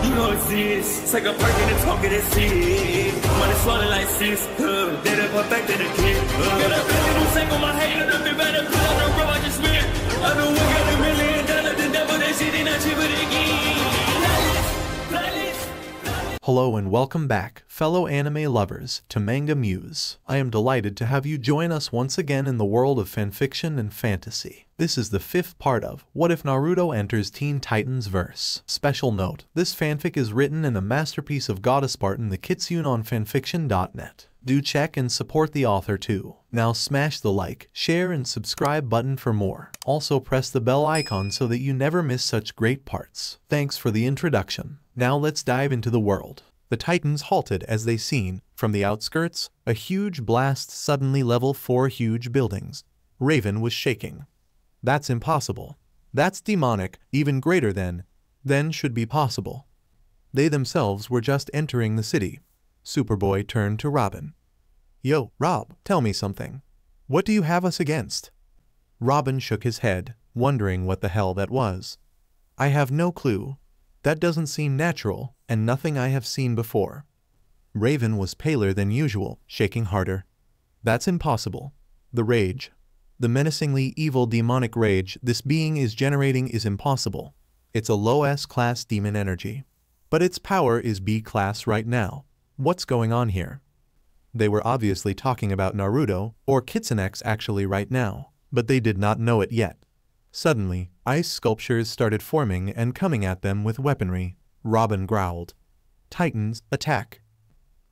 You know it's this. Take a perk and talk it and see. Money swollen like sis. They done perfected the kid. Got a billion take on my head. I've been better pull out the rope I just spent. I've been working $1 million. The devil, they shit ain't not cheaper than Hello and welcome back, fellow anime lovers, to MangaMuse. I am delighted to have you join us once again in the world of fanfiction and fantasy. This is the 5th part of What If Naruto Enters Teen Titans Verse. Special note, this fanfic is written in a masterpiece of Godospartan, the Kitsune on FANFICTIONnet. Do check and support the author too. Now smash the like, share and subscribe button for more. Also press the bell icon so that you never miss such great parts. Thanks for the introduction. Now let's dive into the world. The Titans halted as they seen, from the outskirts, a huge blast suddenly level 4 huge buildings. Raven was shaking. That's impossible. That's demonic, even greater than should be possible. They themselves were just entering the city. Superboy turned to Robin. Yo, Rob, tell me something. What do you have us against? Robin shook his head, wondering what the hell that was. I have no clue. That doesn't seem natural, and nothing I have seen before. Raven was paler than usual, shaking harder. That's impossible. The rage. The menacingly evil demonic rage this being is generating is impossible. It's a low S-class demon energy. But its power is B-class right now. What's going on here? They were obviously talking about Naruto, or Kitsune actually right now, but they did not know it yet. Suddenly, ice sculptures started forming and coming at them with weaponry. Robin growled. Titans, attack!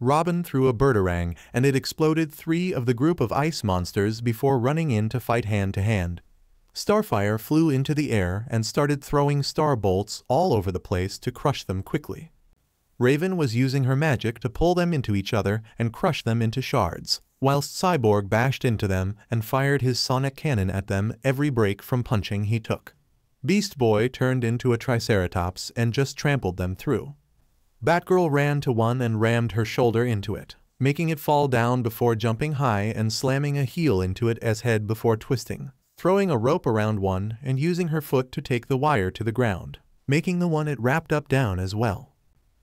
Robin threw a birdarang and it exploded 3 of the group of ice monsters before running in to fight hand to hand. Starfire flew into the air and started throwing star bolts all over the place to crush them quickly. Raven was using her magic to pull them into each other and crush them into shards, whilst Cyborg bashed into them and fired his sonic cannon at them every break from punching he took. Beast Boy turned into a triceratops and just trampled them through. Batgirl ran to one and rammed her shoulder into it, making it fall down before jumping high and slamming a heel into it as head before twisting, throwing a rope around one and using her foot to take the wire to the ground, making the one it wrapped up down as well.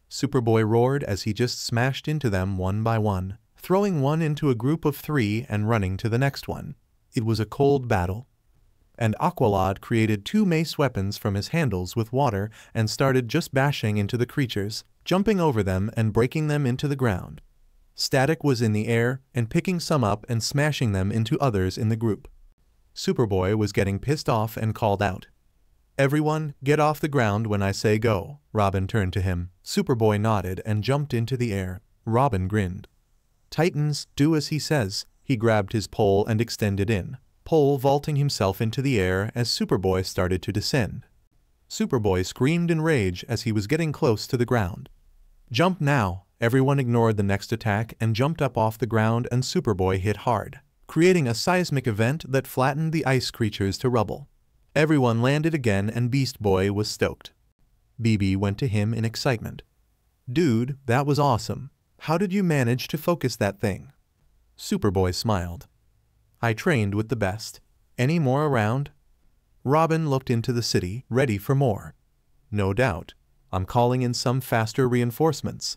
Superboy roared as he just smashed into them one by one, throwing one into a group of 3 and running to the next one. It was a cold battle. And Aqualad created 2 mace weapons from his handles with water and started just bashing into the creatures, jumping over them and breaking them into the ground. Static was in the air and picking some up and smashing them into others in the group. Superboy was getting pissed off and called out. Everyone, get off the ground when I say go. Robin turned to him. Superboy nodded and jumped into the air. Robin grinned. Titans, do as he says. He grabbed his pole and extended in, pole vaulting himself into the air as Superboy started to descend. Superboy screamed in rage as he was getting close to the ground. Jump now! Everyone ignored the next attack and jumped up off the ground and Superboy hit hard, creating a seismic event that flattened the ice creatures to rubble. Everyone landed again and Beast Boy was stoked. BB went to him in excitement. Dude, that was awesome. How did you manage to focus that thing? Superboy smiled. I trained with the best. Any more around? Robin looked into the city, ready for more. No doubt. I'm calling in some faster reinforcements.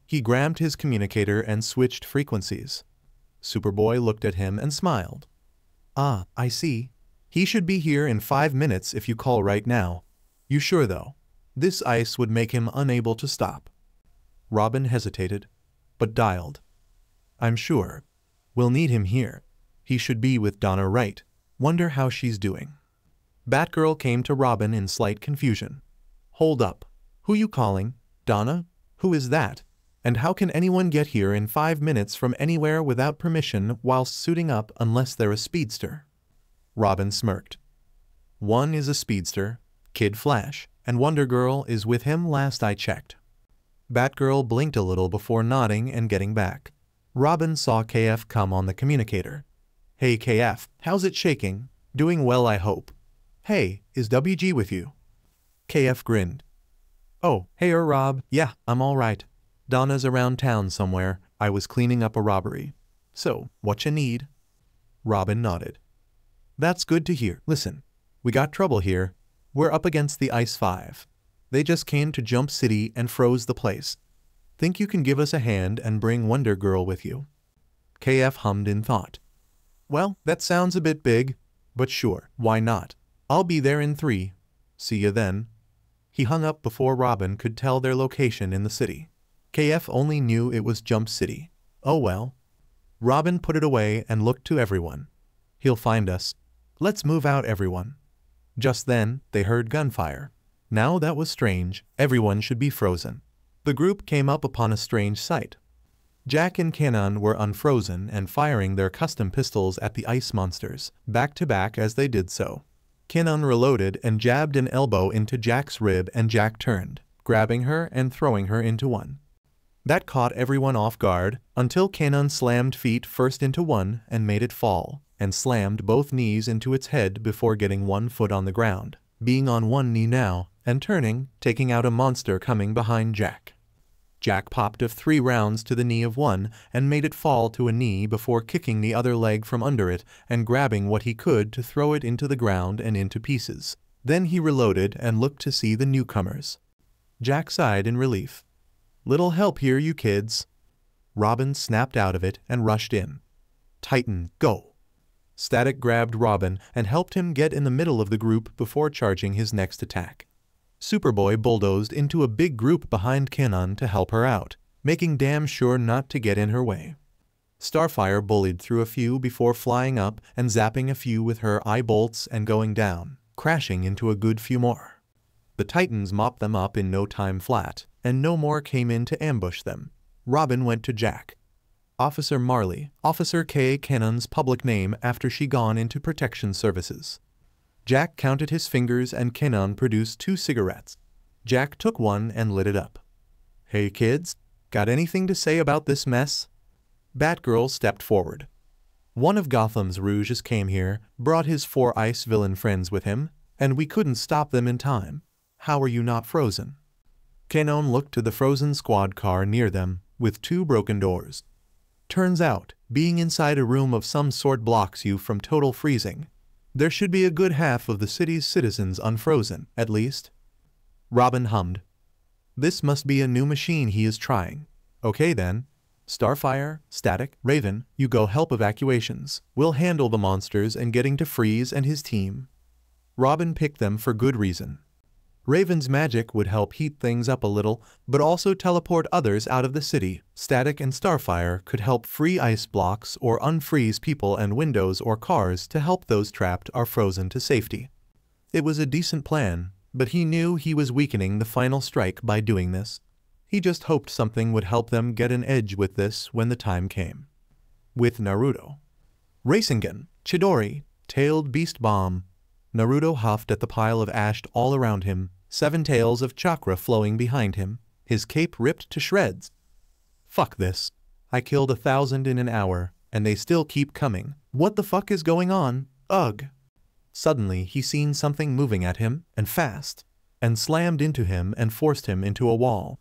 He grabbed his communicator and switched frequencies. Superboy looked at him and smiled. Ah, I see. He should be here in 5 minutes if you call right now. You sure though? This ice would make him unable to stop. Robin hesitated, but dialed. I'm sure. We'll need him here. He should be with Donna, right? Wonder how she's doing. Batgirl came to Robin in slight confusion. Hold up. Who you calling? Donna? Who is that? And how can anyone get here in 5 minutes from anywhere without permission whilst suiting up unless they're a speedster? Robin smirked. One is a speedster, Kid Flash, and Wonder Girl is with him last I checked. Batgirl blinked a little before nodding and getting back. Robin saw KF come on the communicator. Hey KF, how's it shaking? Doing well I hope. Hey, is WG with you? KF grinned. Oh, hey Rob, yeah, I'm alright. Donna's around town somewhere, I was cleaning up a robbery. So, what you need? Robin nodded. That's good to hear. Listen, we got trouble here. We're up against the Ice 5. They just came to Jump City and froze the place. Think you can give us a hand and bring Wonder Girl with you? KF hummed in thought. Well, that sounds a bit big, but sure, why not? I'll be there in 3. See ya then. He hung up before Robin could tell their location in the city. KF only knew it was Jump City. Oh well. Robin put it away and looked to everyone. He'll find us. Let's move out, everyone. Just then, they heard gunfire. Now that was strange. Everyone should be frozen. The group came up upon a strange sight. Jack and Kanon were unfrozen and firing their custom pistols at the ice monsters, back to back as they did so. Kanon reloaded and jabbed an elbow into Jack's rib, and Jack turned, grabbing her and throwing her into one. That caught everyone off guard, until Kanon slammed feet first into one and made it fall, and slammed both knees into its head before getting one foot on the ground, being on one knee now, and turning, taking out a monster coming behind Jack. Jack popped of 3 rounds to the knee of one and made it fall to a knee before kicking the other leg from under it and grabbing what he could to throw it into the ground and into pieces. Then he reloaded and looked to see the newcomers. Jack sighed in relief. Little help here, you kids. Robin snapped out of it and rushed in. Titan, go. Static grabbed Robin and helped him get in the middle of the group before charging his next attack. Superboy bulldozed into a big group behind Kanon to help her out, making damn sure not to get in her way. Starfire bullied through a few before flying up and zapping a few with her eye bolts and going down, crashing into a good few more. The Titans mopped them up in no time flat, and no more came in to ambush them. Robin went to Jack. Officer Marley, Officer K. Kanon's public name after she gone into protection services. Jack counted his fingers and Kanon produced 2 cigarettes. Jack took one and lit it up. Hey kids, got anything to say about this mess? Batgirl stepped forward. One of Gotham's Rouges came here, brought his 4 ice villain friends with him, and we couldn't stop them in time. How are you not frozen? Kanon looked to the frozen squad car near them, with 2 broken doors. Turns out, being inside a room of some sort blocks you from total freezing. There should be a good half of the city's citizens unfrozen, at least. Robin hummed. This must be a new machine he is trying. Okay then. Starfire, Static, Raven, you go help evacuations. We'll handle the monsters and getting to Freeze and his team. Robin picked them for good reason. Raven's magic would help heat things up a little, but also teleport others out of the city. Static and Starfire could help free ice blocks or unfreeze people and windows or cars to help those trapped or frozen to safety. It was a decent plan, but he knew he was weakening the final strike by doing this. He just hoped something would help them get an edge with this when the time came. With Naruto. Rasengan, Chidori, Tailed Beast Bomb. Naruto huffed at the pile of ash all around him, 7 tails of chakra flowing behind him, his cape ripped to shreds. Fuck this. I killed 1,000 in an hour, and they still keep coming. What the fuck is going on? Ugh. Suddenly he seen something moving at him, and fast, and slammed into him and forced him into a wall.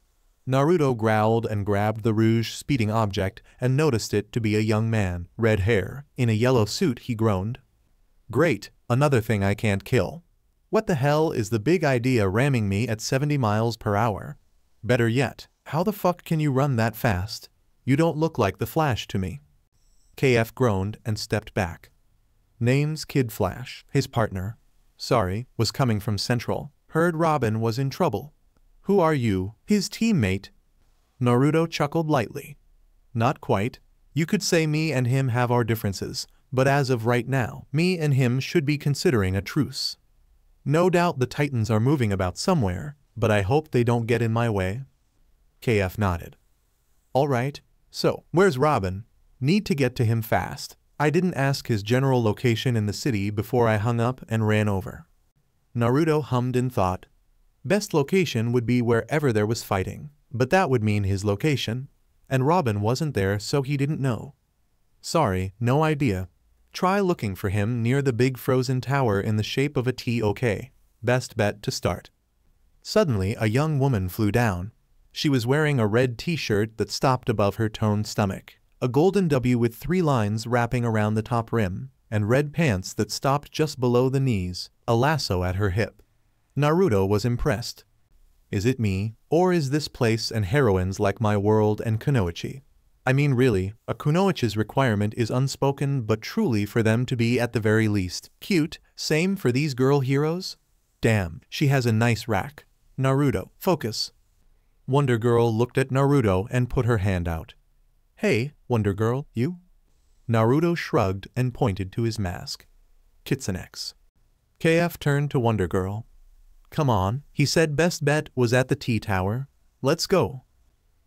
Naruto growled and grabbed the rouge speeding object and noticed it to be a young man, red hair, in a yellow suit. He groaned. Great, another thing I can't kill. What the hell is the big idea ramming me at 70 miles per hour? Better yet, how the fuck can you run that fast? You don't look like the Flash to me. KF groaned and stepped back. Name's Kid Flash, his partner. Sorry, was coming from Central. Heard Robin was in trouble. Who are you, his teammate? Naruto chuckled lightly. Not quite. You could say me and him have our differences, but as of right now, me and him should be considering a truce. No doubt the Titans are moving about somewhere, but I hope they don't get in my way. KF nodded. Alright, so, where's Robin? Need to get to him fast. I didn't ask his general location in the city before I hung up and ran over. Naruto hummed in thought. Best location would be wherever there was fighting, but that would mean his location, and Robin wasn't there so he didn't know. Sorry, no idea. Try looking for him near the big frozen tower in the shape of a T. OK. Best bet to start. Suddenly a young woman flew down. She was wearing a red t-shirt that stopped above her toned stomach, a golden W with 3 lines wrapping around the top rim, and red pants that stopped just below the knees, a lasso at her hip. Naruto was impressed. Is it me, or is this place and heroines like my world and kunoichi? I mean really, a kunoichi's requirement is unspoken but truly for them to be at the very least cute. Same for these girl heroes? Damn, she has a nice rack. Naruto, focus. Wonder Girl looked at Naruto and put her hand out. Hey, Wonder Girl, you? Naruto shrugged and pointed to his mask. Kitsune. KF turned to Wonder Girl. Come on, he said best bet was at the T-Tower. Let's go.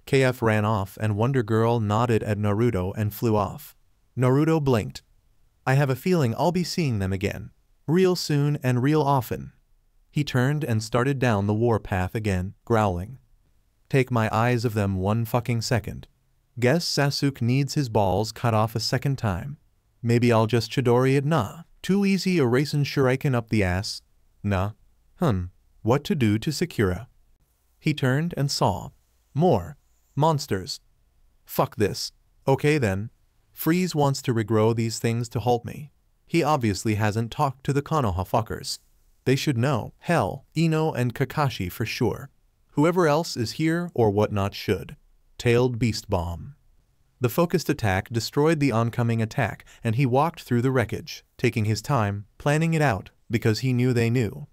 KF ran off and Wonder Girl nodded at Naruto and flew off. Naruto blinked. I have a feeling I'll be seeing them again. Real soon and real often. He turned and started down the warpath again, growling. Take my eyes of them one fucking second. Guess Sasuke needs his balls cut off a second time. Maybe I'll just Chidori it. Nah. Too easy a racin' shuriken up the ass. Nah. What to do to Sakura? He turned and saw. More. Monsters. Fuck this. Okay then. Freeze wants to regrow these things to halt me. He obviously hasn't talked to the Konoha fuckers. They should know. Hell, Ino and Kakashi for sure. Whoever else is here or whatnot should. Tailed Beast Bomb. The focused attack destroyed the oncoming attack and he walked through the wreckage, taking his time, planning it out, because he knew they knew.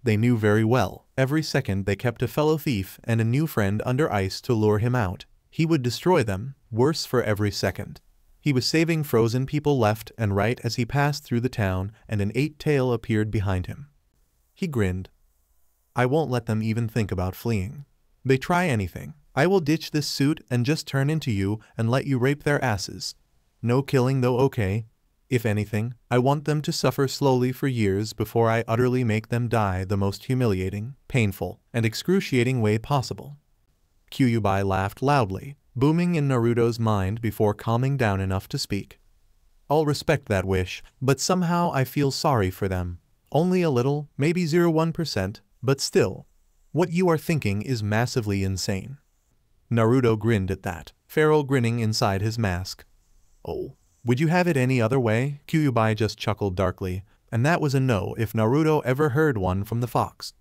They knew very well. Every second they kept a fellow thief and a new friend under ice to lure him out. He would destroy them, worse for every second. He was saving frozen people left and right as he passed through the town and an eight-tail appeared behind him. He grinned. I won't let them even think about fleeing. They try anything. I will ditch this suit and just turn into you and let you rape their asses. No killing though, okay? If anything, I want them to suffer slowly for years before I utterly make them die the most humiliating, painful, and excruciating way possible. Kyuubi laughed loudly, booming in Naruto's mind before calming down enough to speak. I'll respect that wish, but somehow I feel sorry for them. Only a little, maybe 0.1%, but still. What you are thinking is massively insane. Naruto grinned at that, feral grinning inside his mask. Oh, would you have it any other way? Kyuubi just chuckled darkly, and that was a no if Naruto ever heard one from the fox.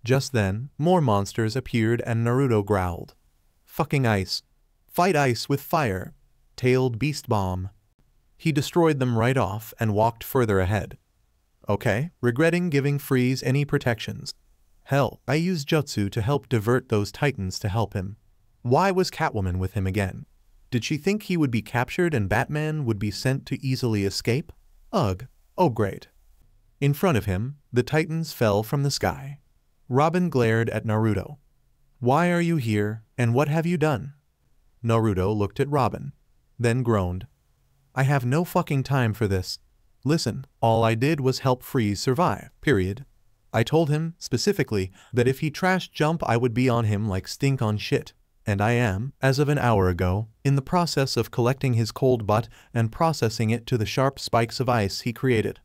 Just then, more monsters appeared and Naruto growled. Fucking ice. Fight ice with fire. Tailed Beast Bomb. He destroyed them right off and walked further ahead. Okay, regretting giving Freeze any protections. Hell, I used jutsu to help divert those titans to help him. Why was Catwoman with him again? Did she think he would be captured and Batman would be sent to easily escape? Ugh. Oh great. In front of him, the titans fell from the sky. Robin glared at Naruto. Why are you here, and what have you done? Naruto looked at Robin, then groaned. I have no fucking time for this. Listen, all I did was help Freeze survive, period. I told him, specifically, that if he trash jump I would be on him like stink on shit. And I am, as of an hour ago, in the process of collecting his cold butt and processing it to the sharp spikes of ice he created.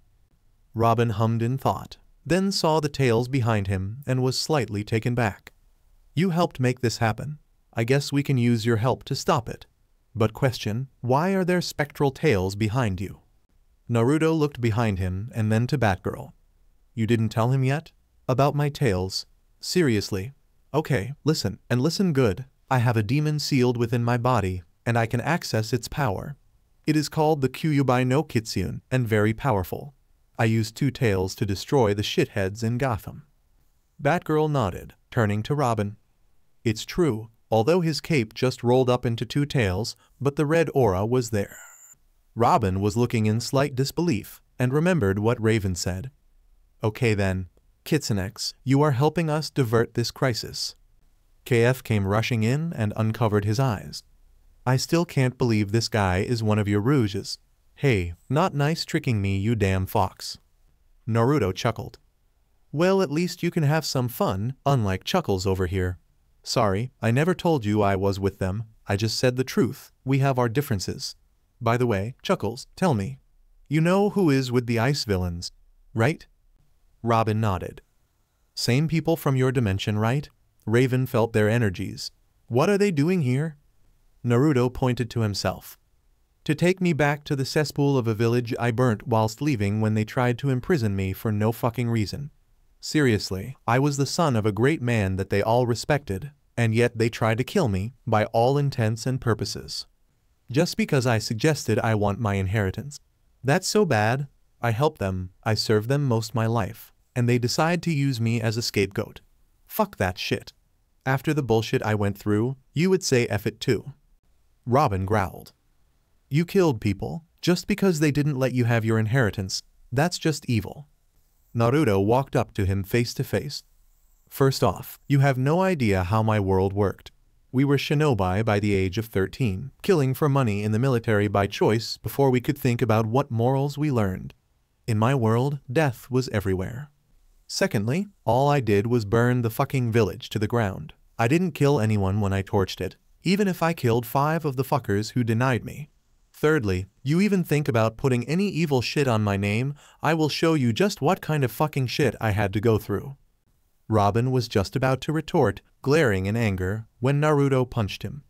Robin hummed in thought, then saw the tails behind him and was slightly taken back. You helped make this happen. I guess we can use your help to stop it. But question, why are there spectral tails behind you? Naruto looked behind him and then to Batgirl. You didn't tell him yet? About my tails? Seriously? Okay, listen, and listen good. I have a demon sealed within my body, and I can access its power. It is called the Kyuubi no Kitsune, and very powerful. I used two tails to destroy the shitheads in Gotham. Batgirl nodded, turning to Robin. It's true, although his cape just rolled up into two tails, but the red aura was there. Robin was looking in slight disbelief, and remembered what Raven said. Okay then, Kitsune, you are helping us divert this crisis. KF came rushing in and uncovered his eyes. I still can't believe this guy is one of your rouges. Hey, not nice tricking me, you damn fox. Naruto chuckled. Well, at least you can have some fun, unlike Chuckles over here. Sorry, I never told you I was with them, I just said the truth, we have our differences. By the way, Chuckles, tell me. You know who is with the ice villains, right? Robin nodded. Same people from your dimension, right? Raven felt their energies. What are they doing here? Naruto pointed to himself. To take me back to the cesspool of a village I burnt whilst leaving when they tried to imprison me for no fucking reason. Seriously, I was the son of a great man that they all respected, and yet they tried to kill me, by all intents and purposes. Just because I suggested I want my inheritance. That's so bad. I helped them, I served them most my life, and they decide to use me as a scapegoat. Fuck that shit. After the bullshit I went through, you would say F it too. Robin growled. You killed people, just because they didn't let you have your inheritance. That's just evil. Naruto walked up to him face to face. First off, you have no idea how my world worked. We were shinobi by the age of 13, killing for money in the military by choice before we could think about what morals we learned. In my world, death was everywhere. Secondly, all I did was burn the fucking village to the ground. I didn't kill anyone when I torched it, even if I killed 5 of the fuckers who denied me. Thirdly, you even think about putting any evil shit on my name, I will show you just what kind of fucking shit I had to go through. Robin was just about to retort, glaring in anger, when Naruto punched him.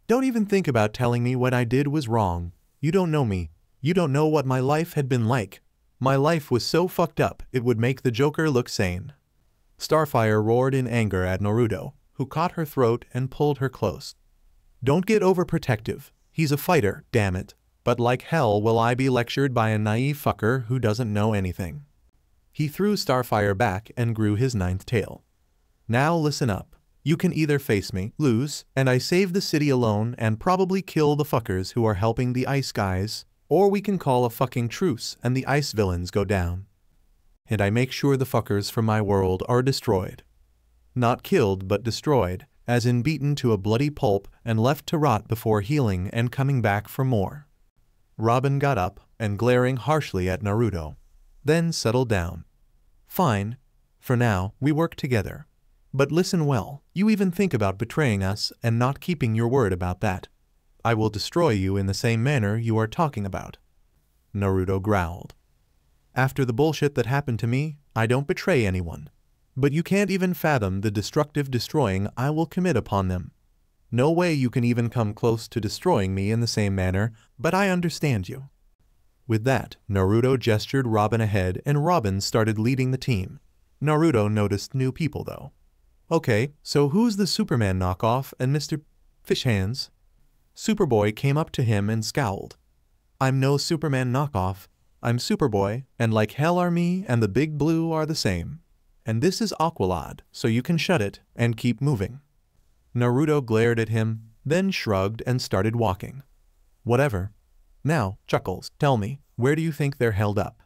Don't even think about telling me what I did was wrong. You don't know me. You don't know what my life had been like. My life was so fucked up, it would make the Joker look sane. Starfire roared in anger at Naruto, who caught her throat and pulled her close. Don't get overprotective. He's a fighter, damn it. But like hell will I be lectured by a naive fucker who doesn't know anything. He threw Starfire back and grew his 9th tail. Now listen up. You can either face me, lose, and I save the city alone and probably kill the fuckers who are helping the ice guys, or we can call a fucking truce and the ice villains go down. And I make sure the fuckers from my world are destroyed. Not killed but destroyed, as in beaten to a bloody pulp and left to rot before healing and coming back for more. Robin got up and glaring harshly at Naruto. Then settled down. Fine. For now, we work together. But listen well, you even think about betraying us and not keeping your word about that. I will destroy you in the same manner you are talking about. Naruto growled. After the bullshit that happened to me, I don't betray anyone. But you can't even fathom the destructive destroying I will commit upon them. No way you can even come close to destroying me in the same manner, but I understand you. With that, Naruto gestured Robin ahead and Robin started leading the team. Naruto noticed new people though. Okay, so who's the Superman knockoff and Mr. Fish Hands? Superboy came up to him and scowled. I'm no Superman knockoff. I'm Superboy, and like hell are me and the Big Blue are the same. And this is Aqualad, so you can shut it and keep moving. Naruto glared at him, then shrugged and started walking. Whatever. Now, Chuckles, tell me, where do you think they're held up?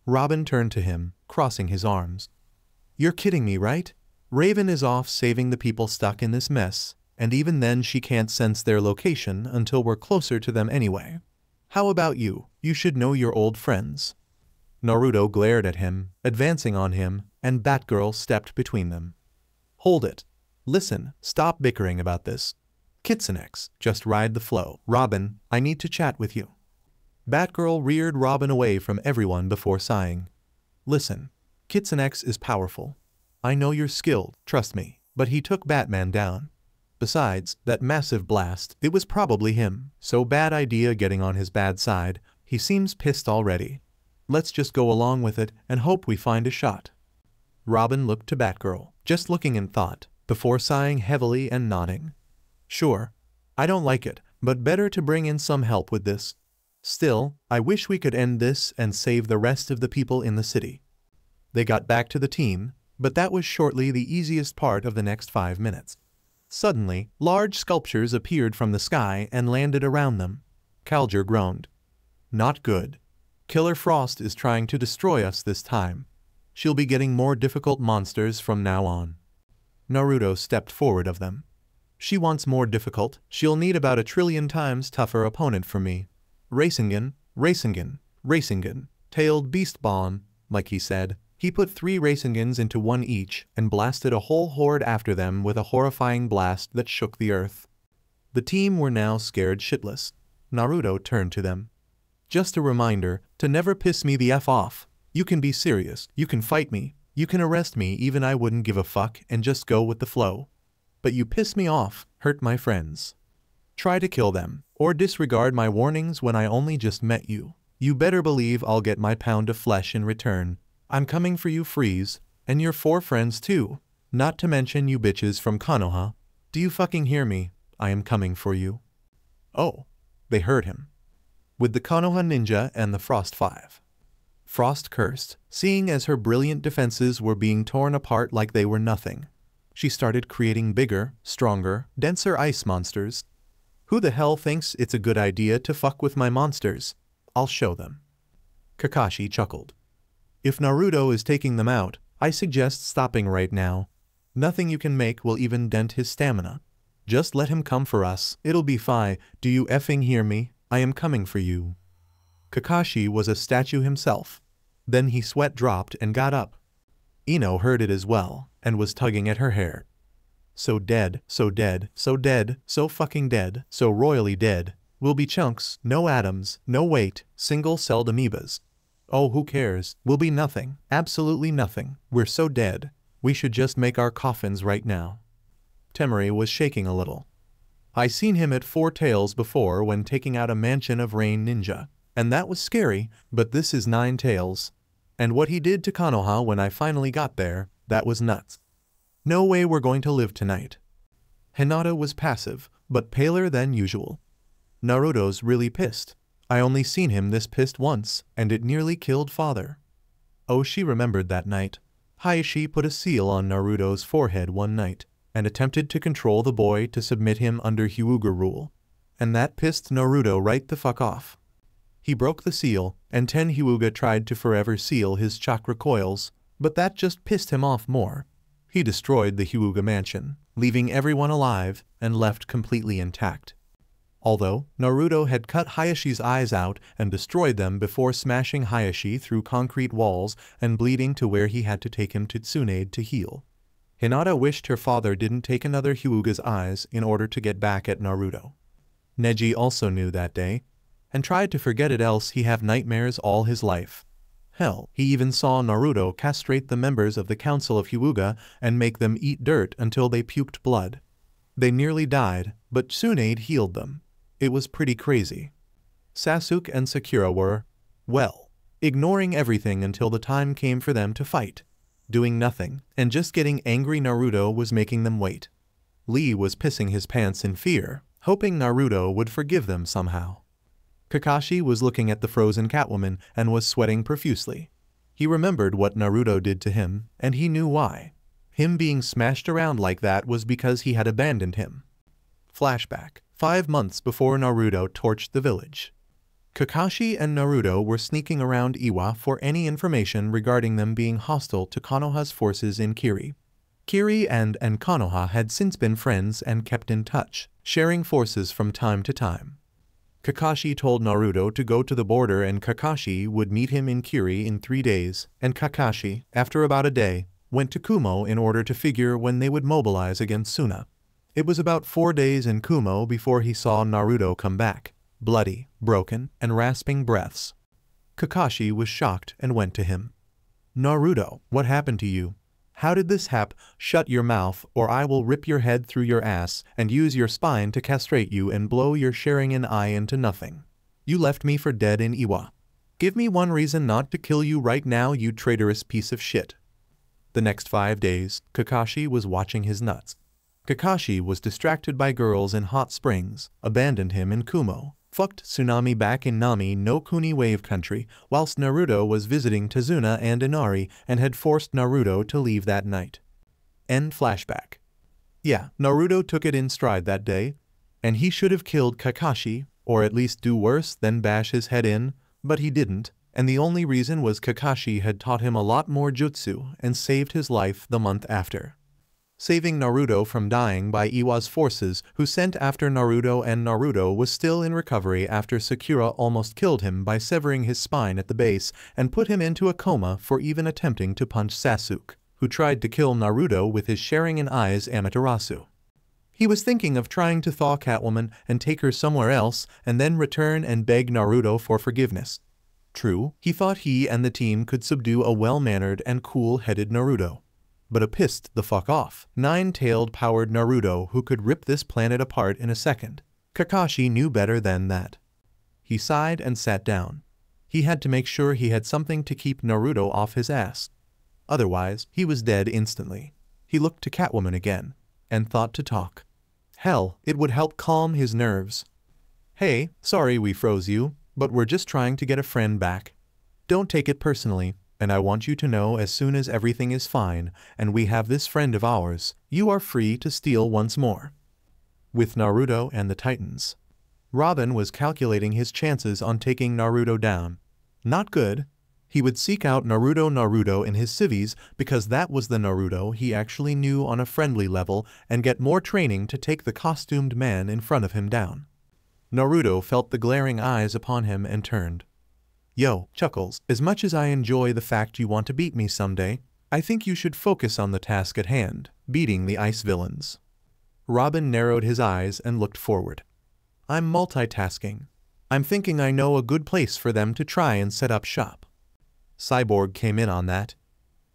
Robin turned to him, crossing his arms. You're kidding me, right? Raven is off saving the people stuck in this mess, and even then she can't sense their location until we're closer to them anyway. How about you? You should know your old friends. Naruto glared at him, advancing on him, and Batgirl stepped between them. Hold it. Listen, stop bickering about this. Kitsune, just ride the flow. Robin, I need to chat with you. Batgirl reared Robin away from everyone before sighing. Listen, Kitsune is powerful. I know you're skilled, trust me, but he took Batman down. Besides, that massive blast, it was probably him, so bad idea getting on his bad side, he seems pissed already. Let's just go along with it and hope we find a shot. Robin looked to Batgirl, just looking in thought, before sighing heavily and nodding. Sure. I don't like it, but better to bring in some help with this. Still, I wish we could end this and save the rest of the people in the city. They got back to the team, but that was shortly the easiest part of the next 5 minutes. Suddenly, large sculptures appeared from the sky and landed around them. Kalger groaned. Not good. Killer Frost is trying to destroy us this time. She'll be getting more difficult monsters from now on. Naruto stepped forward of them. She wants more difficult, she'll need about 1 trillion times tougher opponent from me. Rasengan, Rasengan, Rasengan, tailed beast bomb, like he said. He put 3 Rasengans into one each and blasted a whole horde after them with a horrifying blast that shook the earth. The team were now scared shitless. Naruto turned to them. Just a reminder to never piss me the F off. You can be serious, you can fight me, you can arrest me, even I wouldn't give a fuck and just go with the flow. But you piss me off, hurt my friends. Try to kill them, or disregard my warnings when I only just met you. You better believe I'll get my pound of flesh in return. I'm coming for you, Freeze, And your 4 friends too. Not to mention you bitches from Konoha. Do you fucking hear me? I am coming for you. Oh. They heard him. With the Konoha ninja and the Frost 5. Frost cursed, seeing as her brilliant defenses were being torn apart like they were nothing. She started creating bigger, stronger, denser ice monsters. Who the hell thinks it's a good idea to fuck with my monsters? I'll show them. Kakashi chuckled. If Naruto is taking them out, I suggest stopping right now. Nothing you can make will even dent his stamina. Just let him come for us, it'll be fine. Do you effing hear me? I am coming for you. Kakashi was a statue himself. Then he sweat dropped and got up. Ino heard it as well, and was tugging at her hair. So dead, so dead, so dead, so fucking dead, so royally dead. We'll be chunks, no atoms, no weight, single-celled amoebas. Oh, who cares? We'll be nothing, absolutely nothing. We're so dead. We should just make our coffins right now. Temari was shaking a little. I seen him at 4 Tails before when taking out a mansion of Rain Ninja, and that was scary, but this is 9 Tails. And what he did to Konoha when I finally got there, that was nuts. No way we're going to live tonight. Hinata was passive, but paler than usual. Naruto's really pissed. I only seen him this pissed once, and it nearly killed father. Oh, she remembered that night. Hayashi put a seal on Naruto's forehead one night, and attempted to control the boy to submit him under Hyuga rule. And that pissed Naruto right the fuck off. He broke the seal, and Ten Hyuga tried to forever seal his chakra coils, but that just pissed him off more. He destroyed the Hyuga mansion, leaving everyone alive, and left completely intact. Although, Naruto had cut Hayashi's eyes out and destroyed them before smashing Hayashi through concrete walls and bleeding to where he had to take him to Tsunade to heal. Hinata wished her father didn't take another Hyuga's eyes in order to get back at Naruto. Neji also knew that day, and tried to forget it else he have nightmares all his life. Hell, he even saw Naruto castrate the members of the Council of Hyuga and make them eat dirt until they puked blood. They nearly died, but Tsunade healed them. It was pretty crazy. Sasuke and Sakura were, well, ignoring everything until the time came for them to fight. Doing nothing, and just getting angry Naruto was making them wait. Lee was pissing his pants in fear, hoping Naruto would forgive them somehow. Kakashi was looking at the frozen Catwoman and was sweating profusely. He remembered what Naruto did to him, and he knew why. Him being smashed around like that was because he had abandoned him. Flashback, 5 months before Naruto torched the village. Kakashi and Naruto were sneaking around Iwa for any information regarding them being hostile to Konoha's forces in Kiri. Kiri and Konoha had since been friends and kept in touch, sharing forces from time to time. Kakashi told Naruto to go to the border and Kakashi would meet him in Kiri in 3 days, and Kakashi, after about a day, went to Kumo in order to figure when they would mobilize against Suna. It was about 4 days in Kumo before he saw Naruto come back, bloody, broken, and rasping breaths. Kakashi was shocked and went to him. Naruto, what happened to you? How did this happen? Shut your mouth or I will rip your head through your ass and use your spine to castrate you and blow your Sharingan eye into nothing. You left me for dead in Iwa. Give me one reason not to kill you right now, you traitorous piece of shit. The next 5 days, Kakashi was watching his nuts. Kakashi was distracted by girls in hot springs, abandoned him in Kumo, fucked Tsunami back in Nami no Kuni wave country, whilst Naruto was visiting Tazuna and Inari and had forced Naruto to leave that night. End flashback. Yeah, Naruto took it in stride that day, and he should have killed Kakashi, or at least do worse than bash his head in, but he didn't, and the only reason was Kakashi had taught him a lot more jutsu and saved his life the month after. Saving Naruto from dying by Iwa's forces who sent after Naruto, and Naruto was still in recovery after Sakura almost killed him by severing his spine at the base and put him into a coma for even attempting to punch Sasuke, who tried to kill Naruto with his Sharingan eyes Amaterasu. He was thinking of trying to thaw Catwoman and take her somewhere else and then return and beg Naruto for forgiveness. True, he thought he and the team could subdue a well-mannered and cool-headed Naruto. But a pissed the fuck off, 9-tailed powered Naruto who could rip this planet apart in a second. Kakashi knew better than that. He sighed and sat down. He had to make sure he had something to keep Naruto off his ass. otherwise he was dead instantly. He looked to Catwoman again, and thought to talk. Hell, it would help calm his nerves. Hey, sorry we froze you, but we're just trying to get a friend back. Don't take it personally, and I want you to know as soon as everything is fine, and we have this friend of ours, you are free to steal once more. With Naruto and the Titans. Robin was calculating his chances on taking Naruto down. Not good. He would seek out Naruto in his civvies because that was the Naruto he actually knew on a friendly level and get more training to take the costumed man in front of him down. Naruto felt the glaring eyes upon him and turned. Yo, Chuckles, as much as I enjoy the fact you want to beat me someday, I think you should focus on the task at hand, beating the ice villains. Robin narrowed his eyes and looked forward. I'm multitasking. I'm thinking I know a good place for them to try and set up shop. Cyborg came in on that.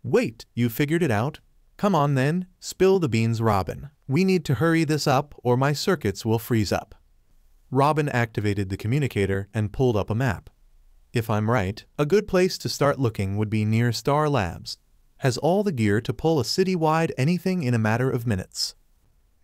Wait, you figured it out? Come on then, spill the beans, Robin. We need to hurry this up or my circuits will freeze up. Robin activated the communicator and pulled up a map. If I'm right, a good place to start looking would be near Star Labs. Has all the gear to pull a city-wide anything in a matter of minutes.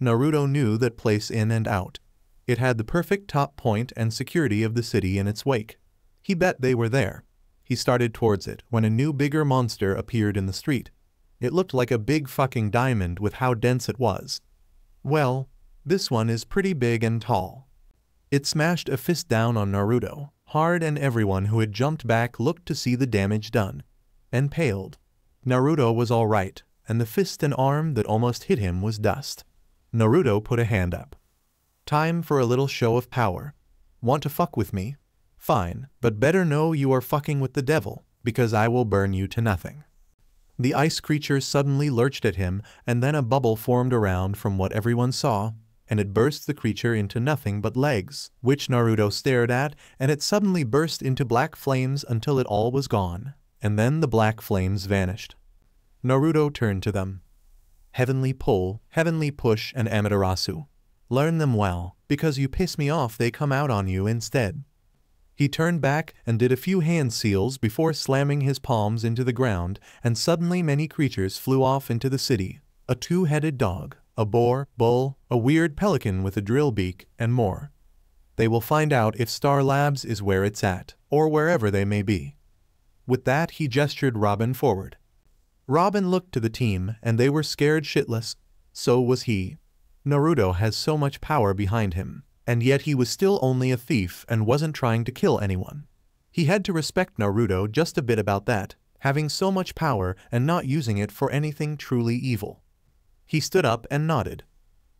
Naruto knew that place in and out. It had the perfect top point and security of the city in its wake. He bet they were there. He started towards it when a new bigger monster appeared in the street. It looked like a big fucking diamond with how dense it was. Well, this one is pretty big and tall. It smashed a fist down on Naruto, hard, and everyone who had jumped back looked to see the damage done. And paled. Naruto was alright, and the fist and arm that almost hit him was dust. Naruto put a hand up. Time for a little show of power. Want to fuck with me? Fine, but better know you are fucking with the devil, because I will burn you to nothing. The ice creature suddenly lurched at him, and then a bubble formed around from what everyone saw, and it burst the creature into nothing but legs, which Naruto stared at, and it suddenly burst into black flames until it all was gone, and then the black flames vanished. Naruto turned to them. Heavenly Pull, Heavenly Push, and Amaterasu. Learn them well, because you piss me off they come out on you instead. He turned back and did a few hand seals before slamming his palms into the ground, and suddenly many creatures flew off into the city. A two-headed dog, a boar, bull, a weird pelican with a drill beak, and more. They will find out if Star Labs is where it's at, or wherever they may be. With that he gestured Robin forward. Robin looked to the team and they were scared shitless. So was he. Naruto has so much power behind him, and yet he was still only a thief and wasn't trying to kill anyone. He had to respect Naruto just a bit about that, having so much power and not using it for anything truly evil. He stood up and nodded.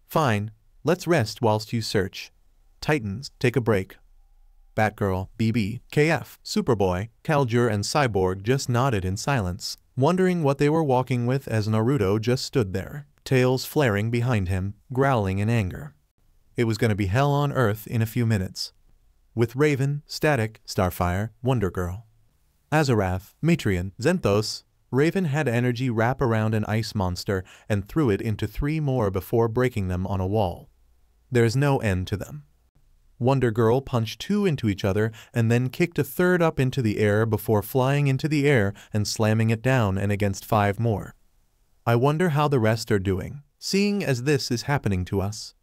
Fine, let's rest whilst you search. Titans, take a break. Batgirl, BB, KF, Superboy, Kaljur, and Cyborg just nodded in silence, wondering what they were walking with as Naruto just stood there, tails flaring behind him, growling in anger. It was going to be hell on earth in a few minutes. With Raven, Static, Starfire, Wonder Girl, Azarath, Metrion, Zenthos, Raven had energy wrap around an ice monster and threw it into 3 more before breaking them on a wall. There's no end to them. Wonder Girl punched 2 into each other and then kicked a 3rd up into the air before flying into the air and slamming it down and against 5 more. I wonder how the rest are doing, seeing as this is happening to us.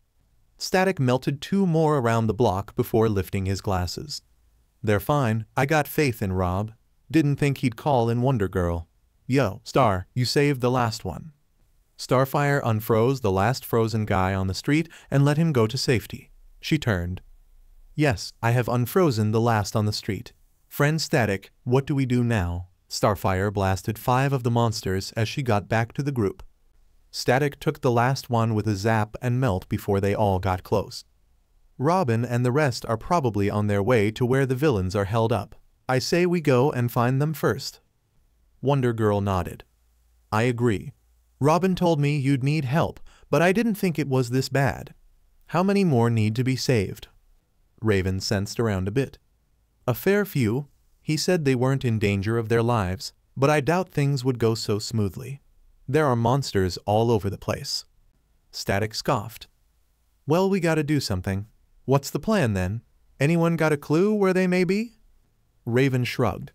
Static melted 2 more around the block before lifting his glasses. They're fine, I got faith in Rob. Didn't think he'd call in Wonder Girl. Yo, Star, you saved the last one. Starfire unfroze the last frozen guy on the street and let him go to safety. She turned. Yes, I have unfrozen the last on the street. Friend Static, what do we do now? Starfire blasted 5 of the monsters as she got back to the group. Static took the last one with a zap and melt before they all got close. Robin and the rest are probably on their way to where the villains are held up. I say we go and find them first. Wonder Girl nodded. I agree. Robin told me you'd need help, but I didn't think it was this bad. How many more need to be saved? Raven sensed around a bit. A fair few. He said they weren't in danger of their lives, but I doubt things would go so smoothly. There are monsters all over the place. Static scoffed. Well, we gotta do something. What's the plan then? Anyone got a clue where they may be? Raven shrugged.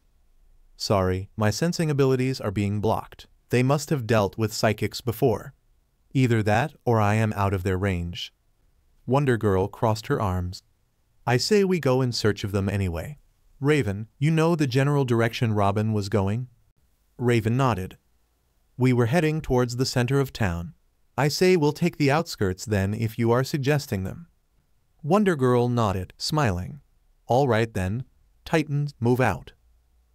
Sorry, my sensing abilities are being blocked. They must have dealt with psychics before. Either that or I am out of their range. Wonder Girl crossed her arms. I say we go in search of them anyway. Raven, you know the general direction Robin was going? Raven nodded. We were heading towards the center of town. I say we'll take the outskirts then if you are suggesting them. Wonder Girl nodded, smiling. All right then, Titans, move out.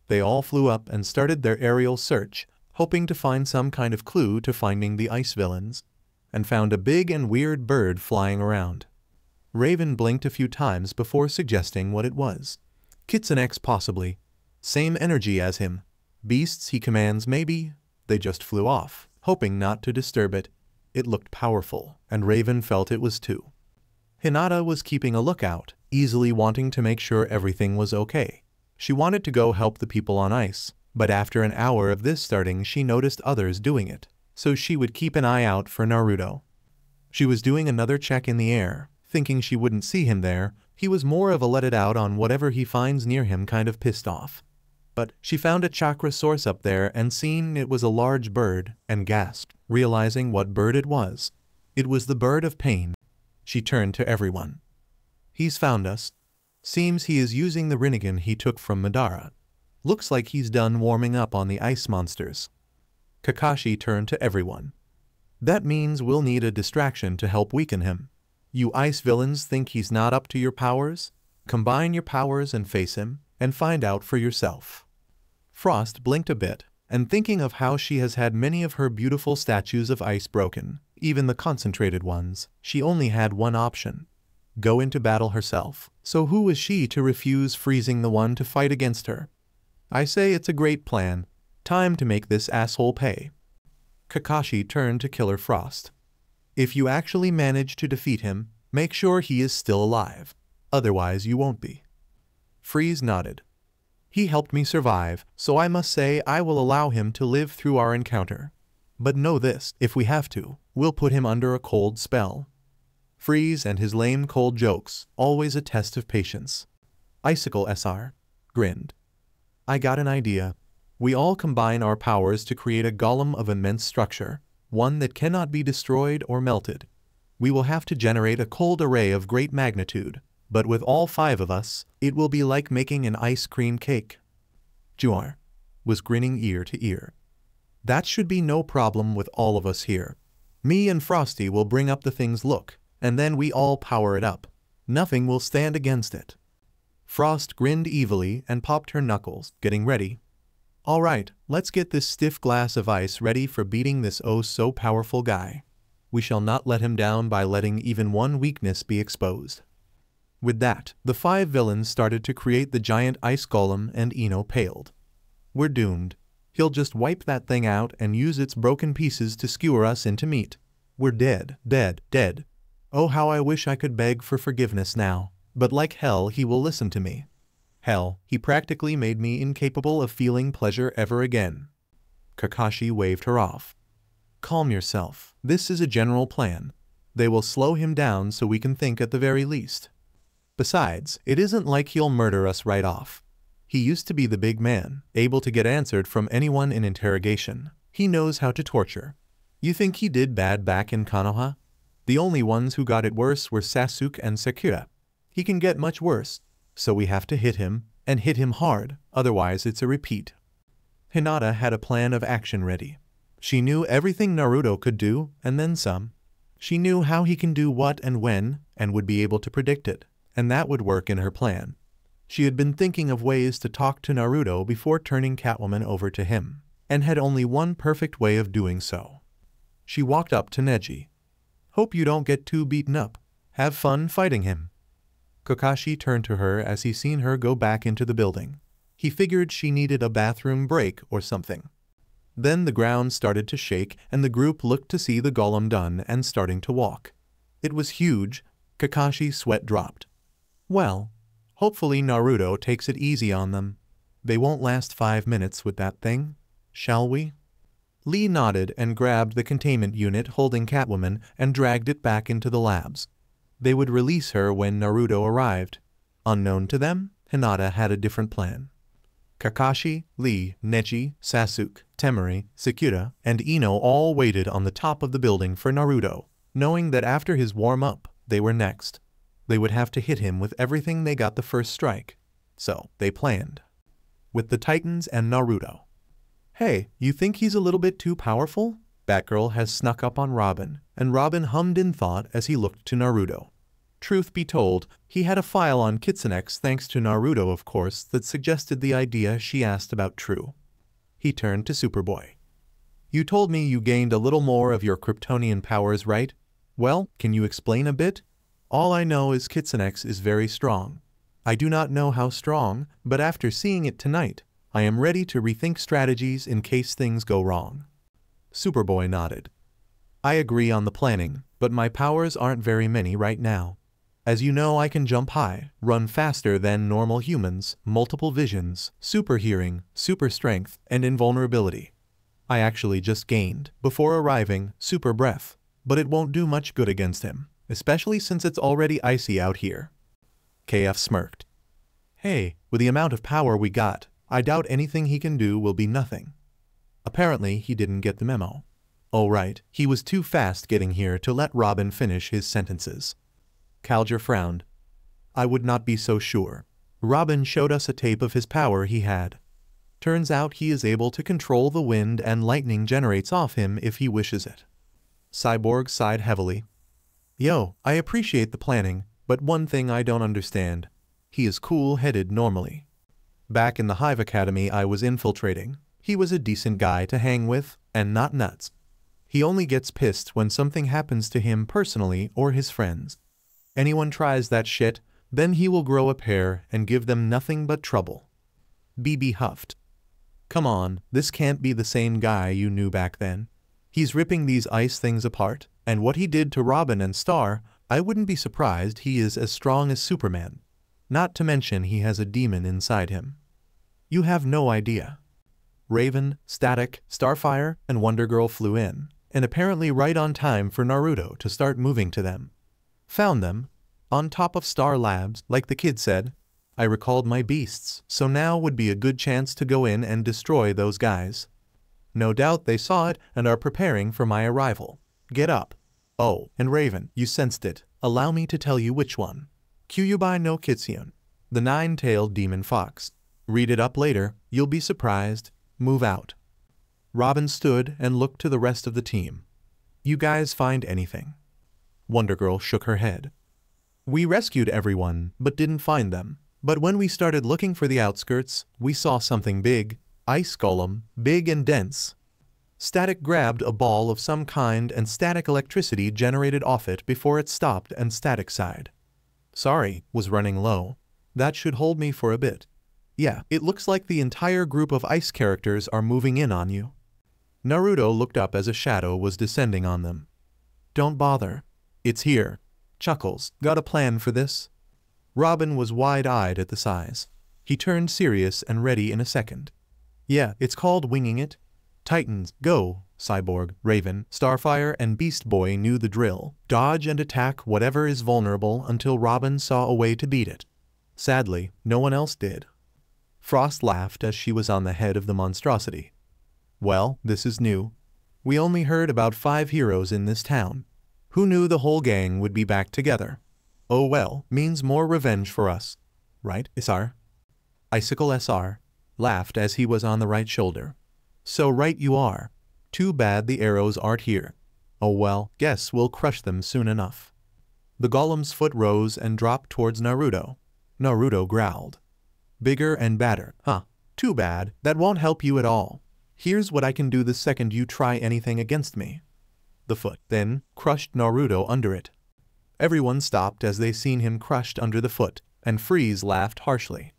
They all flew up and started their aerial search, hoping to find some kind of clue to finding the ice villains, and found a big and weird bird flying around. Raven blinked a few times before suggesting what it was. Kitsune possibly. Same energy as him. Beasts he commands maybe. They just flew off, hoping not to disturb it. It looked powerful, and Raven felt it was too. Hinata was keeping a lookout, easily wanting to make sure everything was okay. She wanted to go help the people on ice, but after an hour of this starting she noticed others doing it, so she would keep an eye out for Naruto. She was doing another check in the air, thinking she wouldn't see him there. He was more of a let it out on whatever he finds near him kind of pissed off. But she found a chakra source up there and seen it was a large bird, and gasped, realizing what bird it was. It was the bird of pain. She turned to everyone. He's found us. Seems he is using the Rinnegan he took from Madara. Looks like he's done warming up on the ice monsters. Kakashi turned to everyone. That means we'll need a distraction to help weaken him. You ice villains think he's not up to your powers? Combine your powers and face him, and find out for yourself. Frost blinked a bit, and thinking of how she has had many of her beautiful statues of ice broken, even the concentrated ones, she only had one option. Go into battle herself. So who was she to refuse freezing the one to fight against her? I say it's a great plan. Time to make this asshole pay. Kakashi turned to Killer Frost. If you actually manage to defeat him, make sure he is still alive. Otherwise you won't be. Freeze nodded. He helped me survive, so I must say I will allow him to live through our encounter. But know this, if we have to, we'll put him under a cold spell. Freeze and his lame cold jokes, always a test of patience. Icicle SR grinned. I got an idea. We all combine our powers to create a golem of immense structure, one that cannot be destroyed or melted. We will have to generate a cold array of great magnitude, but with all 5 of us, it will be like making an ice cream cake. Juar was grinning ear to ear. That should be no problem with all of us here. Me and Frosty will bring up the thing's look, and then we all power it up. Nothing will stand against it. Frost grinned evilly and popped her knuckles, getting ready. All right, let's get this stiff glass of ice ready for beating this oh-so-powerful guy. We shall not let him down by letting even one weakness be exposed. With that, the 5 villains started to create the giant ice golem, and Ino paled. We're doomed. He'll just wipe that thing out and use its broken pieces to skewer us into meat. We're dead, dead, dead. Oh, how I wish I could beg for forgiveness now, but like hell he will listen to me. Hell, he practically made me incapable of feeling pleasure ever again. Kakashi waved her off. Calm yourself. This is a general plan. They will slow him down so we can think at the very least. Besides, it isn't like he'll murder us right off. He used to be the big man, able to get answered from anyone in interrogation. He knows how to torture. You think he did bad back in Konoha? The only ones who got it worse were Sasuke and Sakura. He can get much worse, so we have to hit him, and hit him hard, otherwise it's a repeat. Hinata had a plan of action ready. She knew everything Naruto could do, and then some. She knew how he can do what and when, and would be able to predict it, and that would work in her plan. She had been thinking of ways to talk to Naruto before turning Catwoman over to him, and had only one perfect way of doing so. She walked up to Neji. Hope you don't get too beaten up. Have fun fighting him. Kakashi turned to her as he seen her go back into the building. He figured she needed a bathroom break or something. Then the ground started to shake and the group looked to see the golem done and starting to walk. It was huge. Kakashi's sweat dropped. Well, hopefully Naruto takes it easy on them. They won't last 5 minutes with that thing, shall we? Lee nodded and grabbed the containment unit holding Catwoman and dragged it back into the labs. They would release her when Naruto arrived. Unknown to them, Hinata had a different plan. Kakashi, Lee, Neji, Sasuke, Temari, Sakura, and Ino all waited on the top of the building for Naruto, knowing that after his warm-up, they were next. They would have to hit him with everything they got the first strike. So, they planned. With the Titans and Naruto. Hey, you think he's a little bit too powerful? Batgirl has snuck up on Robin, and Robin hummed in thought as he looked to Naruto. Truth be told, he had a file on Kitsune thanks to Naruto of course that suggested the idea she asked about true. He turned to Superboy. You told me you gained a little more of your Kryptonian powers, right? Well, can you explain a bit? All I know is Kitsune is very strong. I do not know how strong, but after seeing it tonight, I am ready to rethink strategies in case things go wrong. Superboy nodded. I agree on the planning, but my powers aren't very many right now. As you know, I can jump high, run faster than normal humans, multiple visions, super hearing, super strength, and invulnerability. I actually just gained, before arriving, super breath, but it won't do much good against him, especially since it's already icy out here. KF smirked. Hey, with the amount of power we got, I doubt anything he can do will be nothing. Apparently, he didn't get the memo. Oh right, he was too fast getting here to let Robin finish his sentences. Kalger frowned. I would not be so sure. Robin showed us a tape of his power he had. Turns out he is able to control the wind and lightning generates off him if he wishes it. Cyborg sighed heavily. Yo, I appreciate the planning, but one thing I don't understand. He is cool-headed normally. Back in the Hive Academy I was infiltrating. He was a decent guy to hang with, and not nuts. He only gets pissed when something happens to him personally or his friends. Anyone tries that shit, then he will grow a pair and give them nothing but trouble. BB huffed. Come on, this can't be the same guy you knew back then. He's ripping these ice things apart, and what he did to Robin and Star, I wouldn't be surprised he is as strong as Superman. Not to mention he has a demon inside him. You have no idea. Raven, Static, Starfire, and Wonder Girl flew in, and apparently right on time for Naruto to start moving to them. Found them, on top of Star Labs, like the kid said. I recalled my beasts, so now would be a good chance to go in and destroy those guys. No doubt they saw it and are preparing for my arrival. Get up. Oh, and Raven, you sensed it. Allow me to tell you which one. Kyuubi no Kitsune, the nine-tailed demon fox. Read it up later, you'll be surprised. Move out. Robin stood and looked to the rest of the team. You guys find anything? Wonder Girl shook her head. We rescued everyone, but didn't find them. But when we started looking for the outskirts, we saw something big. Ice golem, big and dense. Static grabbed a ball of some kind and static electricity generated off it before it stopped and Static sighed. Sorry, was running low. That should hold me for a bit. Yeah, it looks like the entire group of ice characters are moving in on you. Naruto looked up as a shadow was descending on them. Don't bother. It's here. Chuckles, got a plan for this? Robin was wide-eyed at the size. He turned serious and ready in a second. Yeah, it's called winging it. Titans, go! Cyborg, Raven, Starfire, and Beast Boy knew the drill. Dodge and attack whatever is vulnerable until Robin saw a way to beat it. Sadly, no one else did. Frost laughed as she was on the head of the monstrosity. Well, this is new. We only heard about 5 heroes in this town. Who knew the whole gang would be back together? Oh well, means more revenge for us. Right, SR? Icicle SR laughed as he was on the right shoulder. So right you are. Too bad the arrows aren't here. Oh well, guess we'll crush them soon enough. The golem's foot rose and dropped towards Naruto. Naruto growled. Bigger and badder, huh? Too bad, that won't help you at all. Here's what I can do the second you try anything against me. The foot then crushed Naruto under it. Everyone stopped as they seen him crushed under the foot, and Freeze laughed harshly.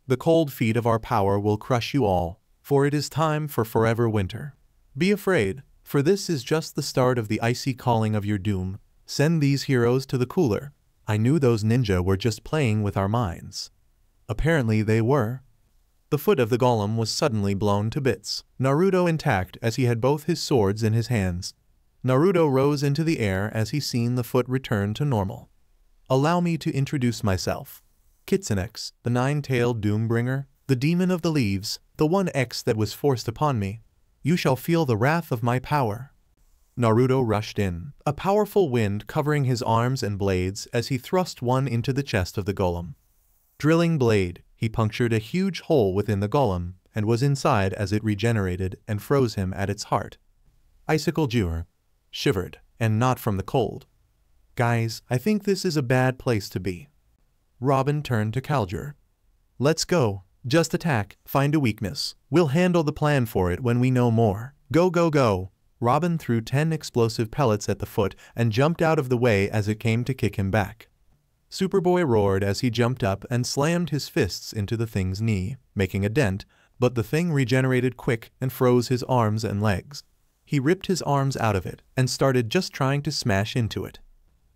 The cold feet of our power will crush you all, for it is time for forever winter. Be afraid, for this is just the start of the icy calling of your doom. Send these heroes to the cooler. I knew those ninja were just playing with our minds. Apparently they were. The foot of the golem was suddenly blown to bits, Naruto intact as he had both his swords in his hands. Naruto rose into the air as he seen the foot return to normal. Allow me to introduce myself. Kitsune, the nine-tailed Doombringer. The demon of the leaves, the one X that was forced upon me. You shall feel the wrath of my power. Naruto rushed in, a powerful wind covering his arms and blades as he thrust one into the chest of the golem. Drilling blade, he punctured a huge hole within the golem and was inside as it regenerated and froze him at its heart. Icicle Jur shivered, and not from the cold. Guys, I think this is a bad place to be. Robin turned to Kaljur. Let's go. Just attack, find a weakness. We'll handle the plan for it when we know more. Go go go. Robin threw 10 explosive pellets at the foot and jumped out of the way as it came to kick him back. Superboy roared as he jumped up and slammed his fists into the thing's knee, making a dent, but the thing regenerated quick and froze his arms and legs. He ripped his arms out of it and started just trying to smash into it.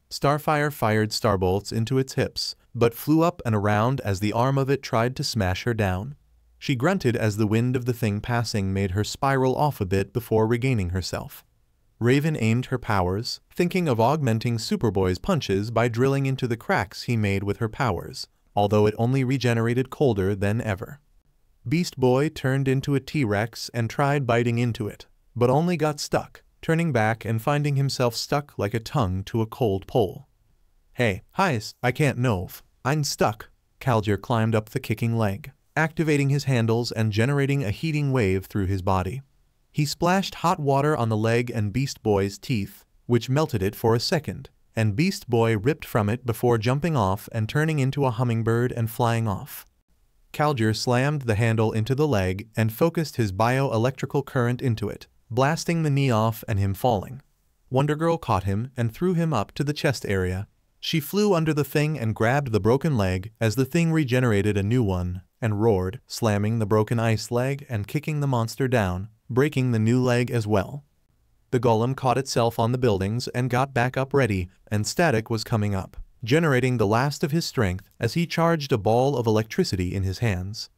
Starfire fired starbolts into its hips, but flew up and around as the arm of it tried to smash her down. She grunted as the wind of the thing passing made her spiral off a bit before regaining herself. Raven aimed her powers, thinking of augmenting Superboy's punches by drilling into the cracks he made with her powers, although it only regenerated colder than ever. Beast Boy turned into a T-Rex and tried biting into it, but only got stuck, turning back and finding himself stuck like a tongue to a cold pole. Hey, Heis, I can't nove. I'm stuck. Kaljur climbed up the kicking leg, activating his handles and generating a heating wave through his body. He splashed hot water on the leg and Beast Boy's teeth, which melted it for a second, and Beast Boy ripped from it before jumping off and turning into a hummingbird and flying off. Kaljur slammed the handle into the leg and focused his bio-electrical current into it, blasting the knee off and him falling. Wonder Girl caught him and threw him up to the chest area. She flew under the thing and grabbed the broken leg as the thing regenerated a new one, and roared, slamming the broken ice leg and kicking the monster down, breaking the new leg as well. The golem caught itself on the buildings and got back up ready, and static was coming up, generating the last of his strength as he charged a ball of electricity in his hands.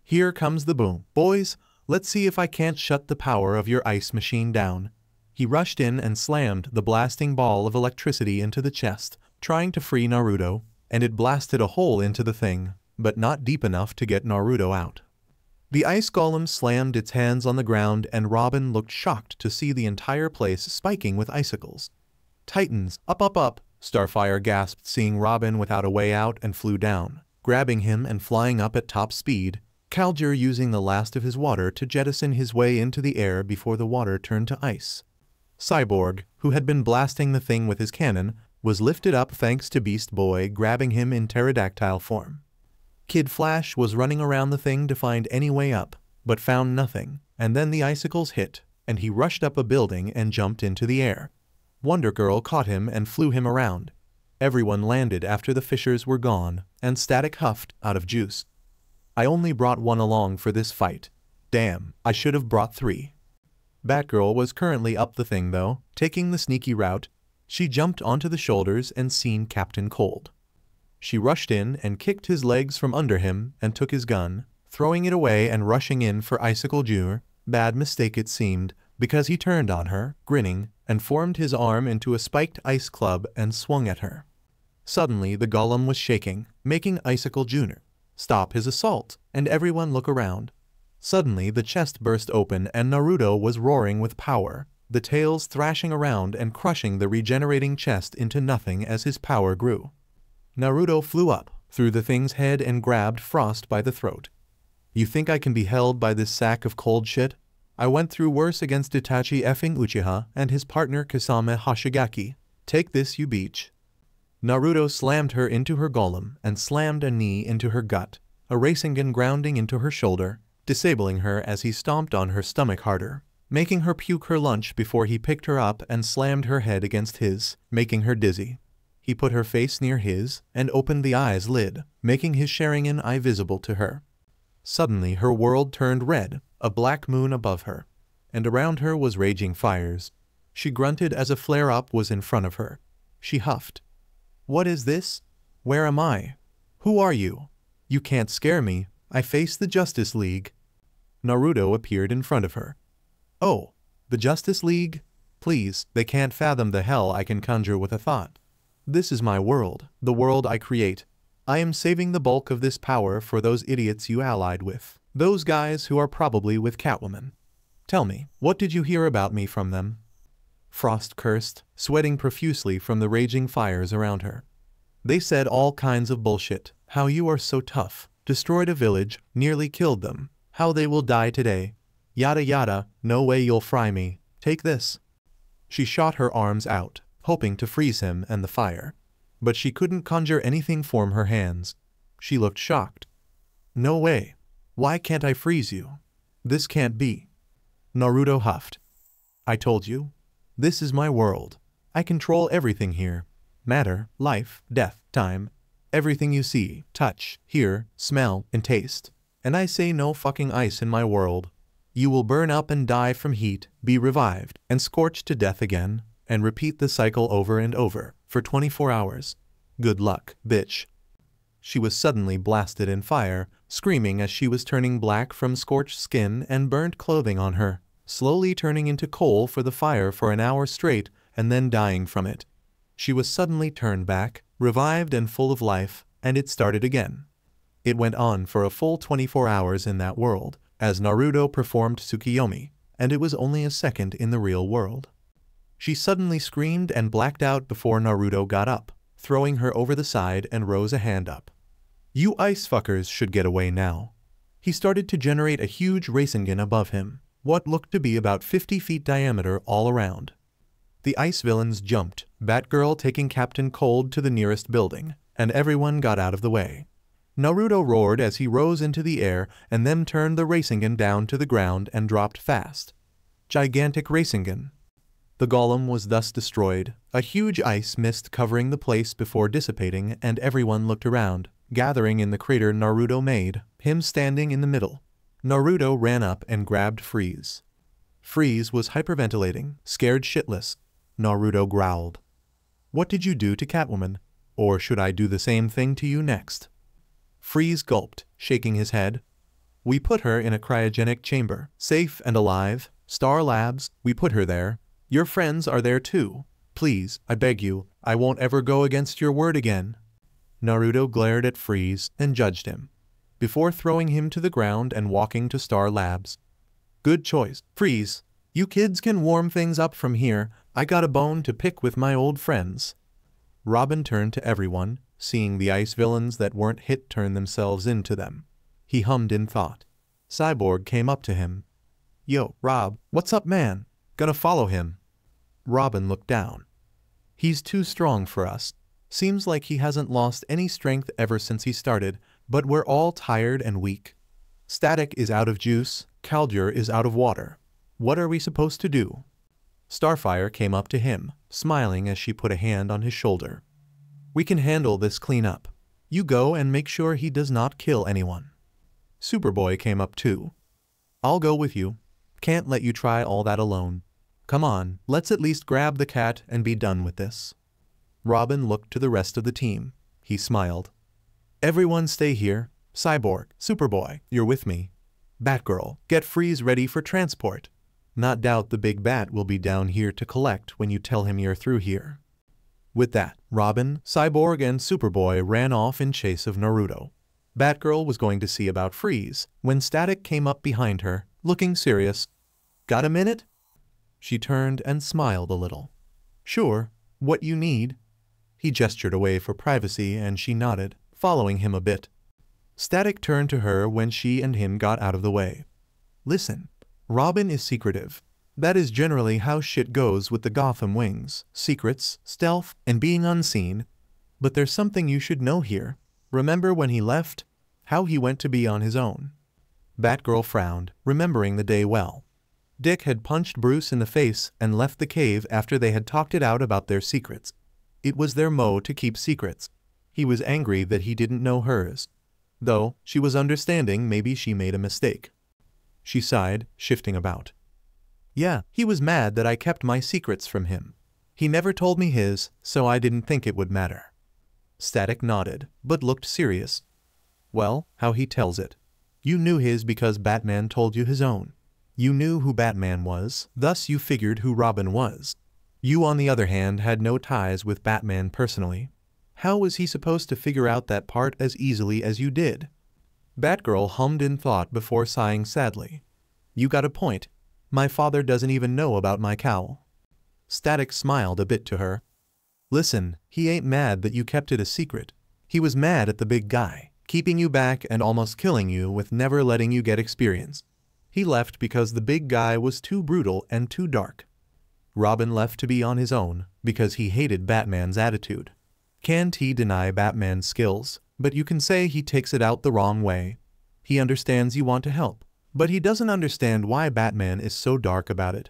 Here comes the boom. Boys, let's see if I can't shut the power of your ice machine down. He rushed in and slammed the blasting ball of electricity into the chest, trying to free Naruto, and it blasted a hole into the thing, but not deep enough to get Naruto out. The ice golem slammed its hands on the ground and Robin looked shocked to see the entire place spiking with icicles. Titans, up up up, Starfire gasped seeing Robin without a way out and flew down, grabbing him and flying up at top speed, Kaljur using the last of his water to jettison his way into the air before the water turned to ice. Cyborg, who had been blasting the thing with his cannon, was lifted up thanks to Beast Boy grabbing him in pterodactyl form. Kid Flash was running around the thing to find any way up, but found nothing, and then the icicles hit, and he rushed up a building and jumped into the air. Wonder Girl caught him and flew him around. Everyone landed after the fishers were gone, and Static huffed out of juice. I only brought one along for this fight. Damn, I should have brought 3. Batgirl was currently up the thing though, taking the sneaky route. She jumped onto the shoulders and seen Captain Cold. She rushed in and kicked his legs from under him and took his gun, throwing it away and rushing in for Icicle Jr. Bad mistake it seemed, because he turned on her, grinning, and formed his arm into a spiked ice club and swung at her. Suddenly the golem was shaking, making Icicle Jr. stop his assault, and everyone look around. Suddenly the chest burst open and Naruto was roaring with power, the tails thrashing around and crushing the regenerating chest into nothing as his power grew. Naruto flew up, through the thing's head and grabbed Frost by the throat. You think I can be held by this sack of cold shit? I went through worse against Itachi effing Uchiha and his partner Kasame Hashigaki. Take this, you beach. Naruto slammed her into her golem and slammed a knee into her gut, a Rasengan grounding into her shoulder, disabling her as he stomped on her stomach harder, making her puke her lunch before he picked her up and slammed her head against his, making her dizzy. He put her face near his and opened the eye's lid, making his Sharingan eye visible to her. Suddenly her world turned red, a black moon above her, and around her was raging fires. She grunted as a flare-up was in front of her. She huffed. What is this? Where am I? Who are you? You can't scare me. I face the Justice League. Naruto appeared in front of her. Oh, the Justice League? Please, they can't fathom the hell I can conjure with a thought. This is my world, the world I create. I am saving the bulk of this power for those idiots you allied with. Those guys who are probably with Catwoman. Tell me, what did you hear about me from them? Frost cursed, sweating profusely from the raging fires around her. They said all kinds of bullshit. How you are so tough, destroyed a village, nearly killed them, how they will die today. Yada yada, no way you'll fry me, take this. She shot her arms out, hoping to freeze him and the fire. But she couldn't conjure anything from her hands. She looked shocked. No way. Why can't I freeze you? This can't be. Naruto huffed. I told you. This is my world. I control everything here. Matter, life, death, time. Everything you see, touch, hear, smell, and taste. And I say no fucking ice in my world. You will burn up and die from heat, be revived, and scorched to death again, and repeat the cycle over and over, for 24 hours. Good luck, bitch. She was suddenly blasted in fire, screaming as she was turning black from scorched skin and burnt clothing on her, slowly turning into coal for the fire for an hour straight and then dying from it. She was suddenly turned back, revived and full of life, and it started again. It went on for a full 24 hours in that world, as Naruto performed Tsukiyomi, and it was only a second in the real world. She suddenly screamed and blacked out before Naruto got up, throwing her over the side and rose a hand up. You ice fuckers should get away now. He started to generate a huge Rasengan above him, what looked to be about 50 feet diameter all around. The ice villains jumped, Batgirl taking Captain Cold to the nearest building, and everyone got out of the way. Naruto roared as he rose into the air and then turned the Rasengan down to the ground and dropped fast. Gigantic Rasengan. The golem was thus destroyed, a huge ice mist covering the place before dissipating, and everyone looked around, gathering in the crater Naruto made, him standing in the middle. Naruto ran up and grabbed Freeze. Freeze was hyperventilating, scared shitless. Naruto growled. What did you do to Catwoman? Or should I do the same thing to you next? Freeze gulped, shaking his head. We put her in a cryogenic chamber, safe and alive. Star Labs, we put her there. Your friends are there too. Please, I beg you, I won't ever go against your word again. Naruto glared at Freeze and judged him, before throwing him to the ground and walking to Star Labs. Good choice, Freeze. You kids can warm things up from here. I got a bone to pick with my old friends. Robin turned to everyone, seeing the ice villains that weren't hit turn themselves into them. He hummed in thought. Cyborg came up to him. Yo, Rob, what's up, man? Gonna follow him. Robin looked down. He's too strong for us. Seems like he hasn't lost any strength ever since he started, but we're all tired and weak. Static is out of juice, Kaldur is out of water. What are we supposed to do? Starfire came up to him, smiling as she put a hand on his shoulder. We can handle this cleanup. You go and make sure he does not kill anyone. Superboy came up too. I'll go with you. Can't let you try all that alone. Come on, let's at least grab the cat and be done with this. Robin looked to the rest of the team. He smiled. Everyone stay here. Cyborg, Superboy, you're with me. Batgirl, get Freeze ready for transport. Not doubt the big bat will be down here to collect when you tell him you're through here. With that, Robin, Cyborg, and Superboy ran off in chase of Naruto. Batgirl was going to see about Freeze when Static came up behind her, looking serious. Got a minute? She turned and smiled a little. Sure, what you need? He gestured away for privacy and she nodded, following him a bit. Static turned to her when she and him got out of the way. Listen, Robin is secretive. That is generally how shit goes with the Gotham Wings. Secrets, stealth, and being unseen. But there's something you should know here. Remember when he left? How he went to be on his own. Batgirl frowned, remembering the day well. Dick had punched Bruce in the face and left the cave after they had talked it out about their secrets. It was their mo to keep secrets. He was angry that he didn't know hers. Though, she was understanding maybe she made a mistake. She sighed, shifting about. Yeah, he was mad that I kept my secrets from him. He never told me his, so I didn't think it would matter. Static nodded, but looked serious. Well, how he tells it. You knew his because Batman told you his own. You knew who Batman was, thus you figured who Robin was. You on the other hand had no ties with Batman personally. How was he supposed to figure out that part as easily as you did? Batgirl hummed in thought before sighing sadly. You got a point. My father doesn't even know about my cowl. Static smiled a bit to her. Listen, he ain't mad that you kept it a secret. He was mad at the big guy, keeping you back and almost killing you with never letting you get experience. He left because the big guy was too brutal and too dark. Robin left to be on his own because he hated Batman's attitude. Can't he deny Batman's skills, but you can say he takes it out the wrong way. He understands you want to help, but he doesn't understand why Batman is so dark about it.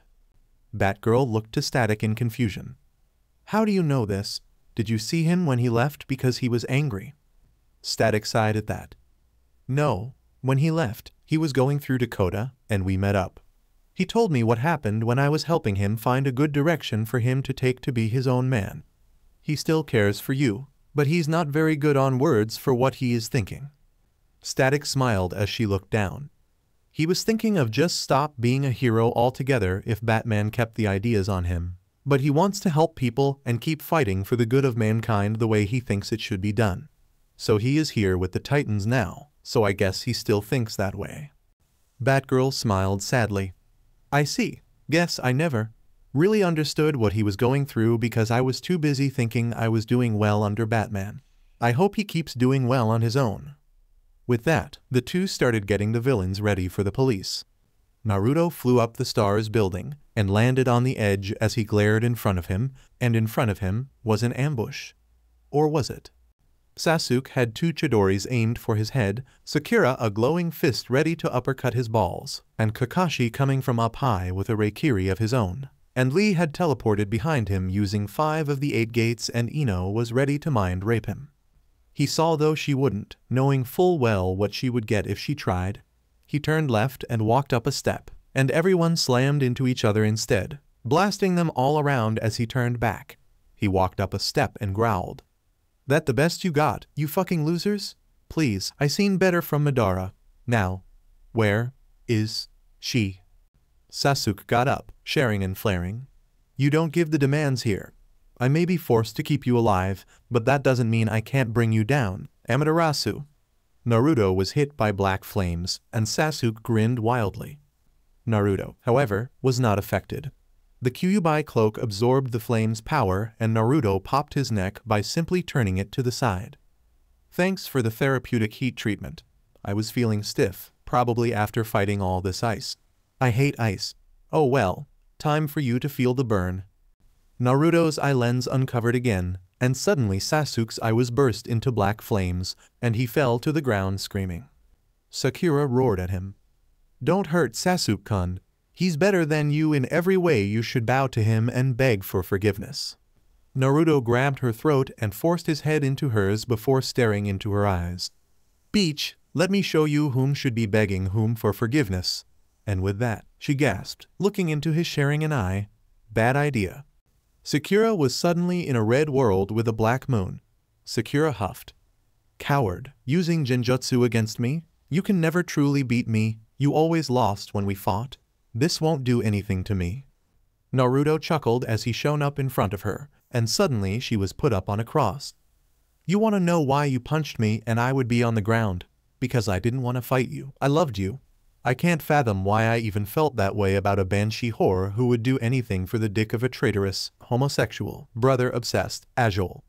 Batgirl looked to Static in confusion. How do you know this? Did you see him when he left because he was angry? Static sighed at that. No, when he left, he was going through Dakota, and we met up. He told me what happened when I was helping him find a good direction for him to take to be his own man. He still cares for you, but he's not very good on words for what he is thinking. Static smiled as she looked down. He was thinking of just stop being a hero altogether if Batman kept the ideas on him. But he wants to help people and keep fighting for the good of mankind the way he thinks it should be done. So he is here with the Titans now, so I guess he still thinks that way. Batgirl smiled sadly. I see. Guess I never really understood what he was going through because I was too busy thinking I was doing well under Batman. I hope he keeps doing well on his own. With that, the two started getting the villains ready for the police. Naruto flew up the Stars building and landed on the edge as he glared in front of him, and in front of him was an ambush. Or was it? Sasuke had two Chidoris aimed for his head, Sakura a glowing fist ready to uppercut his balls, and Kakashi coming from up high with a Reikiri of his own. And Lee had teleported behind him using 5 of the 8 gates, and Ino was ready to mind rape him. He saw though she wouldn't, knowing full well what she would get if she tried. He turned left and walked up a step, and everyone slammed into each other instead, blasting them all around as he turned back. He walked up a step and growled. That the best you got, you fucking losers? Please, I seen better from Madara. Now, where is she? Sasuke got up, sharing and flaring. You don't give the demands here. I may be forced to keep you alive, but that doesn't mean I can't bring you down, Amaterasu. Naruto was hit by black flames, and Sasuke grinned wildly. Naruto, however, was not affected. The Kyuubi cloak absorbed the flame's power, and Naruto popped his neck by simply turning it to the side. Thanks for the therapeutic heat treatment. I was feeling stiff, probably after fighting all this ice. I hate ice. Oh well, time for you to feel the burn. Naruto's eye lens uncovered again, and suddenly Sasuke's eye was burst into black flames, and he fell to the ground screaming. Sakura roared at him. Don't hurt Sasuke-kun. He's better than you in every way. You should bow to him and beg for forgiveness. Naruto grabbed her throat and forced his head into hers before staring into her eyes. Beach, let me show you whom should be begging whom for forgiveness. And with that, she gasped, looking into his sharing an eye. Bad idea. Sakura was suddenly in a red world with a black moon. Sakura huffed. Coward, using genjutsu against me? You can never truly beat me. You always lost when we fought. This won't do anything to me. Naruto chuckled as he shone up in front of her, and suddenly she was put up on a cross. You want to know why you punched me and I would be on the ground? Because I didn't want to fight you. I loved you. I can't fathom why I even felt that way about a banshee whore who would do anything for the dick of a traitorous, homosexual, brother-obsessed, Azul.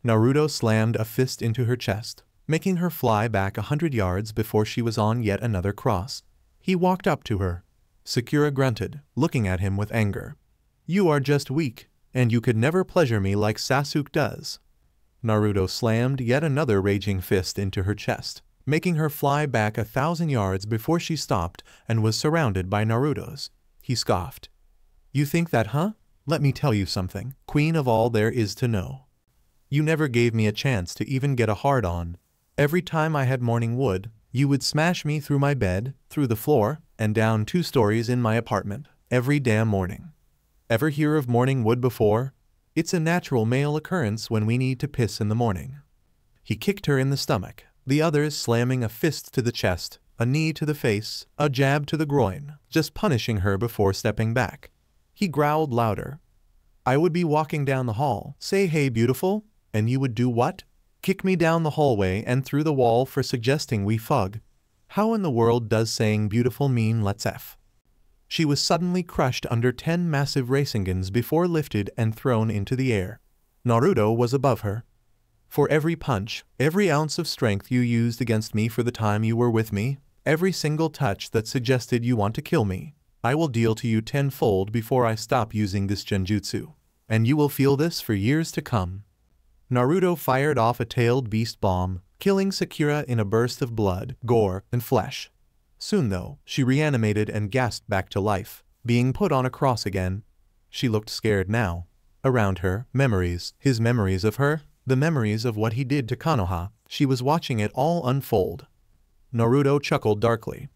Naruto slammed a fist into her chest, making her fly back 100 yards before she was on yet another cross. He walked up to her. Sakura grunted, looking at him with anger. You are just weak, and you could never pleasure me like Sasuke does. Naruto slammed yet another raging fist into her chest, making her fly back 1,000 yards before she stopped and was surrounded by Narutos. He scoffed. You think that, huh? Let me tell you something, queen of all there is to know. You never gave me a chance to even get a hard-on. Every time I had morning wood, you would smash me through my bed, through the floor, and down 2 stories in my apartment, every damn morning. Ever hear of morning wood before? It's a natural male occurrence when we need to piss in the morning. He kicked her in the stomach, the others slamming a fist to the chest, a knee to the face, a jab to the groin, just punishing her before stepping back. He growled louder. I would be walking down the hall, say hey beautiful, And you would do what? Kick me down the hallway and through the wall for suggesting we fug. How in the world does saying beautiful mean let's F? She was suddenly crushed under 10 massive Rasengans before lifted and thrown into the air. Naruto was above her. For every punch, every ounce of strength you used against me for the time you were with me, every single touch that suggested you want to kill me, I will deal to you tenfold before I stop using this genjutsu. And you will feel this for years to come. Naruto fired off a tailed beast bomb, killing Sakura in a burst of blood, gore, and flesh. Soon though, she reanimated and gasped back to life, being put on a cross again. She looked scared now. Around her, memories, his memories of her, the memories of what he did to Konoha, she was watching it all unfold. Naruto chuckled darkly.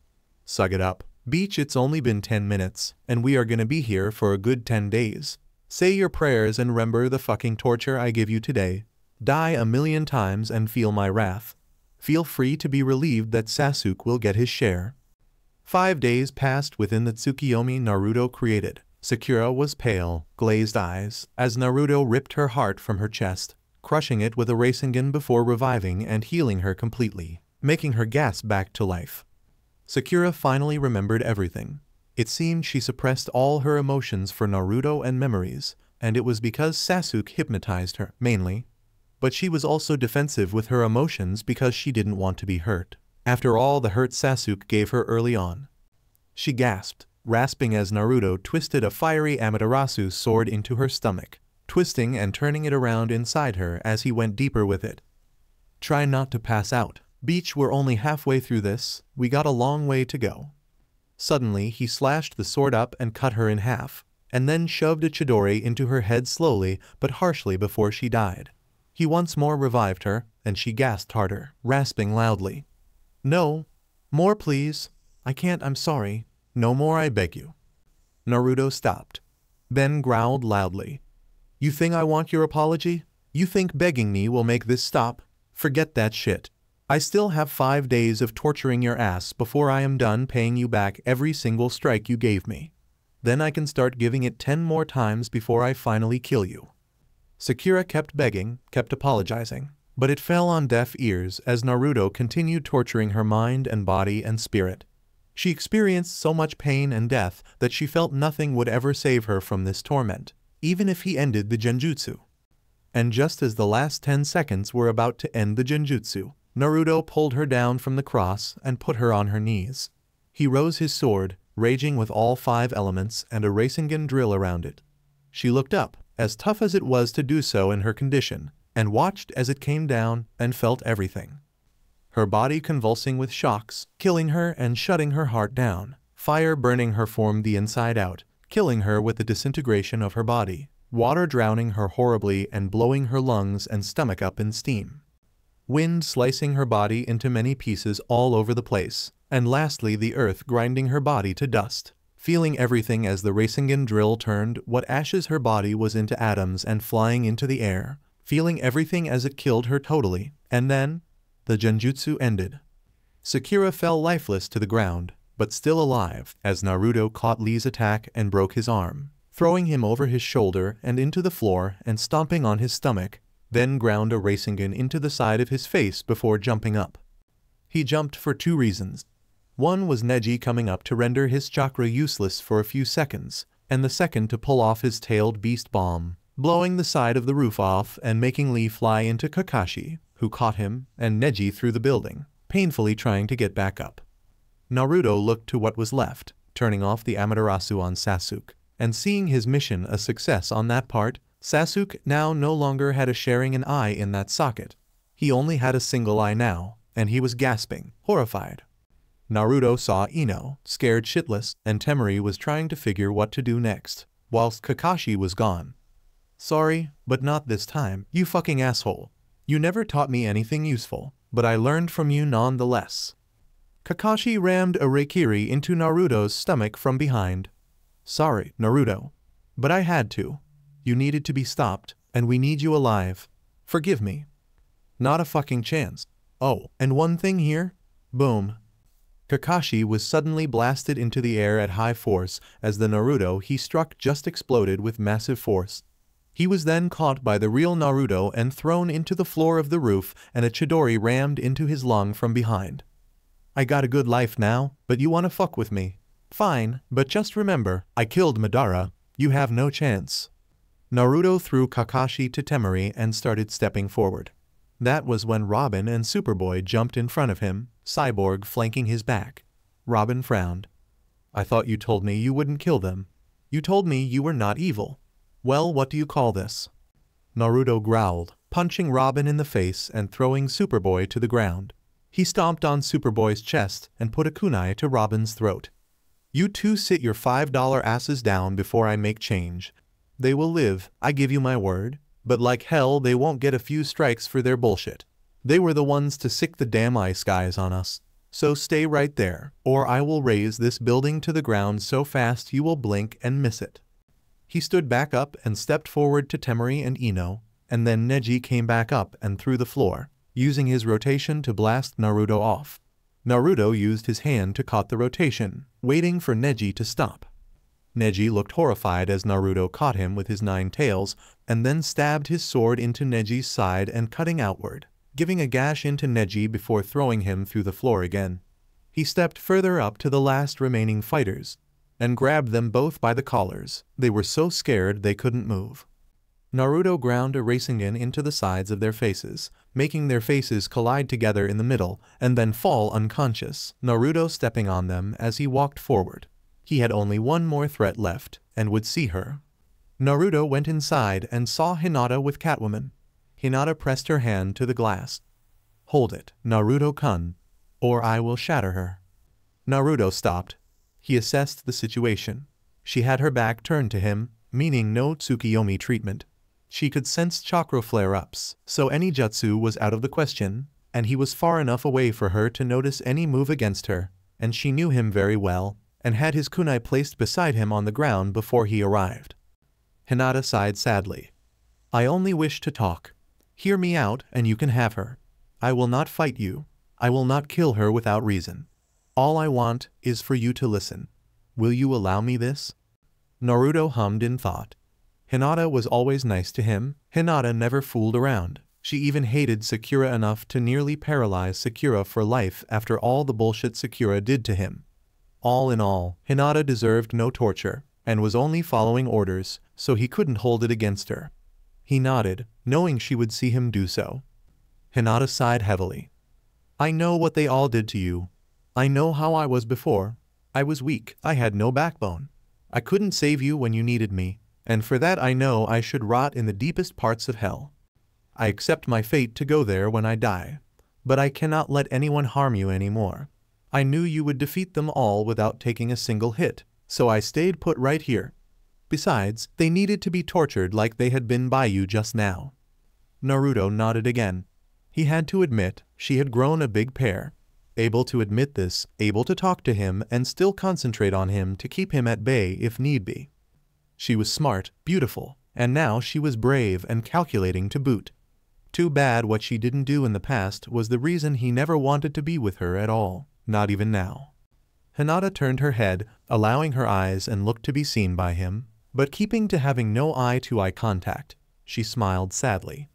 Suck it up, Beach, it's only been 10 minutes, and we are gonna be here for a good 10 days. Say your prayers and remember the fucking torture I give you today. Die a million times and feel my wrath. Feel free to be relieved that Sasuke will get his share. 5 days passed within the Tsukiyomi Naruto created. Sakura was pale, glazed eyes, as Naruto ripped her heart from her chest, crushing it with a Rasengan before reviving and healing her completely, making her gasp back to life. Sakura finally remembered everything. It seemed she suppressed all her emotions for Naruto and memories, and it was because Sasuke hypnotized her, mainly. But she was also defensive with her emotions because she didn't want to be hurt. After all the hurt Sasuke gave her early on. She gasped, rasping as Naruto twisted a fiery Amaterasu sword into her stomach, twisting and turning it around inside her as he went deeper with it. Try not to pass out. Beach, we're only halfway through this, we got a long way to go. Suddenly he slashed the sword up and cut her in half, and then shoved a Chidori into her head slowly but harshly before she died. He once more revived her, and she gasped harder, rasping loudly. No. More please. I can't, I'm sorry. No more, I beg you. Naruto stopped. Ben growled loudly. You think I want your apology? You think begging me will make this stop? Forget that shit. I still have 5 days of torturing your ass before I am done paying you back every single strike you gave me. Then I can start giving it 10 more times before I finally kill you. Sakura kept begging, kept apologizing, but it fell on deaf ears as Naruto continued torturing her mind and body and spirit. She experienced so much pain and death that she felt nothing would ever save her from this torment, even if he ended the genjutsu. And just as the last 10 seconds were about to end the genjutsu, Naruto pulled her down from the cross and put her on her knees. He rose his sword, raging with all 5 elements and a Rasengan drill around it. She looked up, as tough as it was to do so in her condition, and watched as it came down and felt everything. Her body convulsing with shocks, killing her and shutting her heart down, fire burning her from the inside out, killing her with the disintegration of her body, water drowning her horribly and blowing her lungs and stomach up in steam. Wind slicing her body into many pieces all over the place, and lastly the earth grinding her body to dust, feeling everything as the Rasengan drill turned what ashes her body was into atoms and flying into the air, feeling everything as it killed her totally, and then, the genjutsu ended. Sakura fell lifeless to the ground, but still alive, as Naruto caught Lee's attack and broke his arm, throwing him over his shoulder and into the floor and stomping on his stomach, then ground a Rasengan into the side of his face before jumping up. He jumped for 2 reasons. One was Neji coming up to render his chakra useless for a few seconds, and the second to pull off his tailed beast bomb, blowing the side of the roof off and making Lee fly into Kakashi, who caught him, and Neji through the building, painfully trying to get back up. Naruto looked to what was left, turning off the Amaterasu on Sasuke, and seeing his mission a success on that part. Sasuke now no longer had a sharing an eye in that socket. He only had a single eye now, and he was gasping, horrified. Naruto saw Ino, scared shitless, and Temari was trying to figure what to do next, whilst Kakashi was gone. Sorry, but not this time, you fucking asshole. You never taught me anything useful, but I learned from you nonetheless. Kakashi rammed a Reikiri into Naruto's stomach from behind. Sorry, Naruto. But I had to. You needed to be stopped, and we need you alive. Forgive me. Not a fucking chance. Oh, and one thing here. Boom. Kakashi was suddenly blasted into the air at high force as the Naruto he struck just exploded with massive force. He was then caught by the real Naruto and thrown into the floor of the roof, and a Chidori rammed into his lung from behind. I got a good life now, but you wanna fuck with me? Fine, but just remember, I killed Madara, you have no chance. Naruto threw Kakashi to Temari and started stepping forward. That was when Robin and Superboy jumped in front of him, Cyborg flanking his back. Robin frowned. I thought you told me you wouldn't kill them. You told me you were not evil. Well, what do you call this? Naruto growled, punching Robin in the face and throwing Superboy to the ground. He stomped on Superboy's chest and put a kunai to Robin's throat. You two sit your $5 asses down before I make change. They will live, I give you my word, but like hell they won't get a few strikes for their bullshit. They were the ones to sick the damn ice guys on us. So stay right there, or I will raise this building to the ground so fast you will blink and miss it. He stood back up and stepped forward to Temari and Ino, and then Neji came back up and through the floor, using his rotation to blast Naruto off. Naruto used his hand to cut the rotation, waiting for Neji to stop. Neji looked horrified as Naruto caught him with his 9 tails, and then stabbed his sword into Neji's side and cutting outward, giving a gash into Neji before throwing him through the floor again. He stepped further up to the last remaining fighters, and grabbed them both by the collars. They were so scared they couldn't move. Naruto ground a Rasengan into the sides of their faces, making their faces collide together in the middle and then fall unconscious, Naruto stepping on them as he walked forward. He had only one more threat left, and would see her. Naruto went inside and saw Hinata with Catwoman. Hinata pressed her hand to the glass. Hold it, Naruto-kun, or I will shatter her. Naruto stopped. He assessed the situation. She had her back turned to him, meaning no Tsukiyomi treatment. She could sense chakra flare-ups, so any jutsu was out of the question, and he was far enough away for her to notice any move against her, and she knew him very well, and had his kunai placed beside him on the ground before he arrived. Hinata sighed sadly. I only wish to talk. Hear me out and you can have her. I will not fight you. I will not kill her without reason. All I want is for you to listen. Will you allow me this? Naruto hummed in thought. Hinata was always nice to him. Hinata never fooled around. She even hated Sakura enough to nearly paralyze Sakura for life after all the bullshit Sakura did to him. All in all, Hinata deserved no torture, and was only following orders, so he couldn't hold it against her. He nodded, knowing she would see him do so. Hinata sighed heavily. I know what they all did to you. I know how I was before. I was weak, I had no backbone. I couldn't save you when you needed me, and for that I know I should rot in the deepest parts of hell. I accept my fate to go there when I die, but I cannot let anyone harm you anymore. I knew you would defeat them all without taking a single hit, so I stayed put right here. Besides, they needed to be tortured like they had been by you just now. Naruto nodded again. He had to admit, she had grown a big pair. Able to admit this, able to talk to him and still concentrate on him to keep him at bay if need be. She was smart, beautiful, and now she was brave and calculating to boot. Too bad what she didn't do in the past was the reason he never wanted to be with her at all, not even now. Hinata turned her head, allowing her eyes and look to be seen by him, but keeping to having no eye-to-eye contact. She smiled sadly.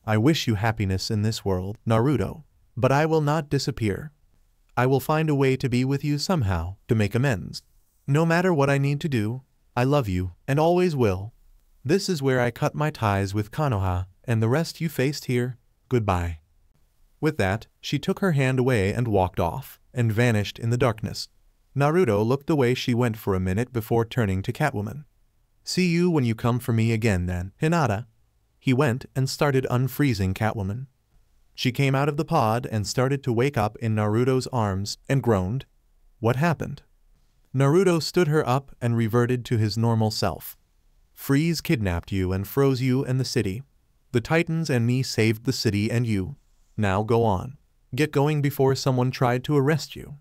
I wish you happiness in this world, Naruto, but I will not disappear. I will find a way to be with you somehow, to make amends. No matter what I need to do, I love you, and always will. This is where I cut my ties with Konoha, and the rest you faced here, goodbye. With that, she took her hand away and walked off, and vanished in the darkness. Naruto looked the way she went for a minute before turning to Catwoman. See you when you come for me again then, Hinata. He went and started unfreezing Catwoman. She came out of the pod and started to wake up in Naruto's arms and groaned. What happened? Naruto stood her up and reverted to his normal self. Freeze kidnapped you and froze you in the city. The Titans and me saved the city and you. Now go on. Get going before someone tried to arrest you.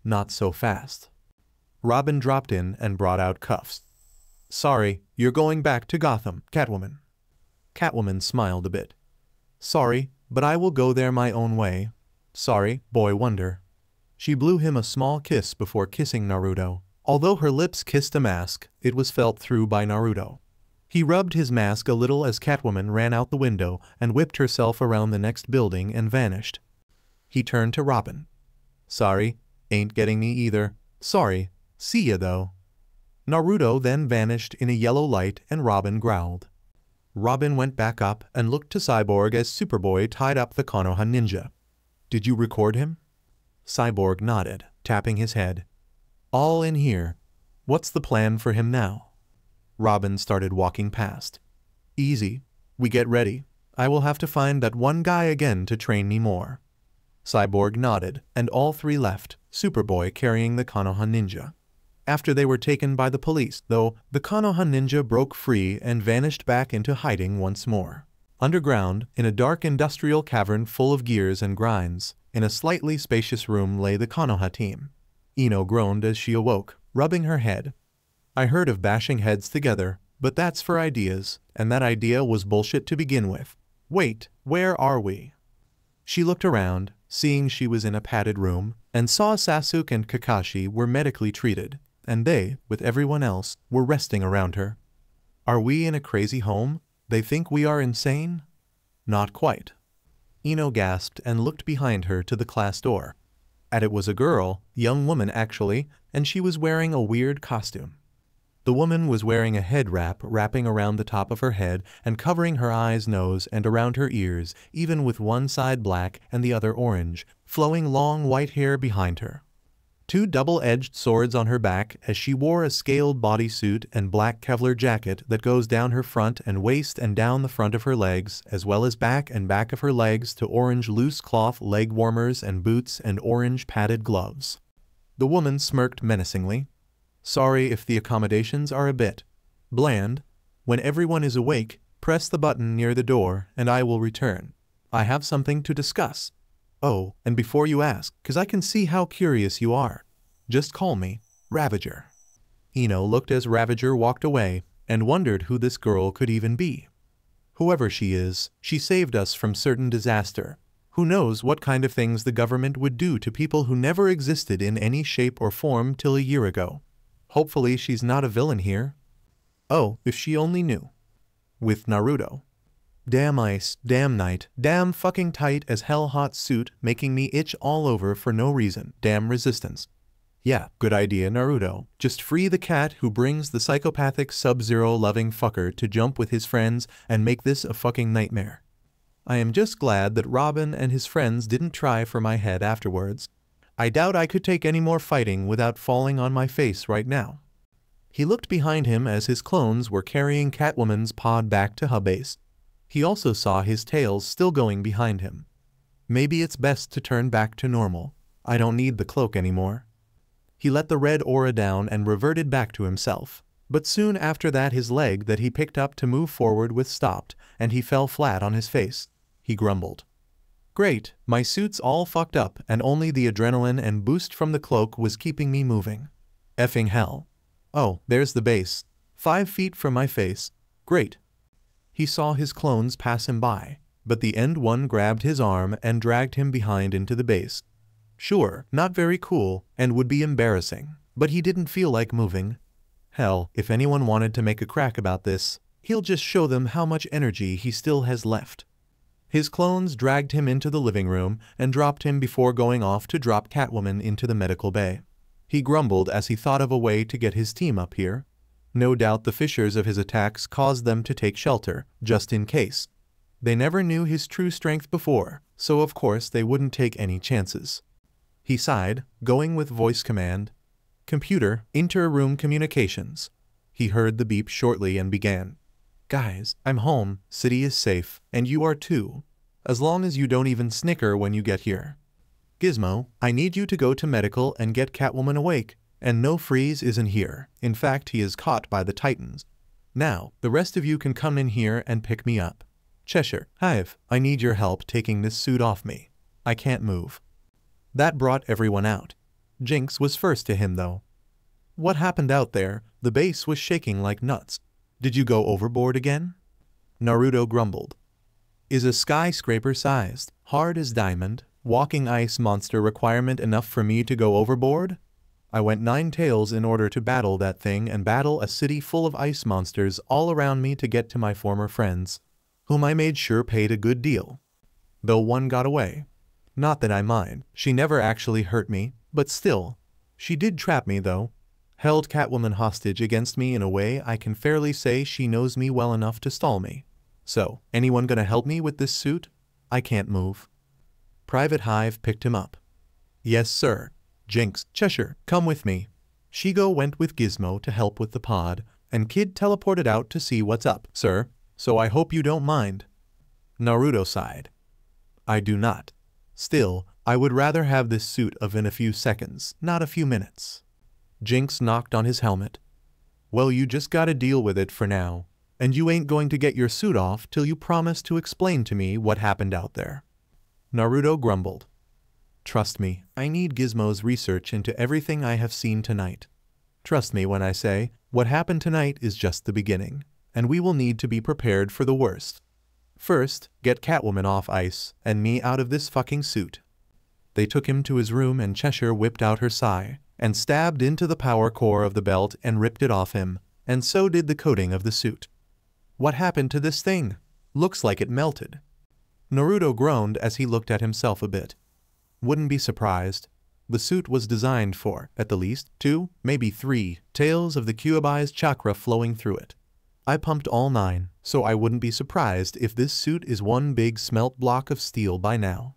Not so fast. Robin dropped in and brought out cuffs. Sorry, you're going back to Gotham, Catwoman. Catwoman smiled a bit. Sorry, but I will go there my own way. Sorry, Boy Wonder. She blew him a small kiss before kissing Naruto. Although her lips kissed a mask, it was felt through by Naruto. He rubbed his mask a little as Catwoman ran out the window and whipped herself around the next building and vanished. He turned to Robin. Sorry, ain't getting me either. Sorry, see ya though. Naruto then vanished in a yellow light and Robin growled. Robin went back up and looked to Cyborg as Superboy tied up the Konoha ninja. Did you record him? Cyborg nodded, tapping his head. All in here. What's the plan for him now? Robin started walking past. Easy. We get ready. I will have to find that one guy again to train me more. Cyborg nodded, and all three left, Superboy carrying the Konoha ninja. After they were taken by the police, though, the Konoha ninja broke free and vanished back into hiding once more. Underground, in a dark industrial cavern full of gears and grinds, in a slightly spacious room lay the Konoha team. Ino groaned as she awoke, rubbing her head. I heard of bashing heads together, but that's for ideas, and that idea was bullshit to begin with. Wait, where are we? She looked around, seeing she was in a padded room, and saw Sasuke and Kakashi were medically treated, and they, with everyone else, were resting around her. Are we in a crazy home? They think we are insane? Not quite. Ino gasped and looked behind her to the class door. And it was a girl, young woman actually, and she was wearing a weird costume. The woman was wearing a head wrap wrapping around the top of her head and covering her eyes, nose, and around her ears, even with one side black and the other orange, flowing long white hair behind her. Two double-edged swords on her back as she wore a scaled bodysuit and black Kevlar jacket that goes down her front and waist and down the front of her legs, as well as back and back of her legs to orange loose cloth leg warmers and boots and orange padded gloves. The woman smirked menacingly. Sorry if the accommodations are a bit bland. When everyone is awake, press the button near the door and I will return. I have something to discuss. Oh, and before you ask, 'cause I can see how curious you are, just call me Ravager. Ino looked as Ravager walked away and wondered who this girl could even be. Whoever she is, she saved us from certain disaster. Who knows what kind of things the government would do to people who never existed in any shape or form till a year ago. Hopefully she's not a villain here. Oh, if she only knew. With Naruto. Damn ice, damn night, damn fucking tight as hell hot suit making me itch all over for no reason, damn resistance. Yeah, good idea Naruto. Just free the cat who brings the psychopathic Sub-Zero loving fucker to jump with his friends and make this a fucking nightmare. I am just glad that Robin and his friends didn't try for my head afterwards. I doubt I could take any more fighting without falling on my face right now. He looked behind him as his clones were carrying Catwoman's pod back to Hubbase. He also saw his tails still going behind him. Maybe it's best to turn back to normal. I don't need the cloak anymore. He let the red aura down and reverted back to himself. But soon after that his leg that he picked up to move forward with stopped, and he fell flat on his face. He grumbled. Great, my suit's all fucked up and only the adrenaline and boost from the cloak was keeping me moving. Effing hell. Oh, there's the base. 5 feet from my face. Great. He saw his clones pass him by, but the end one grabbed his arm and dragged him behind into the base. Sure, not very cool, and would be embarrassing, but he didn't feel like moving. Hell, if anyone wanted to make a crack about this, he'll just show them how much energy he still has left. His clones dragged him into the living room and dropped him before going off to drop Catwoman into the medical bay. He grumbled as he thought of a way to get his team up here. No doubt the fissures of his attacks caused them to take shelter, just in case. They never knew his true strength before, so of course they wouldn't take any chances. He sighed, going with voice command. Computer, inter-room communications. He heard the beep shortly and began. Guys, I'm home, city is safe, and you are too. As long as you don't even snicker when you get here. Gizmo, I need you to go to medical and get Catwoman awake. And no Freeze isn't here. In fact, he is caught by the Titans. Now, the rest of you can come in here and pick me up. Cheshire, Hive, I need your help taking this suit off me. I can't move. That brought everyone out. Jinx was first to him though. What happened out there? The base was shaking like nuts. Did you go overboard again? Naruto grumbled. Is a skyscraper-sized, hard as diamond, walking ice monster requirement enough for me to go overboard? I went 9 tails in order to battle that thing and battle a city full of ice monsters all around me to get to my former friends, whom I made sure paid a good deal. Though one got away. Not that I mind, she never actually hurt me, but still. She did trap me though. Held Catwoman hostage against me in a way I can fairly say she knows me well enough to stall me. So, anyone gonna help me with this suit? I can't move. Private Hive picked him up. Yes sir. Jinx, Cheshire, come with me. Shigo went with Gizmo to help with the pod, and Kid teleported out to see what's up, sir, so I hope you don't mind. Naruto sighed. I do not. Still, I would rather have this suit of in a few seconds, not a few minutes. Jinx knocked on his helmet. Well, you just gotta deal with it for now, and you ain't going to get your suit off till you promise to explain to me what happened out there. Naruto grumbled. Trust me, I need Gizmo's research into everything I have seen tonight. Trust me when I say, what happened tonight is just the beginning, and we will need to be prepared for the worst. First, get Catwoman off ice, and me out of this fucking suit. They took him to his room and Cheshire whipped out her sai, and stabbed into the power core of the belt and ripped it off him, and so did the coating of the suit. What happened to this thing? Looks like it melted. Naruto groaned as he looked at himself a bit. Wouldn't be surprised. The suit was designed for, at the least, 2, maybe 3, tails of the Kyuubi's chakra flowing through it. I pumped all 9, so I wouldn't be surprised if this suit is one big smelt block of steel by now.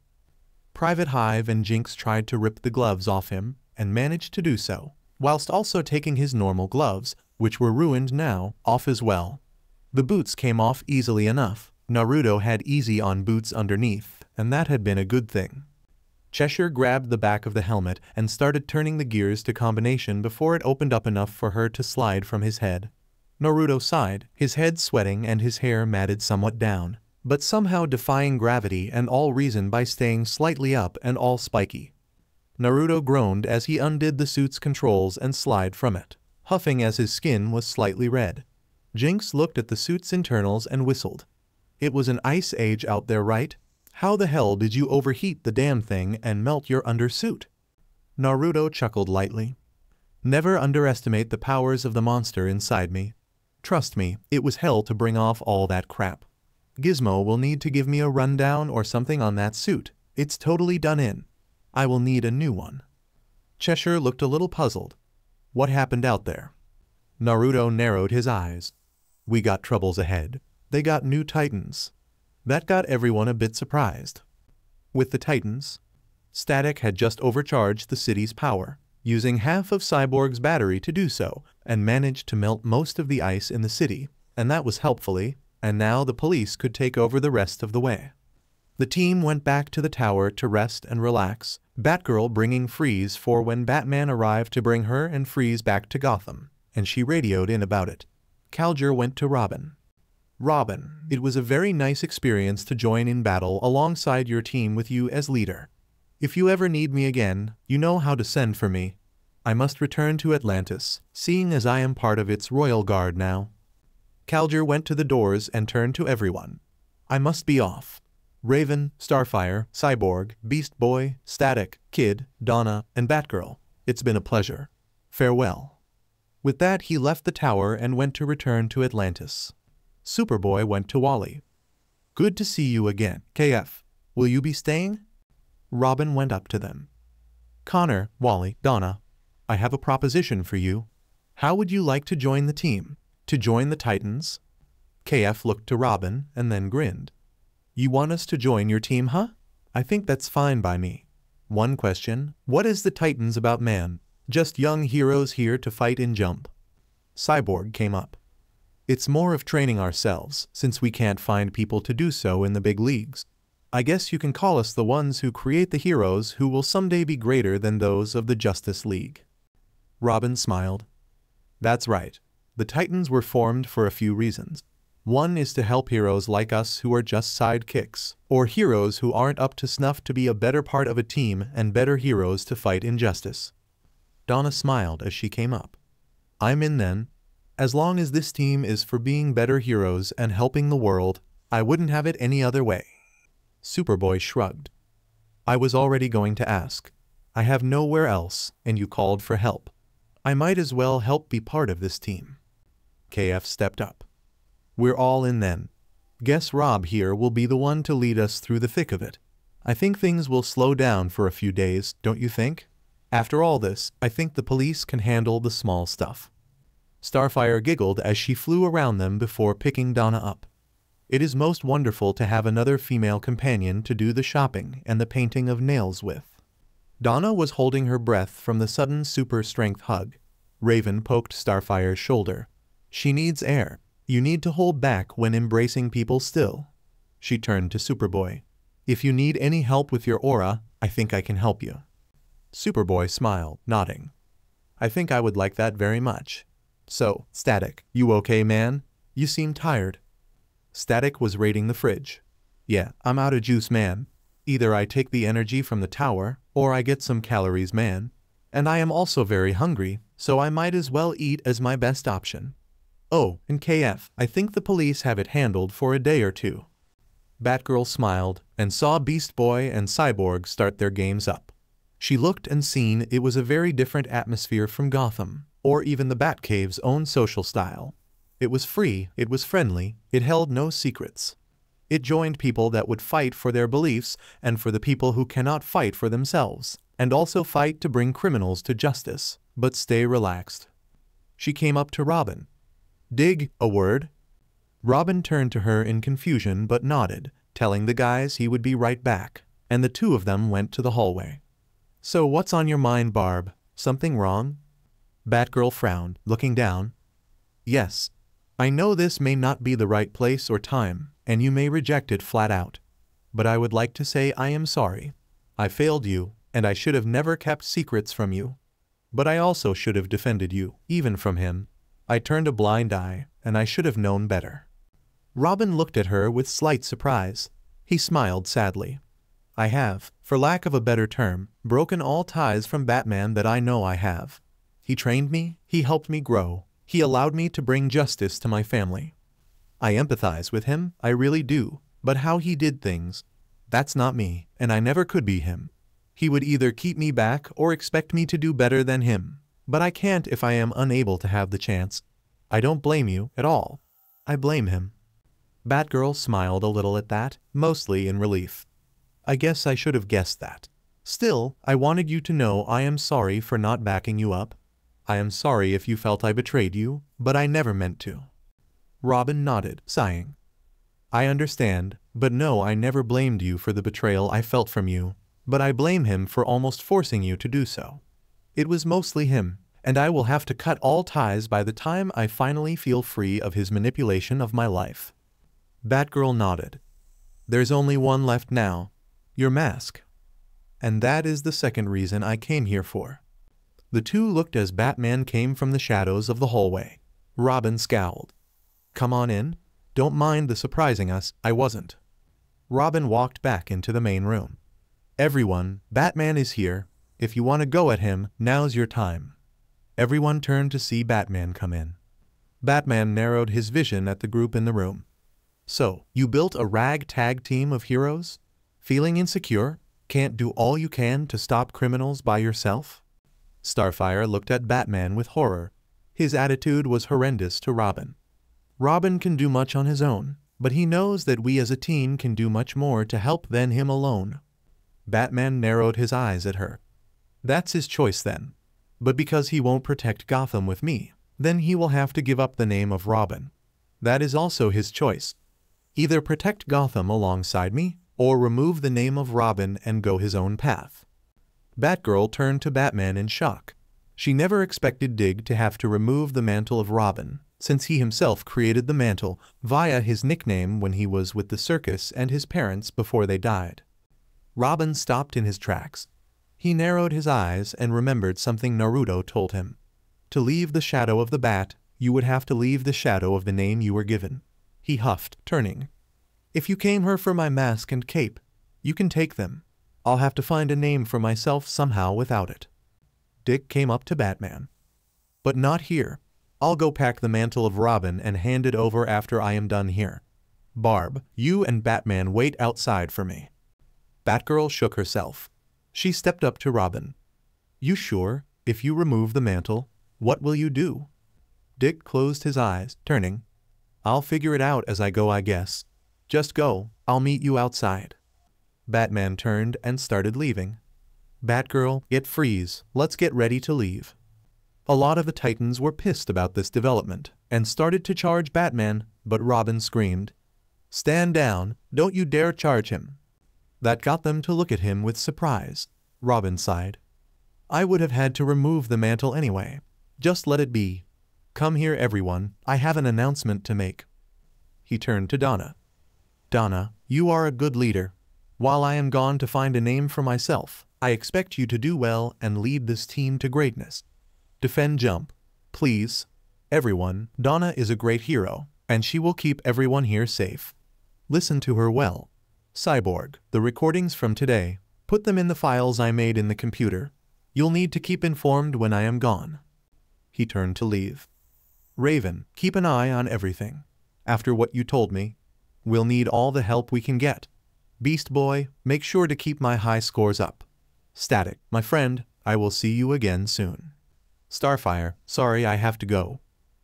Private Hive and Jinx tried to rip the gloves off him, and managed to do so, whilst also taking his normal gloves, which were ruined now, off as well. The boots came off easily enough. Naruto had easy on boots underneath, and that had been a good thing. Cheshire grabbed the back of the helmet and started turning the gears to combination before it opened up enough for her to slide from his head. Naruto sighed, his head sweating and his hair matted somewhat down, but somehow defying gravity and all reason by staying slightly up and all spiky. Naruto groaned as he undid the suit's controls and slid from it, huffing as his skin was slightly red. Jinx looked at the suit's internals and whistled. It was an ice age out there, right? How the hell did you overheat the damn thing and melt your undersuit? Naruto chuckled lightly. Never underestimate the powers of the monster inside me. Trust me, it was hell to bring off all that crap. Gizmo will need to give me a rundown or something on that suit. It's totally done in. I will need a new one. Cheshire looked a little puzzled. What happened out there? Naruto narrowed his eyes. We got troubles ahead. They got new Titans. That got everyone a bit surprised. With the Titans, Static had just overcharged the city's power, using half of Cyborg's battery to do so, and managed to melt most of the ice in the city, and that was helpfully, and now the police could take over the rest of the way. The team went back to the tower to rest and relax, Batgirl bringing Freeze for when Batman arrived to bring her and Freeze back to Gotham, and she radioed in about it. Calger went to Robin. Robin, it was a very nice experience to join in battle alongside your team with you as leader. If you ever need me again, you know how to send for me. I must return to Atlantis, seeing as I am part of its royal guard now. Calger went to the doors and turned to everyone. I must be off. Raven, Starfire, Cyborg, Beast Boy, Static, Kid, Donna, and Batgirl, it's been a pleasure. Farewell. With that he left the tower and went to return to Atlantis. Superboy went to Wally. Good to see you again, KF. Will you be staying? Robin went up to them. Connor, Wally, Donna, I have a proposition for you. How would you like to join the team? To join the Titans? KF looked to Robin and then grinned. You want us to join your team, huh? I think that's fine by me. One question, what is the Titans about, man? Just young heroes here to fight and jump. Cyborg came up. It's more of training ourselves, since we can't find people to do so in the big leagues. I guess you can call us the ones who create the heroes who will someday be greater than those of the Justice League. Robin smiled. That's right. The Titans were formed for a few reasons. One is to help heroes like us who are just sidekicks, or heroes who aren't up to snuff to be a better part of a team and better heroes to fight injustice. Donna smiled as she came up. I'm in then. As long as this team is for being better heroes and helping the world, I wouldn't have it any other way. Superboy shrugged. I was already going to ask. I have nowhere else, and you called for help. I might as well help be part of this team. KF stepped up. We're all in then. Guess Rob here will be the one to lead us through the thick of it. I think things will slow down for a few days, don't you think? After all this, I think the police can handle the small stuff. Starfire giggled as she flew around them before picking Donna up. It is most wonderful to have another female companion to do the shopping and the painting of nails with. Donna was holding her breath from the sudden super strength hug. Raven poked Starfire's shoulder. She needs air. You need to hold back when embracing people still. She turned to Superboy. If you need any help with your aura, I think I can help you. Superboy smiled, nodding. I think I would like that very much. So, Static, you okay, man? You seem tired. Static was raiding the fridge. Yeah, I'm out of juice, man. Either I take the energy from the tower, or I get some calories, man. And I am also very hungry, so I might as well eat as my best option. Oh, and KF, I think the police have it handled for a day or two. Batgirl smiled and saw Beast Boy and Cyborg start their games up. She looked and seen it was a very different atmosphere from Gotham, or even the Batcave's own social style. It was free, it was friendly, it held no secrets. It joined people that would fight for their beliefs and for the people who cannot fight for themselves, and also fight to bring criminals to justice, but stay relaxed. She came up to Robin. Dig, a word? Robin turned to her in confusion but nodded, telling the guys he would be right back, and the two of them went to the hallway. So what's on your mind, Barb? Something wrong? Batgirl frowned, looking down. Yes. I know this may not be the right place or time, and you may reject it flat out. But I would like to say I am sorry. I failed you, and I should have never kept secrets from you. But I also should have defended you, even from him. I turned a blind eye, and I should have known better. Robin looked at her with slight surprise. He smiled sadly. I have, for lack of a better term, broken all ties from Batman that I know I have. He trained me, he helped me grow, he allowed me to bring justice to my family. I empathize with him, I really do, but how he did things, that's not me, and I never could be him. He would either keep me back or expect me to do better than him. But I can't if I am unable to have the chance. I don't blame you at all. I blame him. Batgirl smiled a little at that, mostly in relief. I guess I should have guessed that. Still, I wanted you to know I am sorry for not backing you up. I am sorry if you felt I betrayed you, but I never meant to. Robin nodded, sighing. I understand, but no, I never blamed you for the betrayal I felt from you, but I blame him for almost forcing you to do so. It was mostly him, and I will have to cut all ties by the time I finally feel free of his manipulation of my life. Batgirl nodded. There's only one left now. Your mask. And that is the second reason I came here for. The two looked as Batman came from the shadows of the hallway. Robin scowled. Come on in. Don't mind the surprising us, I wasn't. Robin walked back into the main room. Everyone, Batman is here. If you want to go at him, now's your time. Everyone turned to see Batman come in. Batman narrowed his vision at the group in the room. So, you built a ragtag team of heroes? Feeling insecure? Can't do all you can to stop criminals by yourself? Starfire looked at Batman with horror. His attitude was horrendous to Robin. Robin can do much on his own, but he knows that we as a team can do much more to help than him alone. Batman narrowed his eyes at her. That's his choice then. But because he won't protect Gotham with me, then he will have to give up the name of Robin. That is also his choice. Either protect Gotham alongside me, or remove the name of Robin and go his own path. Batgirl turned to Batman in shock. She never expected Dig to have to remove the mantle of Robin, since he himself created the mantle via his nickname when he was with the circus and his parents before they died. Robin stopped in his tracks. He narrowed his eyes and remembered something Naruto told him. To leave the shadow of the bat, you would have to leave the shadow of the name you were given. He huffed, turning. If you came here for my mask and cape, you can take them. I'll have to find a name for myself somehow without it. Dick came up to Batman. But not here. I'll go pack the mantle of Robin and hand it over after I am done here. Barb, you and Batman wait outside for me. Batgirl shook herself. She stepped up to Robin. You sure? If you remove the mantle, what will you do? Dick closed his eyes, turning. I'll figure it out as I go, I guess. Just go, I'll meet you outside. Batman turned and started leaving. Batgirl, get freeze, let's get ready to leave. A lot of the Titans were pissed about this development and started to charge Batman, but Robin screamed, Stand down, don't you dare charge him. That got them to look at him with surprise. Robin sighed. I would have had to remove the mantle anyway. Just let it be. Come here everyone, I have an announcement to make. He turned to Donna. Donna, you are a good leader. While I am gone to find a name for myself, I expect you to do well and lead this team to greatness. Defend Jump. Please. Everyone, Donna is a great hero, and she will keep everyone here safe. Listen to her well. Cyborg, the recordings from today, put them in the files I made in the computer. You'll need to keep informed when I am gone. He turned to leave. Raven, keep an eye on everything. After what you told me, we'll need all the help we can get. Beast Boy, make sure to keep my high scores up. Static, my friend, I will see you again soon. Starfire, sorry I have to go.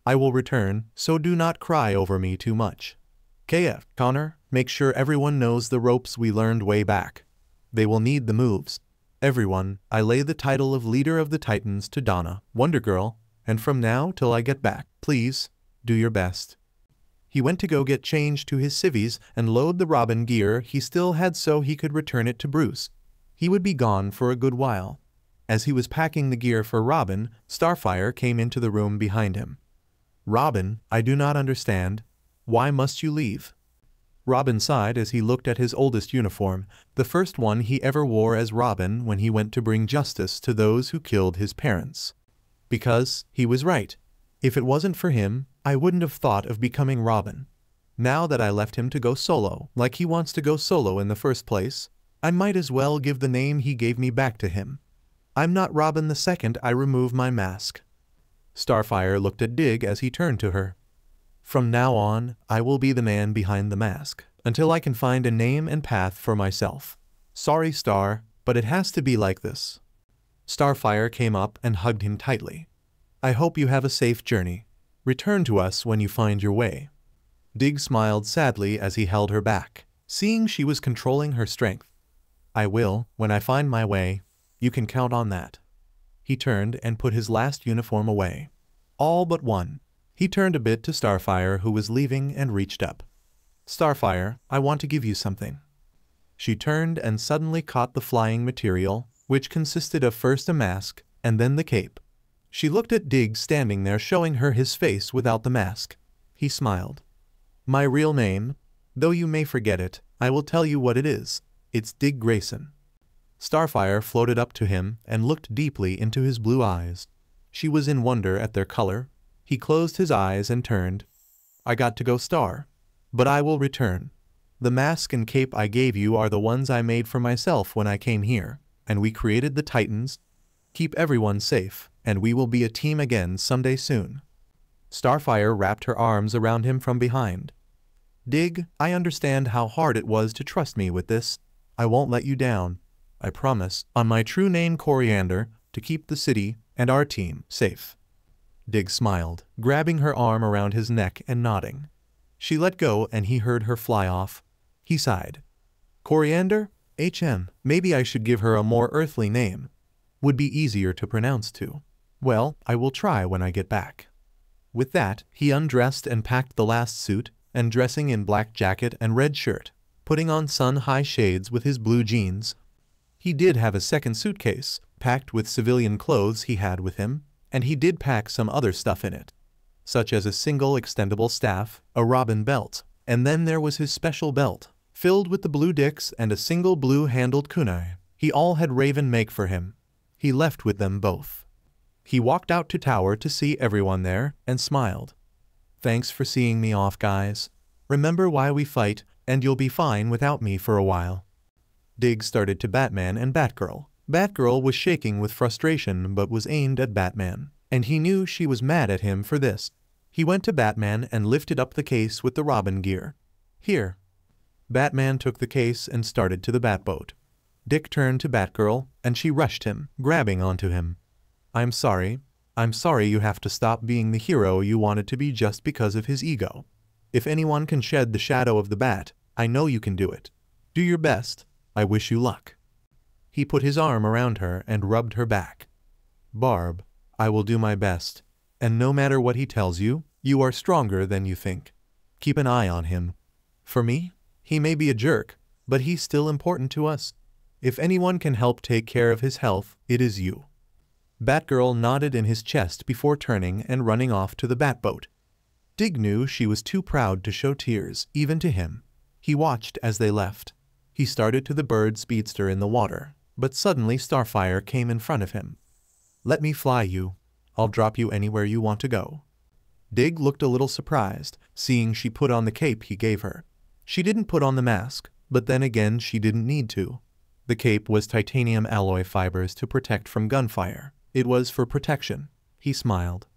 I will return, so do not cry over me too much. KF, Connor, make sure everyone knows the ropes we learned way back. They will need the moves. Everyone, I lay the title of Leader of the Titans to Donna, Wonder Girl, and from now till I get back, please, do your best. He went to go get changed to his civvies and load the Robin gear he still had so he could return it to Bruce. He would be gone for a good while. As he was packing the gear for Robin, Starfire came into the room behind him. Robin, I do not understand. Why must you leave? Robin sighed as he looked at his oldest uniform, the first one he ever wore as Robin when he went to bring justice to those who killed his parents. Because, he was right. If it wasn't for him, I wouldn't have thought of becoming Robin. Now that I left him to go solo, like he wants to go solo in the first place, I might as well give the name he gave me back to him. I'm not Robin the second I remove my mask. Starfire looked at Dig as he turned to her. From now on, I will be the man behind the mask, until I can find a name and path for myself. Sorry, Star, but it has to be like this. Starfire came up and hugged him tightly. I hope you have a safe journey. Return to us when you find your way. Dig smiled sadly as he held her back, seeing she was controlling her strength. I will, when I find my way. You can count on that. He turned and put his last uniform away. All but one. He turned a bit to Starfire, who was leaving, and reached up. Starfire, I want to give you something. She turned and suddenly caught the flying material, which consisted of first a mask, and then the cape. She looked at Dig standing there, showing her his face without the mask. He smiled. My real name, though you may forget it, I will tell you what it is. It's Dig Grayson. Starfire floated up to him and looked deeply into his blue eyes. She was in wonder at their color. He closed his eyes and turned. I got to go, Star. But I will return. The mask and cape I gave you are the ones I made for myself when I came here, and we created the Titans. Keep everyone safe, and we will be a team again someday soon. Starfire wrapped her arms around him from behind. Dig, I understand how hard it was to trust me with this. I won't let you down. I promise, on my true name Coriander, to keep the city and our team safe. Dig smiled, grabbing her arm around his neck and nodding. She let go and he heard her fly off. He sighed. Coriander? Maybe I should give her a more earthly name. Would be easier to pronounce too. Well, I will try when I get back. With that, he undressed and packed the last suit, and dressing in black jacket and red shirt, putting on sun-high shades with his blue jeans. He did have a second suitcase, packed with civilian clothes he had with him, and he did pack some other stuff in it, such as a single extendable staff, a Robin belt, and then there was his special belt, filled with the blue dicks and a single blue-handled kunai he all had Raven make for him. He left with them both. He walked out to tower to see everyone there, and smiled. Thanks for seeing me off, guys. Remember why we fight, and you'll be fine without me for a while. Dig started to Batman and Batgirl. Batgirl was shaking with frustration but was aimed at Batman, and he knew she was mad at him for this. He went to Batman and lifted up the case with the Robin gear. Here. Batman took the case and started to the Batboat. Dick turned to Batgirl, and she rushed him, grabbing onto him. I'm sorry you have to stop being the hero you wanted to be just because of his ego. If anyone can shed the shadow of the bat, I know you can do it. Do your best. I wish you luck. He put his arm around her and rubbed her back. Barb, I will do my best. And no matter what he tells you, you are stronger than you think. Keep an eye on him. For me, he may be a jerk, but he's still important to us. If anyone can help take care of his health, it is you. Batgirl nodded in his chest before turning and running off to the Batboat. Dig knew she was too proud to show tears, even to him. He watched as they left. He started to the bird speedster in the water, but suddenly Starfire came in front of him. Let me fly you. I'll drop you anywhere you want to go. Dig looked a little surprised, seeing she put on the cape he gave her. She didn't put on the mask, but then again she didn't need to. The cape was titanium alloy fibers to protect from gunfire. It was for protection. He smiled.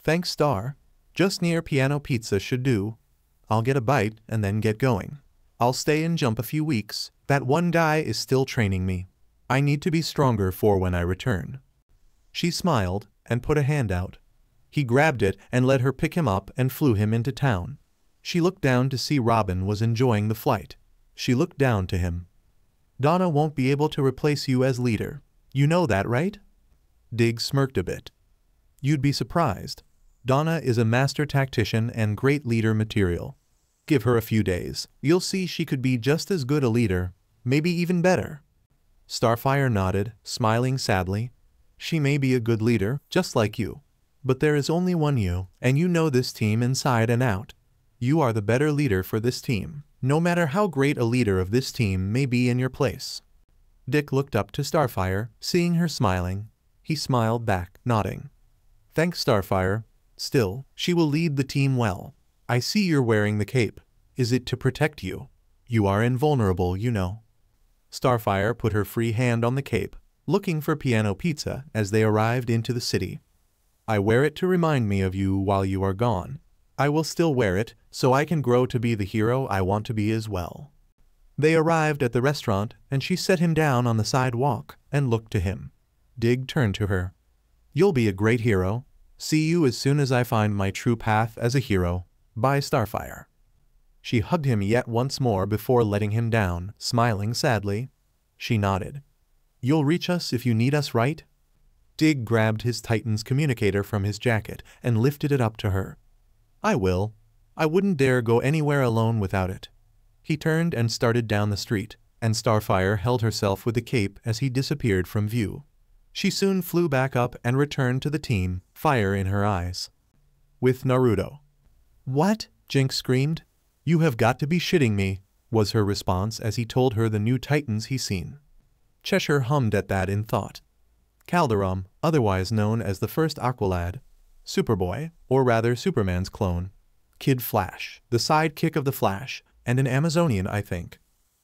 Thanks, Star. Just near Piano Pizza should do. I'll get a bite and then get going. I'll stay and jump a few weeks. That one guy is still training me. I need to be stronger for when I return. She smiled and put a hand out. He grabbed it and let her pick him up and flew him into town. She looked down to see Robin was enjoying the flight. She looked down to him. Donna won't be able to replace you as leader. You know that, right? Dig smirked a bit. You'd be surprised. Donna is a master tactician and great leader material. Give her a few days. You'll see she could be just as good a leader, maybe even better. Starfire nodded, smiling sadly. She may be a good leader, just like you. But there is only one you, and you know this team inside and out. You are the better leader for this team, no matter how great a leader of this team may be in your place. Dick looked up to Starfire, seeing her smiling. He smiled back, nodding. Thanks, Starfire. Still, she will lead the team well. I see you're wearing the cape. Is it to protect you? You are invulnerable, you know. Starfire put her free hand on the cape, looking for Piano Pizza as they arrived into the city. I wear it to remind me of you while you are gone. I will still wear it, so I can grow to be the hero I want to be as well. They arrived at the restaurant, and she set him down on the sidewalk and looked to him. Dig turned to her. You'll be a great hero. See you as soon as I find my true path as a hero. Bye, Starfire. She hugged him yet once more before letting him down, smiling sadly. She nodded. You'll reach us if you need us, right? Dig grabbed his Titan's communicator from his jacket and lifted it up to her. I will. I wouldn't dare go anywhere alone without it. He turned and started down the street, and Starfire held herself with the cape as he disappeared from view. She soon flew back up and returned to the team, fire in her eyes. With Naruto. What? Jinx screamed. You have got to be shitting me, was her response as he told her the new Titans he's seen. Cheshire hummed at that in thought. Calderon, otherwise known as the first Aqualad, Superboy, or rather Superman's clone, Kid Flash, the sidekick of the Flash, and an Amazonian, I think.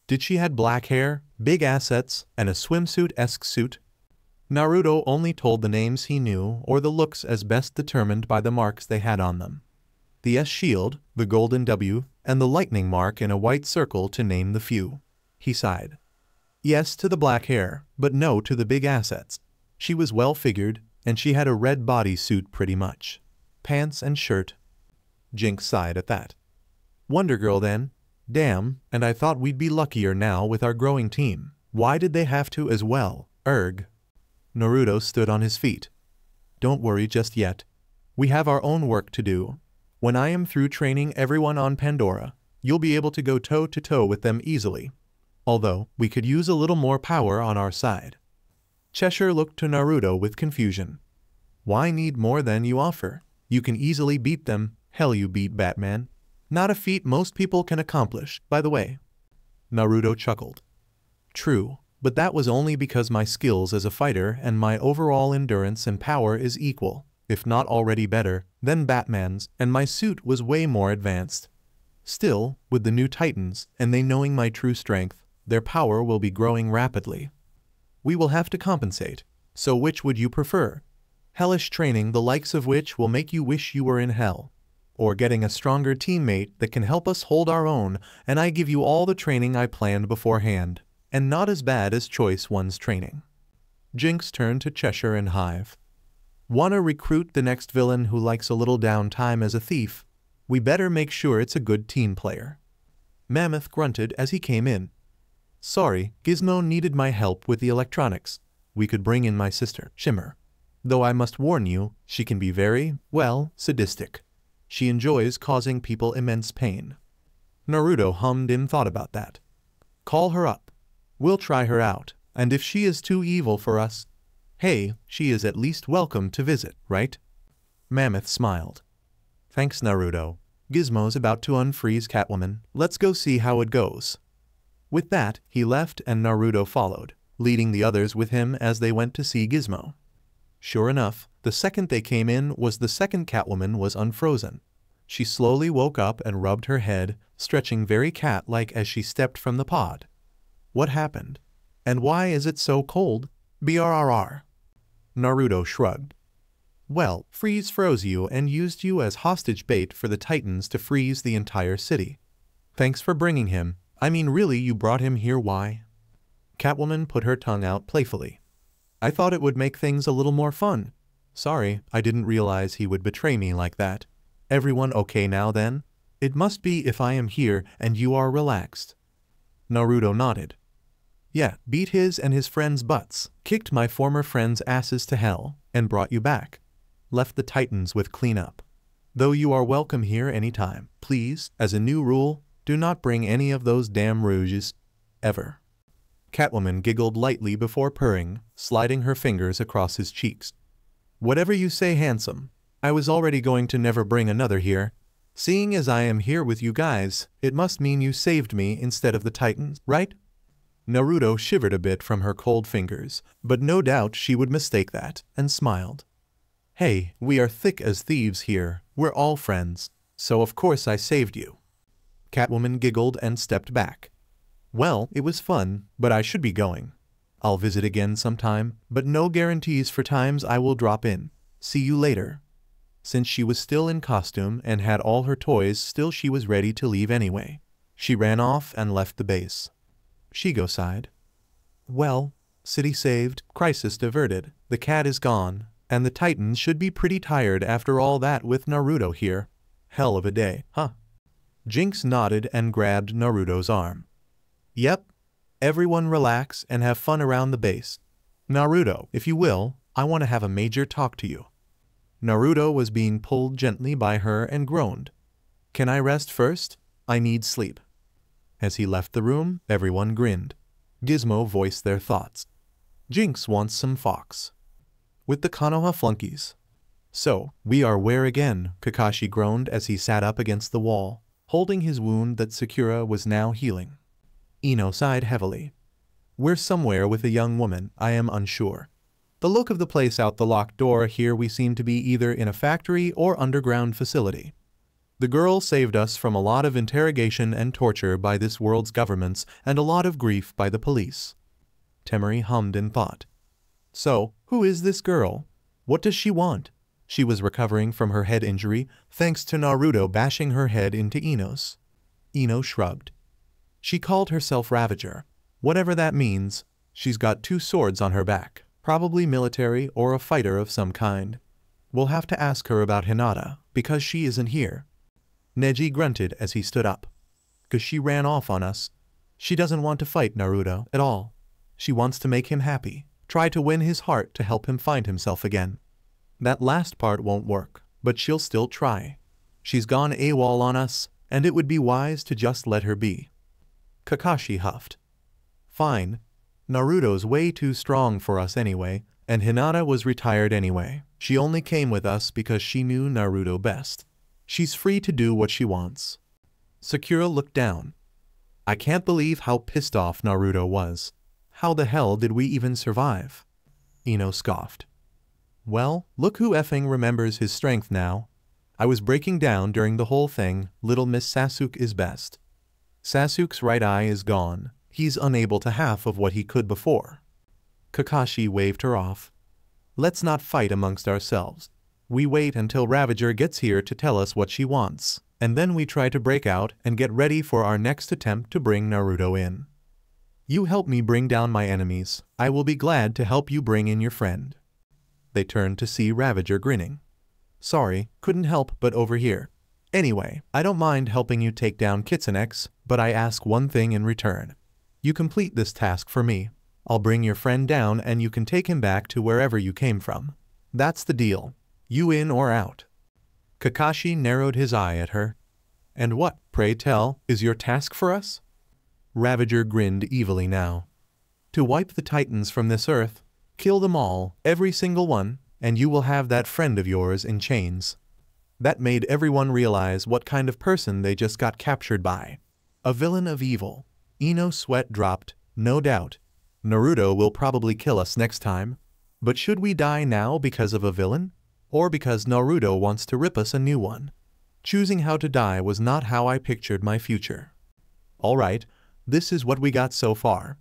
Did she had black hair, big assets, and a swimsuit-esque suit? Naruto only told the names he knew or the looks as best determined by the marks they had on them. The S shield, the golden W, and the lightning mark in a white circle to name the few. He sighed. Yes to the black hair, but no to the big assets. She was well figured, and she had a red bodysuit pretty much. Pants and shirt. Jinx sighed at that. Wonder Girl then? Damn, and I thought we'd be luckier now with our growing team. Why did they have to as well? Erg. Naruto stood on his feet. Don't worry just yet. We have our own work to do. When I am through training everyone on Pandora, you'll be able to go toe-to-toe with them easily. Although, we could use a little more power on our side. Cheshire looked to Naruto with confusion. Why need more than you offer? You can easily beat them. Hell, you beat Batman. Not a feat most people can accomplish, by the way. Naruto chuckled. True, but that was only because my skills as a fighter and my overall endurance and power is equal, if not already better, than Batman's, and my suit was way more advanced. Still, with the new Titans, and they knowing my true strength, their power will be growing rapidly. We will have to compensate. So which would you prefer? Hellish training the likes of which will make you wish you were in hell. Or getting a stronger teammate that can help us hold our own, and I give you all the training I planned beforehand. and not as bad as Choice One's training. Jinx turned to Cheshire and Hive. Wanna recruit the next villain who likes a little downtime as a thief? We better make sure it's a good team player. Mammoth grunted as he came in. Sorry, Gizmo needed my help with the electronics. We could bring in my sister, Shimmer. Though I must warn you, she can be very, well, sadistic. She enjoys causing people immense pain. Naruto hummed in thought about that. Call her up. We'll try her out, and if she is too evil for us, hey, she is at least welcome to visit, right? Mammoth smiled. Thanks, Naruto. Gizmo's about to unfreeze Catwoman. Let's go see how it goes. With that, he left and Naruto followed, leading the others with him as they went to see Gizmo. Sure enough, the second they came in was the second Catwoman was unfrozen. She slowly woke up and rubbed her head, stretching very cat-like as she stepped from the pod. What happened? And why is it so cold? Brrr. Naruto shrugged. Well, Freeze froze you and used you as hostage bait for the Titans to freeze the entire city. Thanks for bringing him. I mean, really, you brought him here, why? Catwoman put her tongue out playfully. I thought it would make things a little more fun. Sorry, I didn't realize he would betray me like that. Everyone okay now then? It must be if I am here and you are relaxed. Naruto nodded. Yeah, beat his and his friends' butts, kicked my former friends' asses to hell, and brought you back. Left the Titans with cleanup. Though you are welcome here anytime, please, as a new rule, do not bring any of those damn rouges. Ever. Catwoman giggled lightly before purring, sliding her fingers across his cheeks. Whatever you say, handsome. I was already going to never bring another here. Seeing as I am here with you guys, it must mean you saved me instead of the Titans, right? Naruto shivered a bit from her cold fingers, but no doubt she would mistake that, and smiled. Hey, we are thick as thieves here, we're all friends, so of course I saved you. Catwoman giggled and stepped back. Well, it was fun, but I should be going. I'll visit again sometime, but no guarantees for times I will drop in. See you later. Since she was still in costume and had all her toys still, she was ready to leave anyway. She ran off and left the base. Shigo sighed. Well, city saved, crisis diverted, the cat is gone, and the Titans should be pretty tired after all that with Naruto here. Hell of a day, huh? Jinx nodded and grabbed Naruto's arm. Yep. Everyone relax and have fun around the base. Naruto, if you will, I want to have a major talk to you. Naruto was being pulled gently by her and groaned. Can I rest first? I need sleep. As he left the room, everyone grinned. Gizmo voiced their thoughts. Jinx wants some fox. With the Konoha flunkies. So, we are where again? Kakashi groaned as he sat up against the wall, holding his wound that Sakura was now healing. Ino sighed heavily. We're somewhere with a young woman, I am unsure. The look of the place out the locked door here, we seem to be either in a factory or underground facility. The girl saved us from a lot of interrogation and torture by this world's governments and a lot of grief by the police. Temari hummed in thought. So, who is this girl? What does she want? She was recovering from her head injury, thanks to Naruto bashing her head into Ino's. Ino shrugged. She called herself Ravager. Whatever that means, she's got 2 swords on her back, probably military or a fighter of some kind. We'll have to ask her about Hinata, because she isn't here. Neji grunted as he stood up. 'Cause she ran off on us. She doesn't want to fight Naruto at all. She wants to make him happy, try to win his heart to help him find himself again. That last part won't work, but she'll still try. She's gone AWOL on us, and it would be wise to just let her be. Kakashi huffed. Fine. Naruto's way too strong for us anyway, and Hinata was retired anyway. She only came with us because she knew Naruto best. She's free to do what she wants. Sakura looked down. I can't believe how pissed off Naruto was. How the hell did we even survive? Ino scoffed. Well, look who effing remembers his strength now. I was breaking down during the whole thing. Little Miss Sasuke is best. Sasuke's right eye is gone. He's unable to half of what he could before. Kakashi waved her off. Let's not fight amongst ourselves. We wait until Ravager gets here to tell us what she wants, and then we try to break out and get ready for our next attempt to bring Naruto in. You help me bring down my enemies. I will be glad to help you bring in your friend. They turned to see Ravager grinning. Sorry, couldn't help but overhear. Anyway, I don't mind helping you take down Kitsune, but I ask one thing in return. You complete this task for me. I'll bring your friend down and you can take him back to wherever you came from. That's the deal. You in or out? Kakashi narrowed his eye at her. And what, pray tell, is your task for us? Ravager grinned evilly now. To wipe the Titans from this earth, kill them all, every single one, and you will have that friend of yours in chains. That made everyone realize what kind of person they just got captured by. A villain of evil. Ino's sweat dropped, no doubt. Naruto will probably kill us next time. But should we die now because of a villain? Or because Naruto wants to rip us a new one? Choosing how to die was not how I pictured my future. Alright, this is what we got so far.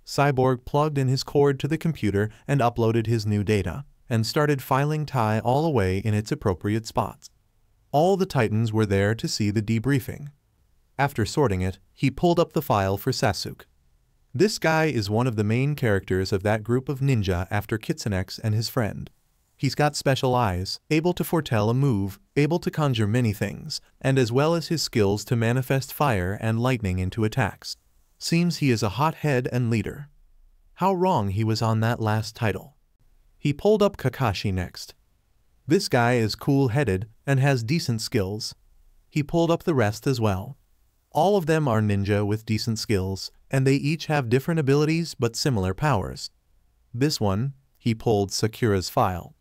Cyborg plugged in his cord to the computer and uploaded his new data, and started filing Tai all away in its appropriate spots. All the Titans were there to see the debriefing. After sorting it, he pulled up the file for Sasuke. This guy is one of the main characters of that group of ninja after Kitsune and his friend. He's got special eyes, able to foretell a move, able to conjure many things, and as well as his skills to manifest fire and lightning into attacks. Seems he is a hothead and leader. How wrong he was on that last title. He pulled up Kakashi next. This guy is cool-headed and has decent skills. He pulled up the rest as well. All of them are ninja with decent skills, and they each have different abilities but similar powers. This one, he pulled Sakura's file,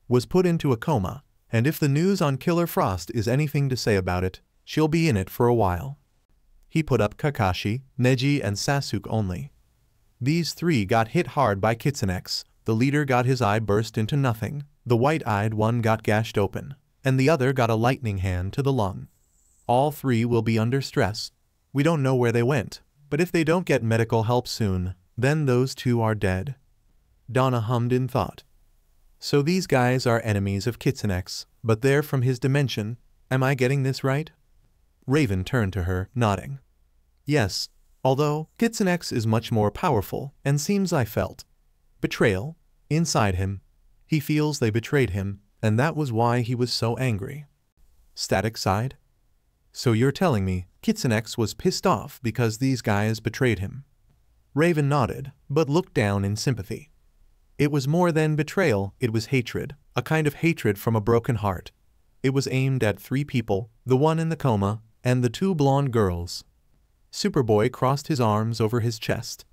was put into a coma, and if the news on Killer Frost is anything to say about it, she'll be in it for a while. He put up Kakashi, Neji and Sasuke only. These three got hit hard by Kitsune. The leader got his eye burst into nothing, the white-eyed one got gashed open, and the other got a lightning hand to the lung. All three will be under stress. We don't know where they went, but if they don't get medical help soon, then those two are dead. Donna hummed in thought. So these guys are enemies of Kitsune, but they're from his dimension. Am I getting this right? Raven turned to her, nodding. Yes, although Kitsune is much more powerful, and seems I felt betrayal inside him. He feels they betrayed him, and that was why he was so angry. Static sighed. So you're telling me Kitsune was pissed off because these guys betrayed him? Raven nodded, but looked down in sympathy. It was more than betrayal, it was hatred, a kind of hatred from a broken heart. It was aimed at three people, the one in the coma, and the two blonde girls. Superboy crossed his arms over his chest.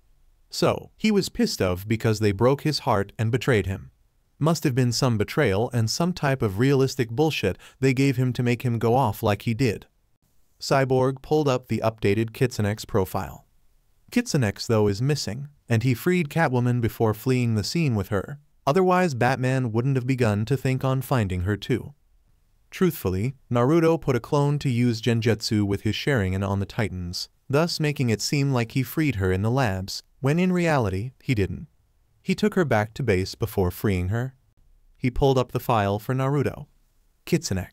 So, he was pissed off because they broke his heart and betrayed him. Must have been some betrayal and some type of realistic bullshit they gave him to make him go off like he did. Cyborg pulled up the updated Kitsune's profile. Kitsune's though is missing, and he freed Catwoman before fleeing the scene with her, otherwise Batman wouldn't have begun to think on finding her too. Truthfully, Naruto put a clone to use genjutsu with his Sharingan on the Titans, thus making it seem like he freed her in the labs, when in reality, he didn't. He took her back to base before freeing her. He pulled up the file for Naruto. Kitsune.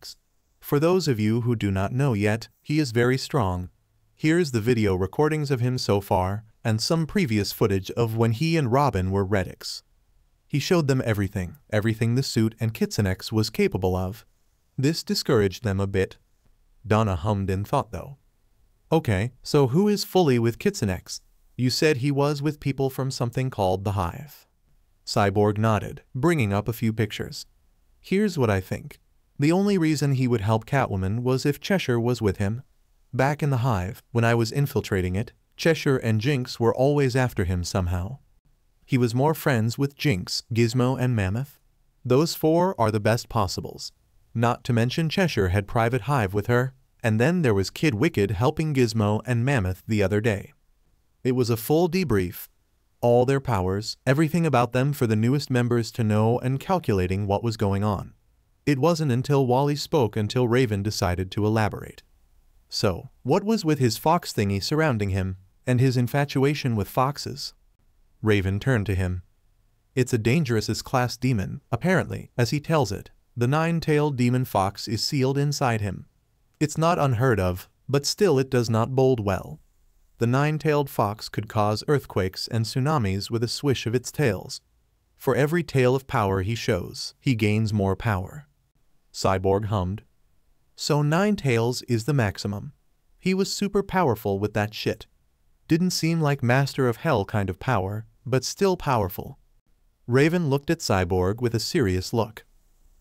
For those of you who do not know yet, he is very strong. Here's the video recordings of him so far, and some previous footage of when he and Robin were Redix. He showed them everything the suit and Kitsune was capable of. This discouraged them a bit. Donna hummed in thought though. Okay, so who is fully with Kitsune? You said he was with people from something called the Hive. Cyborg nodded, bringing up a few pictures. Here's what I think. The only reason he would help Catwoman was if Cheshire was with him. Back in the Hive, when I was infiltrating it, Cheshire and Jinx were always after him somehow. He was more friends with Jinx, Gizmo and Mammoth. Those four are the best possibles. Not to mention Cheshire had private Hive with her, and then there was Kid Wicked helping Gizmo and Mammoth the other day. It was a full debrief. All their powers, everything about them for the newest members to know and calculating what was going on. It wasn't until Wally spoke until Raven decided to elaborate. So, what was with his fox thingy surrounding him, and his infatuation with foxes? Raven turned to him. It's a dangerous class demon, apparently, as he tells it. The nine-tailed demon fox is sealed inside him. It's not unheard of, but still it does not bode well. The nine-tailed fox could cause earthquakes and tsunamis with a swish of its tails. For every tail of power he shows, he gains more power. Cyborg hummed. So 9 tails is the maximum. He was super powerful with that shit. Didn't seem like Master of Hell kind of power, but still powerful. Raven looked at Cyborg with a serious look.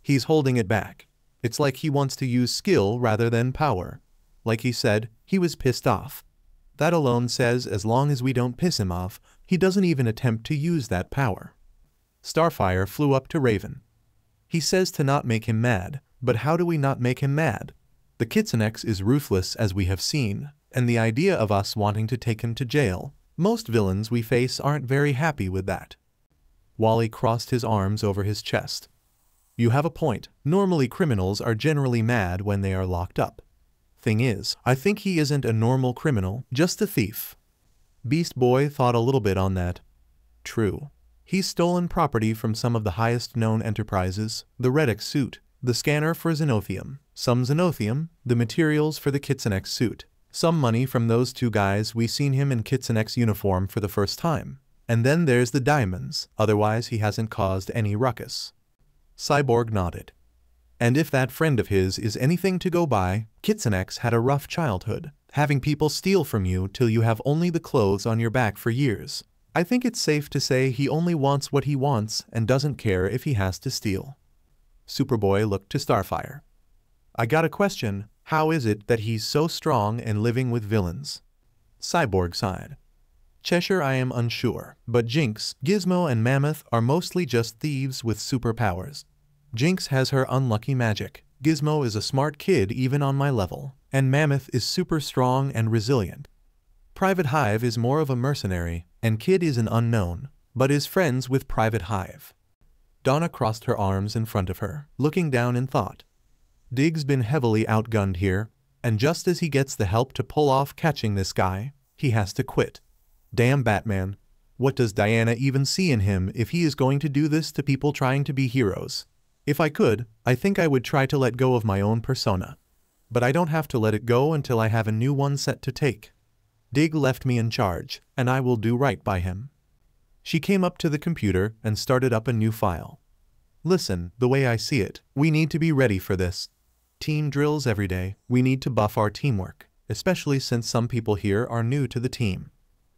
He's holding it back. It's like he wants to use skill rather than power. Like he said, he was pissed off. That alone says as long as we don't piss him off, he doesn't even attempt to use that power. Starfire flew up to Raven. He says to not make him mad, but how do we not make him mad? The Kitsune is ruthless as we have seen, and the idea of us wanting to take him to jail, most villains we face aren't very happy with that. Wally crossed his arms over his chest. You have a point. Normally criminals are generally mad when they are locked up. Thing is, I think he isn't a normal criminal, just a thief. Beast Boy thought a little bit on that. True. He's stolen property from some of the highest known enterprises, the Red X suit, the scanner for Xenothium, some Xenothium, the materials for the Kitsune suit, some money from those 2 guys we seen him in Kitsune's uniform for the first time. And then there's the diamonds, otherwise he hasn't caused any ruckus. Cyborg nodded. And if that friend of his is anything to go by, Kitsune had a rough childhood, having people steal from you till you have only the clothes on your back for years. I think it's safe to say he only wants what he wants and doesn't care if he has to steal. Superboy looked to Starfire. I got a question, how is it that he's so strong and living with villains? Cyborg sighed. Cheshire I am unsure, but Jinx, Gizmo and Mammoth are mostly just thieves with superpowers. Jinx has her unlucky magic, Gizmo is a smart kid even on my level, and Mammoth is super strong and resilient. Private Hive is more of a mercenary, and Kid is an unknown, but is friends with Private Hive. Donna crossed her arms in front of her, looking down in thought. Dig's been heavily outgunned here, and just as he gets the help to pull off catching this guy, he has to quit. Damn Batman. What does Diana even see in him if he is going to do this to people trying to be heroes? If I could, I think I would try to let go of my own persona. But I don't have to let it go until I have a new one set to take. Dig left me in charge, and I will do right by him. She came up to the computer and started up a new file. Listen, the way I see it, we need to be ready for this. Team drills every day, we need to buff our teamwork, especially since some people here are new to the team.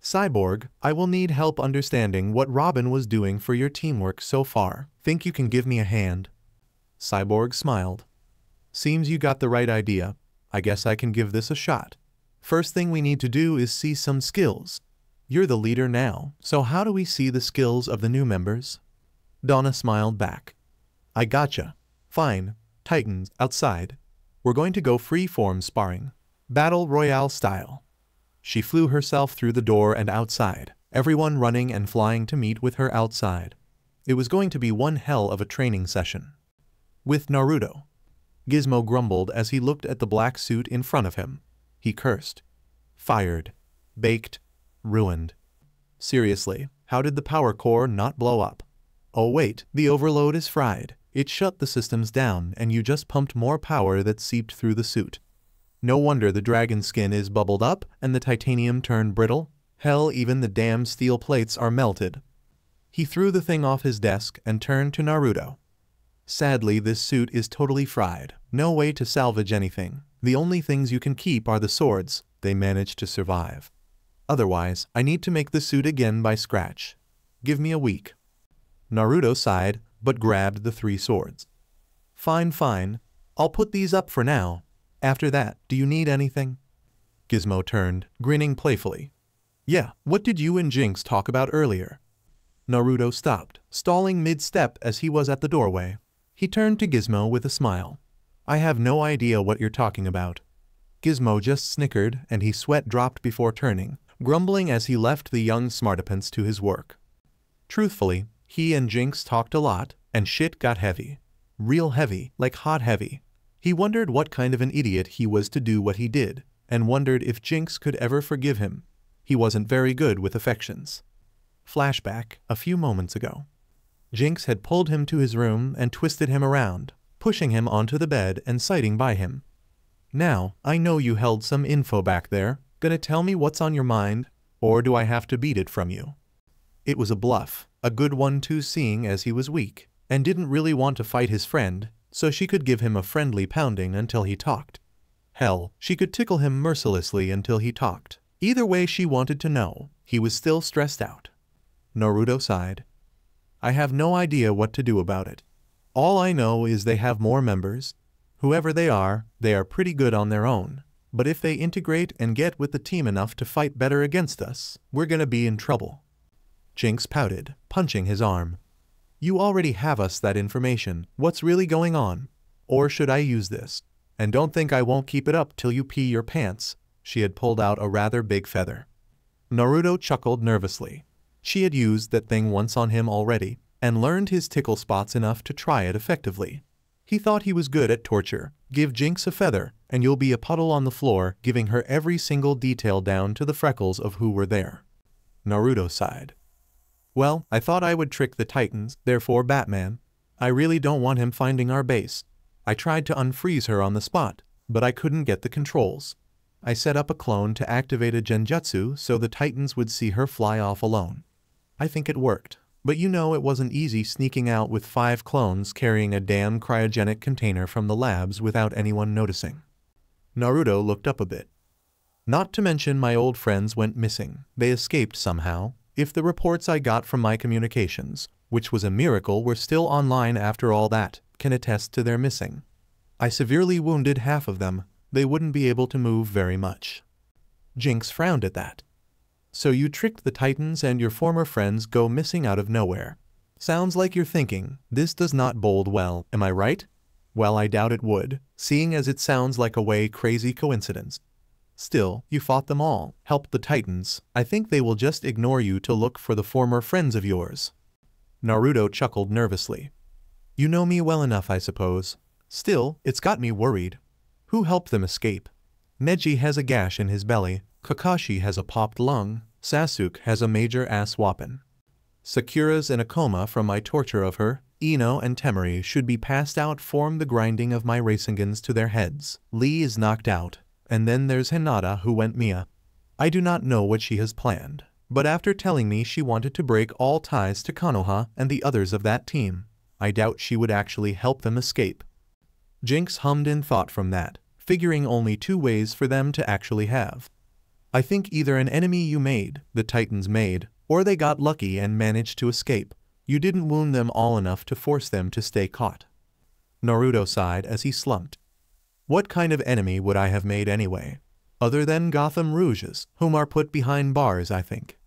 Cyborg, I will need help understanding what Robin was doing for your teamwork so far. Think you can give me a hand? Cyborg smiled. Seems you got the right idea. I guess I can give this a shot. First thing we need to do is see some skills. You're the leader now, so how do we see the skills of the new members? Donna smiled back. I gotcha. Fine. Titans, outside. We're going to go free-form sparring. Battle Royale style. She flew herself through the door and outside, everyone running and flying to meet with her outside. It was going to be one hell of a training session. With Naruto. Gizmo grumbled as he looked at the black suit in front of him. He cursed. Fired. Baked. Ruined. Seriously, how did the power core not blow up? Oh wait, the overload is fried. It shut the systems down and you just pumped more power that seeped through the suit. No wonder the dragon skin is bubbled up and the titanium turned brittle. Hell, even the damn steel plates are melted. He threw the thing off his desk and turned to Naruto. Sadly, this suit is totally fried. No way to salvage anything. The only things you can keep are the swords. They managed to survive. Otherwise, I need to make the suit again by scratch. Give me a week. Naruto sighed, but grabbed the 3 swords. Fine, fine. I'll put these up for now. After that, do you need anything? Gizmo turned, grinning playfully. Yeah, what did you and Jinx talk about earlier? Naruto stopped, stalling mid-step as he was at the doorway. He turned to Gizmo with a smile. I have no idea what you're talking about. Gizmo just snickered and his sweat dropped before turning, grumbling as he left the young smartapants to his work. Truthfully, he and Jinx talked a lot, and shit got heavy. Real heavy, like hot heavy. He wondered what kind of an idiot he was to do what he did, and wondered if Jinx could ever forgive him. He wasn't very good with affections. Flashback, a few moments ago. Jinx had pulled him to his room and twisted him around, pushing him onto the bed and sitting by him. Now, I know you held some info back there. Gonna tell me what's on your mind, or do I have to beat it from you? It was a bluff, a good one too, seeing as he was weak, and didn't really want to fight his friend, so she could give him a friendly pounding until he talked. Hell, she could tickle him mercilessly until he talked. Either way, she wanted to know. He was still stressed out. Naruto sighed. I have no idea what to do about it. All I know is they have more members. Whoever they are pretty good on their own. But if they integrate and get with the team enough to fight better against us, we're gonna be in trouble. Jinx pouted, punching his arm. You already have us that information. What's really going on? Or should I use this? And don't think I won't keep it up till you pee your pants. She had pulled out a rather big feather. Naruto chuckled nervously. She had used that thing once on him already, and learned his tickle spots enough to try it effectively. He thought he was good at torture. Give Jinx a feather, and you'll be a puddle on the floor, giving her every single detail down to the freckles of who were there. Naruto sighed. Well, I thought I would trick the Titans, therefore Batman. I really don't want him finding our base. I tried to unfreeze her on the spot, but I couldn't get the controls. I set up a clone to activate a genjutsu so the Titans would see her fly off alone. I think it worked, but you know it wasn't easy sneaking out with 5 clones carrying a damn cryogenic container from the labs without anyone noticing. Naruto looked up a bit. Not to mention my old friends went missing. They escaped somehow. If the reports I got from my communications, which was a miracle, were still online after all that, can attest to their missing. I severely wounded half of them. They wouldn't be able to move very much. Jinx frowned at that. So you tricked the Titans and your former friends go missing out of nowhere. Sounds like you're thinking, this does not bode well, am I right? Well, I doubt it would, seeing as it sounds like a way crazy coincidence. Still, you fought them all, helped the Titans. I think they will just ignore you to look for the former friends of yours. Naruto chuckled nervously. You know me well enough, I suppose. Still, it's got me worried. Who helped them escape? Neji has a gash in his belly, Kakashi has a popped lung, Sasuke has a major ass whopping. Sakura's in a coma from my torture of her, Ino and Temari should be passed out from the grinding of my Rasengans to their heads. Lee is knocked out, and then there's Hinata who went Mia. I do not know what she has planned, but after telling me she wanted to break all ties to Konoha and the others of that team, I doubt she would actually help them escape. Jinx hummed in thought from that, figuring only 2 ways for them to actually have. I think either an enemy you made, the Titans made, or they got lucky and managed to escape. You didn't wound them all enough to force them to stay caught. Naruto sighed as he slumped. What kind of enemy would I have made anyway? Other than Gotham Rouges, whom are put behind bars, I think.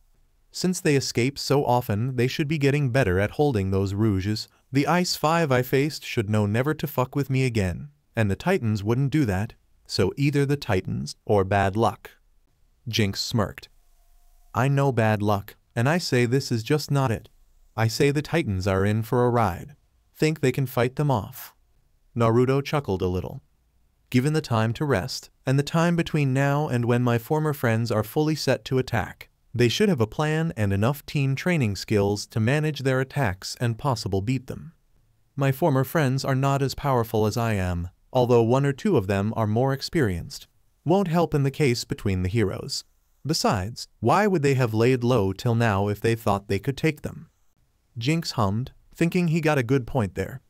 Since they escape so often, they should be getting better at holding those Rouges. The Ice 5 I faced should know never to fuck with me again, and the Titans wouldn't do that, so either the Titans or bad luck. Jinx smirked. I know bad luck, and I say this is just not it. I say the Titans are in for a ride. Think they can fight them off? Naruto chuckled a little. Given the time to rest, and the time between now and when my former friends are fully set to attack, they should have a plan and enough team training skills to manage their attacks and possibly beat them. My former friends are not as powerful as I am, although 1 or 2 of them are more experienced. Won't help in the case between the heroes. Besides, why would they have laid low till now if they thought they could take them? Jinx hummed, thinking he got a good point there.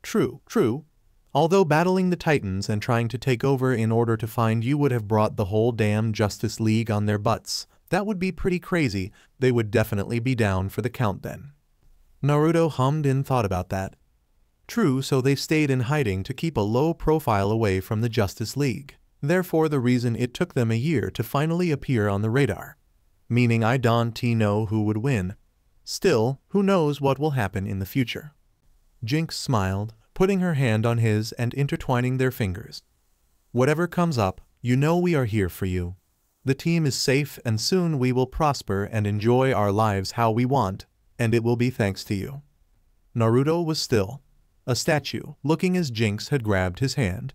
True, true. Although battling the Titans and trying to take over in order to find you would have brought the whole damn Justice League on their butts. That would be pretty crazy. They would definitely be down for the count then. Naruto hummed in thought about that. True, so they stayed in hiding to keep a low profile away from the Justice League. Therefore the reason it took them a year to finally appear on the radar. Meaning I don't know who would win. Still, who knows what will happen in the future. Jinx smiled, putting her hand on his and intertwining their fingers. Whatever comes up, you know we are here for you. The team is safe and soon we will prosper and enjoy our lives how we want, and it will be thanks to you. Naruto was still. A statue, looking as Jinx had grabbed his hand.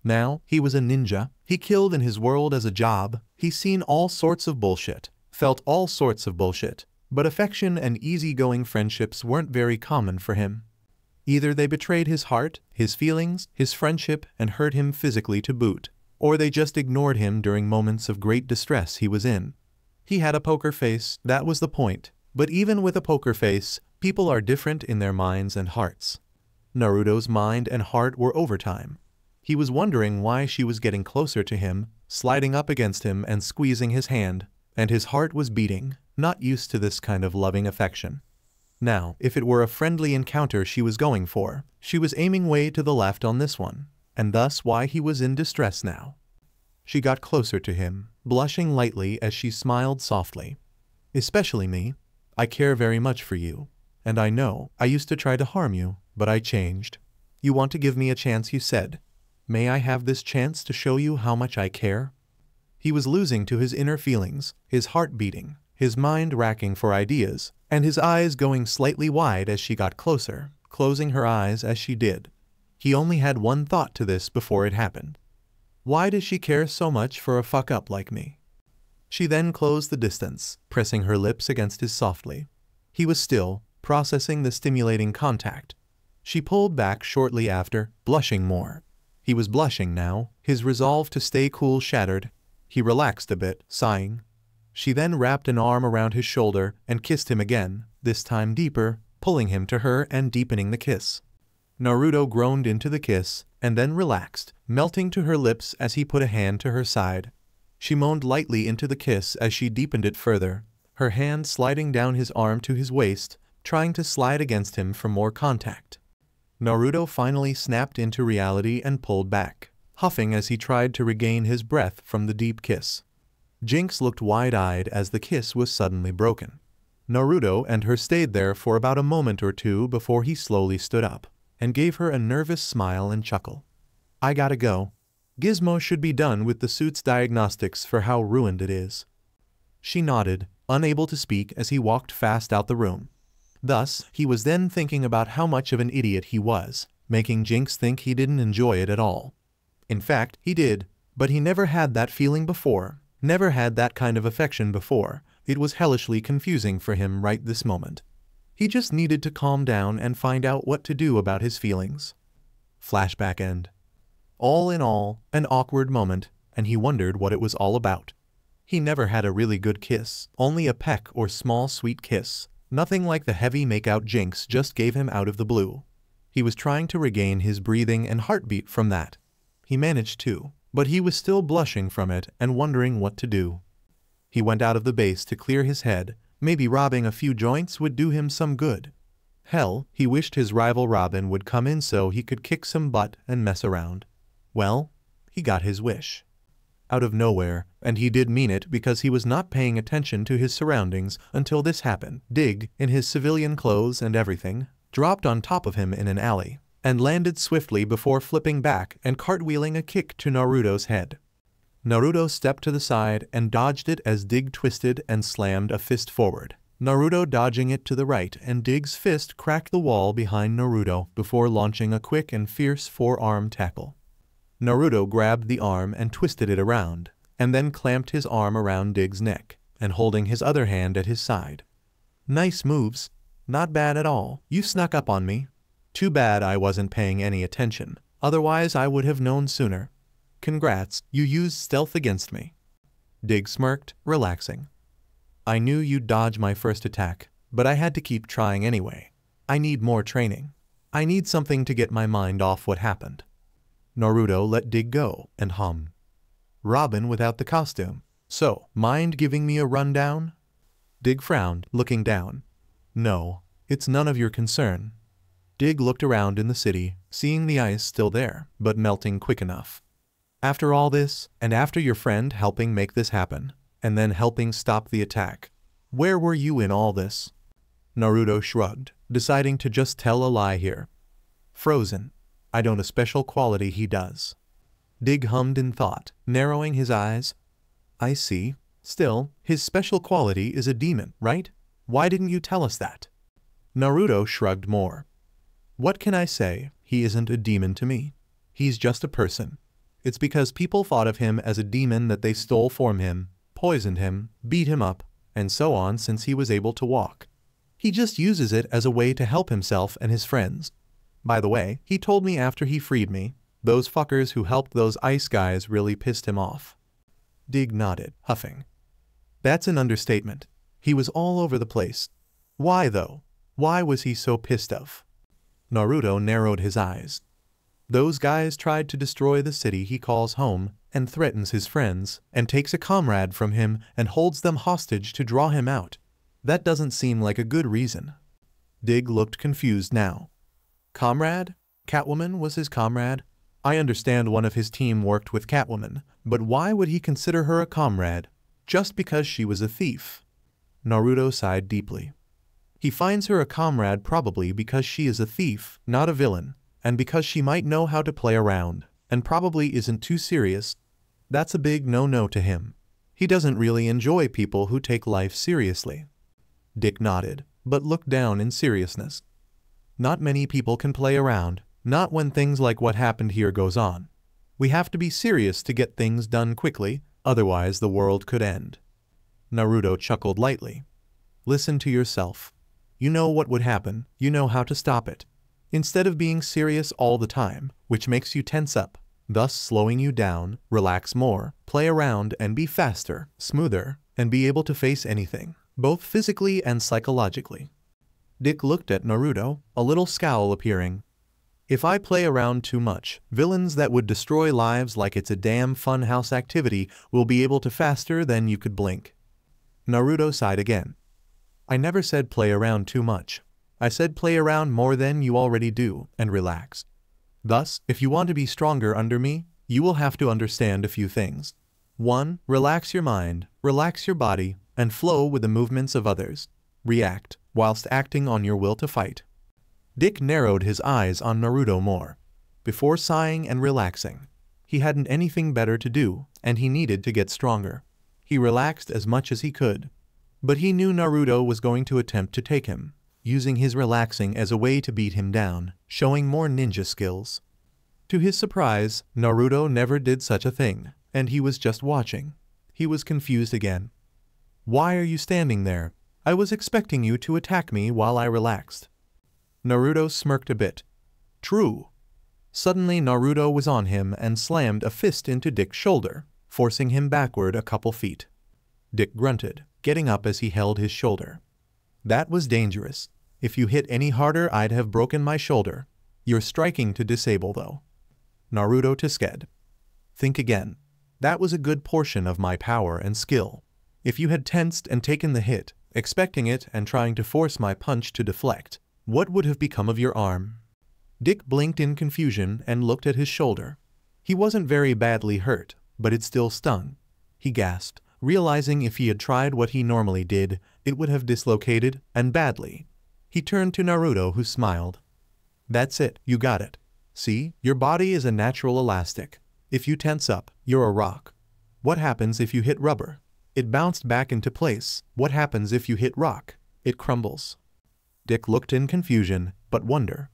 Now, he was a ninja. He killed in his world as a job. He's seen all sorts of bullshit, felt all sorts of bullshit, but affection and easygoing friendships weren't very common for him. Either they betrayed his heart, his feelings, his friendship, and hurt him physically to boot. or they just ignored him during moments of great distress he was in. He had a poker face, that was the point. But even with a poker face, people are different in their minds and hearts. Naruto's mind and heart were overtime. He was wondering why she was getting closer to him, sliding up against him and squeezing his hand, and his heart was beating, not used to this kind of loving affection. Now, if it were a friendly encounter she was going for, she was aiming way to the left on this one, and thus why he was in distress now. She got closer to him, blushing lightly as she smiled softly. "Especially me. I care very much for you. And I know, I used to try to harm you, but I changed. You want to give me a chance, you said. May I have this chance to show you how much I care?" He was losing to his inner feelings, his heart beating, his mind racking for ideas, and his eyes going slightly wide as she got closer, closing her eyes as she did. He only had one thought to this before it happened. Why does she care so much for a fuck-up like me? She then closed the distance, pressing her lips against his softly. He was still, processing the stimulating contact. She pulled back shortly after, blushing more. He was blushing now, his resolve to stay cool shattered. He relaxed a bit, sighing. She then wrapped an arm around his shoulder and kissed him again, this time deeper, pulling him to her and deepening the kiss. Naruto groaned into the kiss, and then relaxed, melting to her lips as he put a hand to her side. She moaned lightly into the kiss as she deepened it further, her hand sliding down his arm to his waist, trying to slide against him for more contact. Naruto finally snapped into reality and pulled back, huffing as he tried to regain his breath from the deep kiss. Jinx looked wide-eyed as the kiss was suddenly broken. Naruto and her stayed there for about a moment or two before he slowly stood up, and gave her a nervous smile and chuckle. "I gotta go. Gizmo should be done with the suit's diagnostics for how ruined it is." She nodded, unable to speak as he walked fast out the room. Thus, he was then thinking about how much of an idiot he was, making Jinx think he didn't enjoy it at all. In fact, he did, but he never had that feeling before, never had that kind of affection before. It was hellishly confusing for him right this moment. He just needed to calm down and find out what to do about his feelings. Flashback end. All in all, an awkward moment, and he wondered what it was all about. He never had a really good kiss, only a peck or small sweet kiss, nothing like the heavy make-out Jinx just gave him out of the blue. He was trying to regain his breathing and heartbeat from that. He managed to, but he was still blushing from it and wondering what to do. He went out of the base to clear his head. Maybe robbing a few joints would do him some good. Hell, he wished his rival Robin would come in so he could kick some butt and mess around. Well, he got his wish. Out of nowhere, and he did mean it because he was not paying attention to his surroundings until this happened. Dig, in his civilian clothes and everything, dropped on top of him in an alley, and landed swiftly before flipping back and cartwheeling a kick to Naruto's head. Naruto stepped to the side and dodged it as Dig twisted and slammed a fist forward. Naruto dodging it to the right, and Dig's fist cracked the wall behind Naruto before launching a quick and fierce forearm tackle. Naruto grabbed the arm and twisted it around, and then clamped his arm around Dig's neck, and holding his other hand at his side. "Nice moves. Not bad at all. You snuck up on me. Too bad I wasn't paying any attention, otherwise I would have known sooner. Congrats, you used stealth against me." Dig smirked, relaxing. "I knew you'd dodge my first attack, but I had to keep trying anyway. I need more training. I need something to get my mind off what happened." Naruto let Dig go and hummed. "Robin without the costume. So, mind giving me a rundown?" Dig frowned, looking down. "No, it's none of your concern." Dig looked around in the city, seeing the ice still there, but melting quick enough. "After all this, and after your friend helping make this happen, and then helping stop the attack, where were you in all this?" Naruto shrugged, deciding to just tell a lie here. "Frozen. I don't a special quality he does." Dig hummed in thought, narrowing his eyes. "I see. Still, his special quality is a demon, right? Why didn't you tell us that?" Naruto shrugged more. "What can I say? He isn't a demon to me. He's just a person. It's because people thought of him as a demon that they stole from him, poisoned him, beat him up, and so on since he was able to walk. He just uses it as a way to help himself and his friends. By the way, he told me after he freed me, Those fuckers who helped those ice guys really pissed him off. Dig nodded, huffing. That's an understatement. He was all over the place. Why though? Why was he so pissed off? Naruto narrowed his eyes. Those guys tried to destroy the city he calls home, and threatens his friends, and takes a comrade from him and holds them hostage to draw him out. That doesn't seem like a good reason. Dig looked confused now. Comrade? Catwoman was his comrade? I understand one of his team worked with Catwoman, but why would he consider her a comrade? Just because she was a thief? Naruto sighed deeply. He finds her a comrade probably because she is a thief, not a villain, and because she might know how to play around, and probably isn't too serious. That's a big no-no to him. He doesn't really enjoy people who take life seriously. Dick nodded, but looked down in seriousness. Not many people can play around, not when things like what happened here goes on. We have to be serious to get things done quickly, otherwise the world could end. Naruto chuckled lightly. Listen to yourself. You know what would happen, you know how to stop it. Instead of being serious all the time, which makes you tense up, thus slowing you down, relax more, play around and be faster, smoother, and be able to face anything, both physically and psychologically. Dick looked at Naruto, a little scowl appearing. If I play around too much, villains that would destroy lives like it's a damn funhouse activity will be able to faster than you could blink. Naruto sighed again. I never said play around too much. I said play around more than you already do, and relax. Thus, if you want to be stronger under me, you will have to understand a few things. 1. Relax your mind, relax your body, and flow with the movements of others. React, whilst acting on your will to fight. Dick narrowed his eyes on Naruto more. Before sighing and relaxing. He hadn't anything better to do, and he needed to get stronger. He relaxed as much as he could. But he knew Naruto was going to attempt to take him, using his relaxing as a way to beat him down, showing more ninja skills. To his surprise, Naruto never did such a thing, and he was just watching. He was confused again. Why are you standing there? I was expecting you to attack me while I relaxed. Naruto smirked a bit. True. Suddenly Naruto was on him and slammed a fist into Dick's shoulder, forcing him backward a couple feet. Dick grunted, getting up as he held his shoulder. That was dangerous. If you hit any harder I'd have broken my shoulder. You're striking to disable though. Naruto Tsusked. Think again. That was a good portion of my power and skill. If you had tensed and taken the hit, expecting it and trying to force my punch to deflect, what would have become of your arm? Dick blinked in confusion and looked at his shoulder. He wasn't very badly hurt, but it still stung. He gasped, realizing if he had tried what he normally did, it would have dislocated, and badly. He turned to Naruto, who smiled. That's it, you got it. See, your body is a natural elastic. If you tense up, you're a rock. What happens if you hit rubber? It bounced back into place. What happens if you hit rock? It crumbles. Dick looked in confusion, but wonder.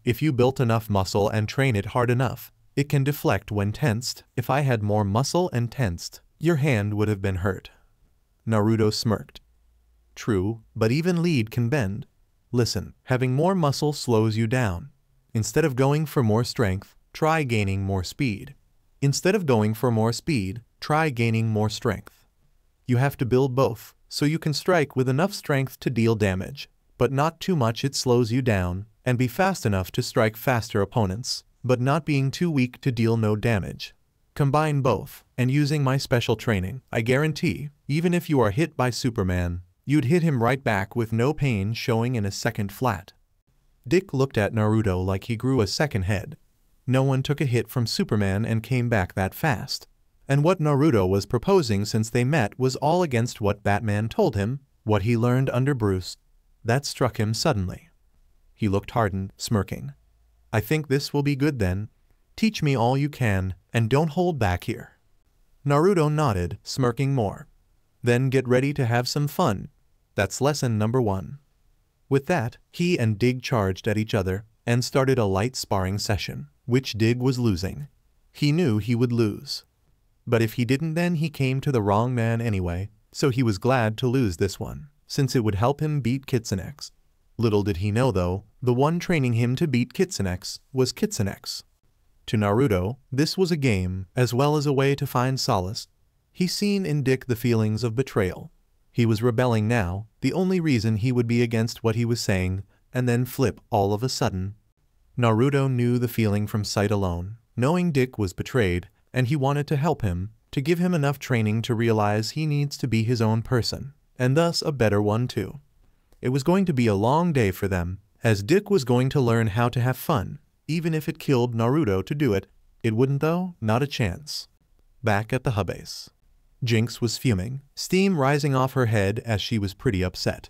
If you built enough muscle and train it hard enough, it can deflect when tensed. If I had more muscle and tensed, your hand would have been hurt. Naruto smirked. True, but even lead can bend. Listen, having more muscle slows you down. Instead of going for more strength, try gaining more speed. Instead of going for more speed, try gaining more strength. You have to build both, so you can strike with enough strength to deal damage, but not too much it slows you down, and be fast enough to strike faster opponents, but not being too weak to deal no damage. Combine both, and using my special training, I guarantee, even if you are hit by Superman, you'd hit him right back with no pain showing in a second flat. Dick looked at Naruto like he grew a second head. No one took a hit from Superman and came back that fast. And what Naruto was proposing since they met was all against what Batman told him, what he learned under Bruce. That struck him suddenly. He looked hardened, smirking. I think this will be good then. Teach me all you can, and don't hold back here. Naruto nodded, smirking more. Then get ready to have some fun. That's lesson number 1. With that, he and Dig charged at each other, and started a light sparring session, which Dig was losing. He knew he would lose. But if he didn't, then he came to the wrong man anyway, so he was glad to lose this one, since it would help him beat Kitsune. Little did he know though, the one training him to beat Kitsune was Kitsune. To Naruto, this was a game, as well as a way to find solace. He seen in Dick the feelings of betrayal. He was rebelling now, the only reason he would be against what he was saying, and then flip all of a sudden. Naruto knew the feeling from sight alone, knowing Dick was betrayed, and he wanted to help him, to give him enough training to realize he needs to be his own person, and thus a better one too. It was going to be a long day for them, as Dick was going to learn how to have fun. Even if it killed Naruto to do it, it wouldn't though, not a chance. Back at the hubbase, Jinx was fuming, steam rising off her head as she was pretty upset.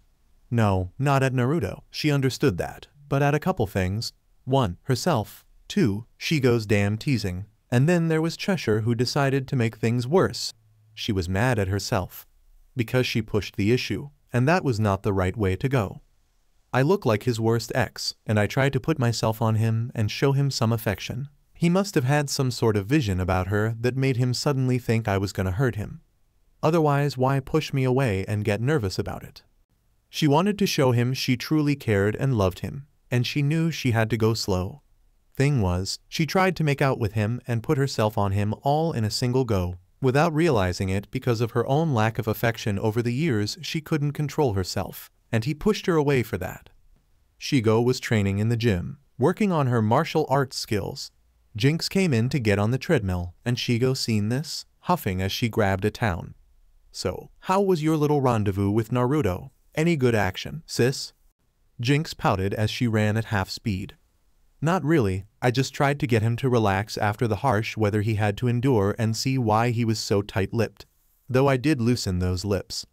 No, not at Naruto, she understood that, but at a couple things. 1. Herself. 2. Shigo's damn teasing. And then there was Cheshire, who decided to make things worse. She was mad at herself. Because she pushed the issue, and that was not the right way to go. I look like his worst ex, and I tried to put myself on him and show him some affection. He must have had some sort of vision about her that made him suddenly think I was gonna hurt him. Otherwise, why push me away and get nervous about it? She wanted to show him she truly cared and loved him, and she knew she had to go slow. Thing was, she tried to make out with him and put herself on him all in a single go. Without realizing it, because of her own lack of affection over the years, she couldn't control herself, and he pushed her away for that. Shigo was training in the gym, working on her martial arts skills. Jinx came in to get on the treadmill, and Shigo seen this, huffing as she grabbed a towel. So, how was your little rendezvous with Naruto? Any good action, sis? Jinx pouted as she ran at half speed. Not really, I just tried to get him to relax after the harsh weather he had to endure and see why he was so tight-lipped. Though I did loosen those lips.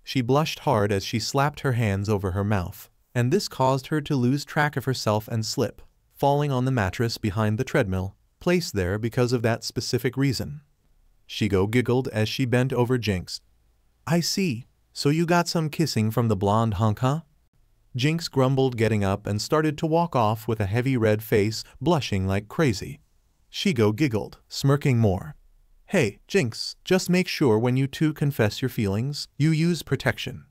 She blushed hard as she slapped her hands over her mouth, and this caused her to lose track of herself and slip, falling on the mattress behind the treadmill, placed there because of that specific reason. Shigo giggled as she bent over Jinx. I see, so you got some kissing from the blonde hunk, huh? Jinx grumbled, getting up and started to walk off with a heavy red face, blushing like crazy. Shigo giggled, smirking more. Hey, Jinx, just make sure when you two confess your feelings, you use protection.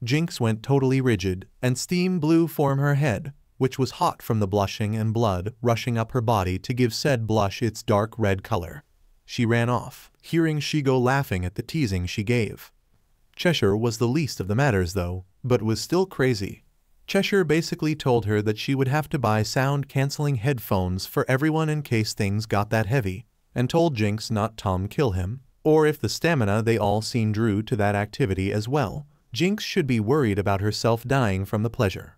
Jinx went totally rigid, and steam blew from her head, which was hot from the blushing and blood rushing up her body to give said blush its dark red color. She ran off, hearing Shigo laughing at the teasing she gave. Cheshire was the least of the matters though, but was still crazy. Cheshire basically told her that she would have to buy sound-canceling headphones for everyone in case things got that heavy, and told Jinx not to kill him, or if the stamina they all seen drew to that activity as well, Jinx should be worried about herself dying from the pleasure.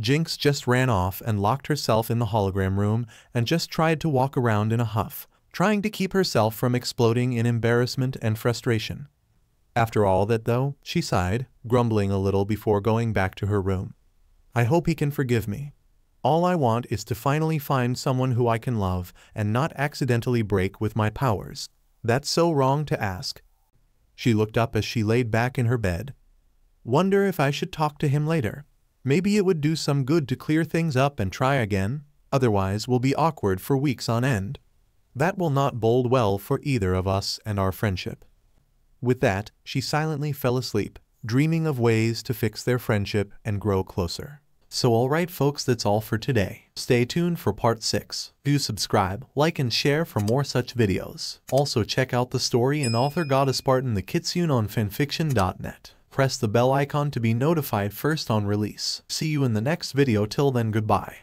Jinx just ran off and locked herself in the hologram room and just tried to walk around in a huff, trying to keep herself from exploding in embarrassment and frustration. After all that though, she sighed, grumbling a little before going back to her room. I hope he can forgive me. All I want is to finally find someone who I can love and not accidentally break with my powers. That's so wrong to ask. She looked up as she laid back in her bed. Wonder if I should talk to him later. Maybe it would do some good to clear things up and try again, otherwise we'll be awkward for weeks on end. That will not bode well for either of us and our friendship. With that, she silently fell asleep, dreaming of ways to fix their friendship and grow closer. So alright folks, that's all for today. Stay tuned for part 6. Do subscribe, like and share for more such videos. Also check out the story and author Godospartan the Kitsune on FANFICTIONnet. Press the bell icon to be notified first on release. See you in the next video. Till then, goodbye.